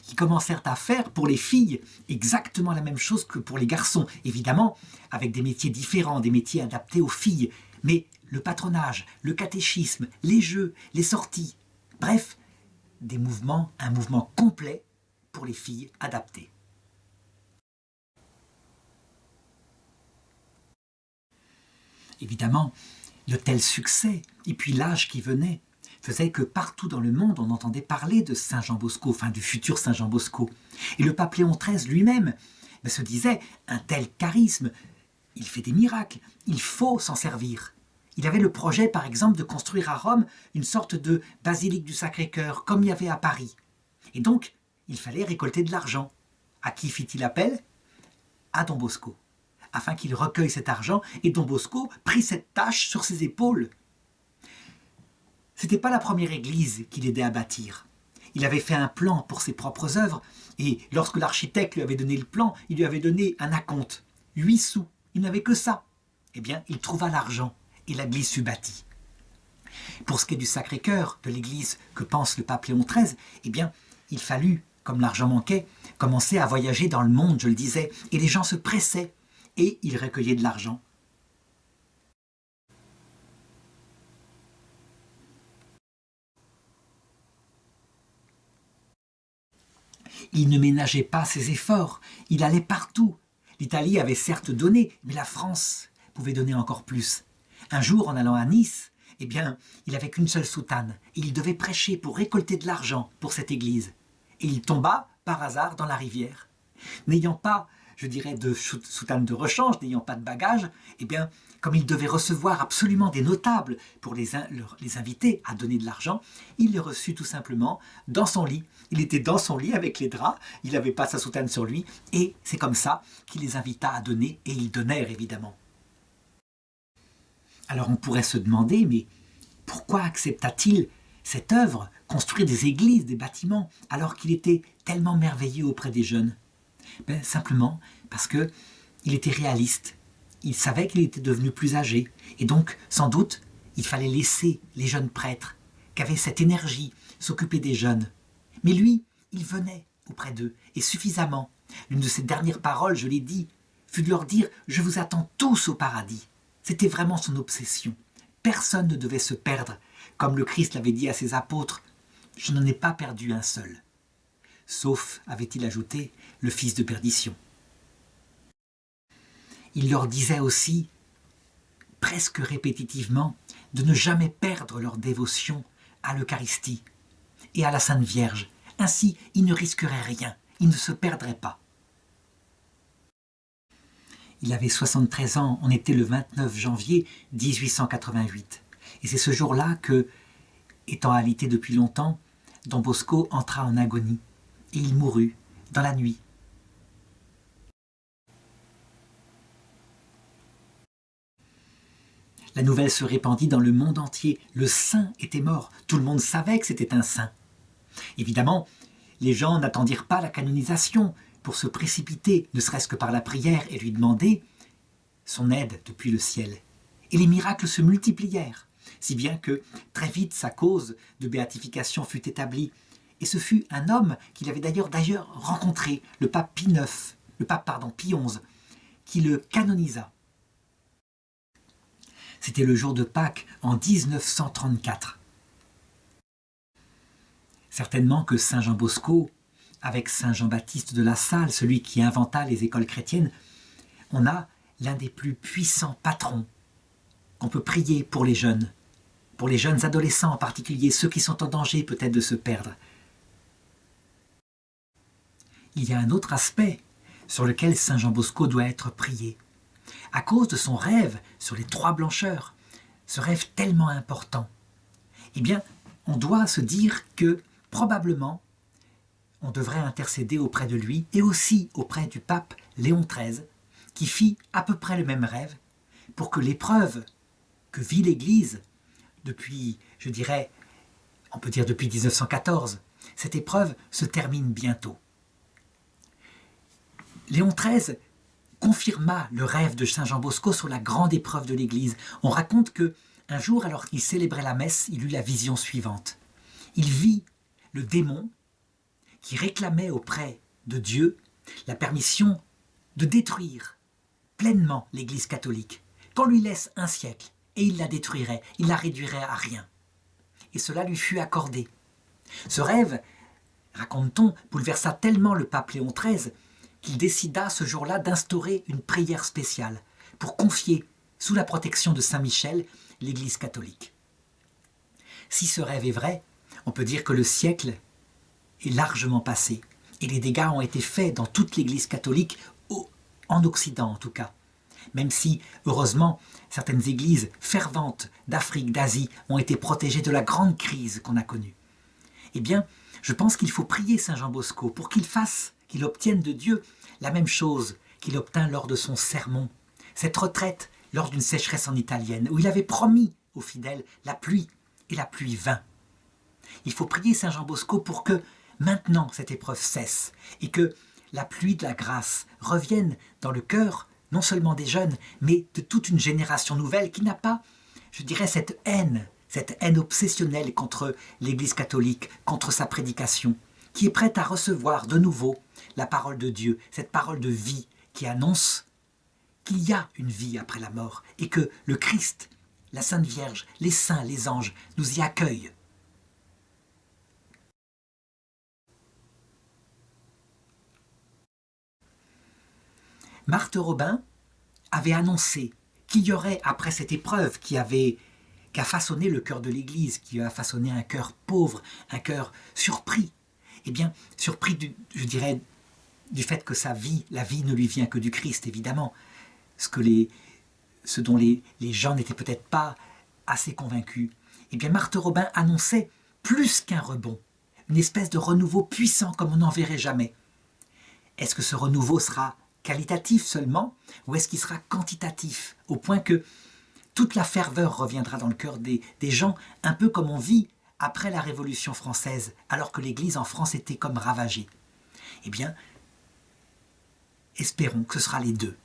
Qui commencèrent à faire pour les filles exactement la même chose que pour les garçons, évidemment avec des métiers différents, des métiers adaptés aux filles, mais le patronage, le catéchisme, les jeux, les sorties, bref, un mouvement complet pour les filles adaptées. Évidemment, de tels succès, et puis l'âge qui venait, faisait que partout dans le monde, on entendait parler de Saint Jean Bosco, enfin du futur Saint Jean Bosco. Et le pape Léon XIII lui-même se disait, un tel charisme, il fait des miracles, il faut s'en servir. Il avait le projet, par exemple, de construire à Rome une sorte de basilique du Sacré-Cœur, comme il y avait à Paris. Et donc, il fallait récolter de l'argent. À qui fit-il appel? À Don Bosco, afin qu'il recueille cet argent, et Don Bosco prit cette tâche sur ses épaules. Ce n'était pas la première église qu'il aidait à bâtir. Il avait fait un plan pour ses propres œuvres, et lorsque l'architecte lui avait donné le plan, il lui avait donné un acompte, 8 sous. Il n'avait que ça. Eh bien, il trouva l'argent et l'église fut bâtie. Pour ce qui est du Sacré-Cœur, de l'église que pense le pape Léon XIII, eh bien, il fallut, comme l'argent manquait, commencer à voyager dans le monde, je le disais, et les gens se pressaient et ils recueillaient de l'argent. Il ne ménageait pas ses efforts, il allait partout. L'Italie avait certes donné, mais la France pouvait donner encore plus. Un jour, en allant à Nice, eh bien, il n'avait qu'une seule soutane, et il devait prêcher pour récolter de l'argent pour cette église. Et il tomba, par hasard, dans la rivière. N'ayant pas, je dirais, de soutane de rechange, n'ayant pas de bagages, eh bien, comme il devait recevoir absolument des notables pour les inviter à donner de l'argent, il les reçut tout simplement dans son lit. Il était dans son lit avec les draps, il n'avait pas sa soutane sur lui, et c'est comme ça qu'il les invita à donner, et ils donnèrent évidemment. Alors on pourrait se demander, mais pourquoi accepta-t-il cette œuvre, construire des églises, des bâtiments, alors qu'il était tellement merveilleux auprès des jeunes? Simplement parce qu'il était réaliste. Il savait qu'il était devenu plus âgé. Et donc, sans doute, il fallait laisser les jeunes prêtres, qui avaient cette énergie, s'occuper des jeunes. Mais lui, il venait auprès d'eux, et suffisamment. L'une de ses dernières paroles, je l'ai dit, fut de leur dire « Je vous attends tous au paradis ». C'était vraiment son obsession. Personne ne devait se perdre. Comme le Christ l'avait dit à ses apôtres, « Je n'en ai pas perdu un seul. » Sauf, avait-il ajouté, le fils de perdition. Il leur disait aussi, presque répétitivement, de ne jamais perdre leur dévotion à l'Eucharistie et à la Sainte Vierge. Ainsi, ils ne risqueraient rien, ils ne se perdraient pas. Il avait 73 ans, on était le 29 janvier 1888. Et c'est ce jour-là que, étant alité depuis longtemps, Don Bosco entra en agonie. Et il mourut dans la nuit. La nouvelle se répandit dans le monde entier. Le saint était mort. Tout le monde savait que c'était un saint. Évidemment, les gens n'attendirent pas la canonisation pour se précipiter, ne serait-ce que par la prière, et lui demander son aide depuis le ciel. Et les miracles se multiplièrent, si bien que très vite sa cause de béatification fut établie. Et ce fut un homme qu'il avait d'ailleurs rencontré, le pape Pie XI, qui le canonisa. C'était le jour de Pâques en 1934. Certainement que Saint Jean Bosco, avec Saint Jean-Baptiste de La Salle, celui qui inventa les écoles chrétiennes, on a l'un des plus puissants patrons qu'on peut prier pour les jeunes adolescents en particulier, ceux qui sont en danger peut-être de se perdre. Il y a un autre aspect sur lequel Saint Jean Bosco doit être prié. À cause de son rêve sur les 3 blancheurs, ce rêve tellement important, eh bien, on doit se dire que probablement on devrait intercéder auprès de lui et aussi auprès du pape Léon XIII, qui fit à peu près le même rêve, pour que l'épreuve que vit l'Église depuis, je dirais, on peut dire depuis 1914, cette épreuve se termine bientôt. Léon XIII confirma le rêve de Saint Jean Bosco sur la grande épreuve de l'Église. On raconte qu'un jour, alors qu'il célébrait la messe, il eut la vision suivante. Il vit le démon qui réclamait auprès de Dieu la permission de détruire pleinement l'Église catholique, qu'on lui laisse un siècle, et il la détruirait, il la réduirait à rien. Et cela lui fut accordé. Ce rêve, raconte-t-on, bouleversa tellement le pape Léon XIII qu'il décida ce jour-là d'instaurer une prière spéciale pour confier, sous la protection de Saint Michel, l'Église catholique. Si ce rêve est vrai, on peut dire que le siècle est largement passé et les dégâts ont été faits dans toute l'Église catholique, en Occident en tout cas. Même si, heureusement, certaines églises ferventes d'Afrique, d'Asie ont été protégées de la grande crise qu'on a connue. Eh bien, je pense qu'il faut prier Saint Jean Bosco pour qu'il obtienne de Dieu la même chose qu'il obtint lors de son sermon, cette retraite lors d'une sécheresse en italienne, où il avait promis aux fidèles la pluie, et la pluie vint. Il faut prier Saint Jean Bosco pour que maintenant cette épreuve cesse, et que la pluie de la grâce revienne dans le cœur non seulement des jeunes, mais de toute une génération nouvelle qui n'a pas, je dirais, cette haine obsessionnelle contre l'Église catholique, contre sa prédication, qui est prête à recevoir de nouveau la parole de Dieu, cette parole de vie qui annonce qu'il y a une vie après la mort et que le Christ, la Sainte Vierge, les saints, les anges nous y accueillent. Marthe Robin avait annoncé qu'il y aurait, après cette épreuve qui a façonné le cœur de l'Église, qui a façonné un cœur pauvre, un cœur surpris, eh bien, surpris, je dirais, du fait que la vie ne lui vient que du Christ, évidemment, ce dont les gens n'étaient peut-être pas assez convaincus. Eh bien, Marthe Robin annonçait plus qu'un rebond, une espèce de renouveau puissant comme on n'en verrait jamais. Est-ce que ce renouveau sera qualitatif seulement, ou est-ce qu'il sera quantitatif, au point que toute la ferveur reviendra dans le cœur des gens, un peu comme on vit après la Révolution française, alors que l'Église en France était comme ravagée? Eh bien, espérons que ce sera les deux.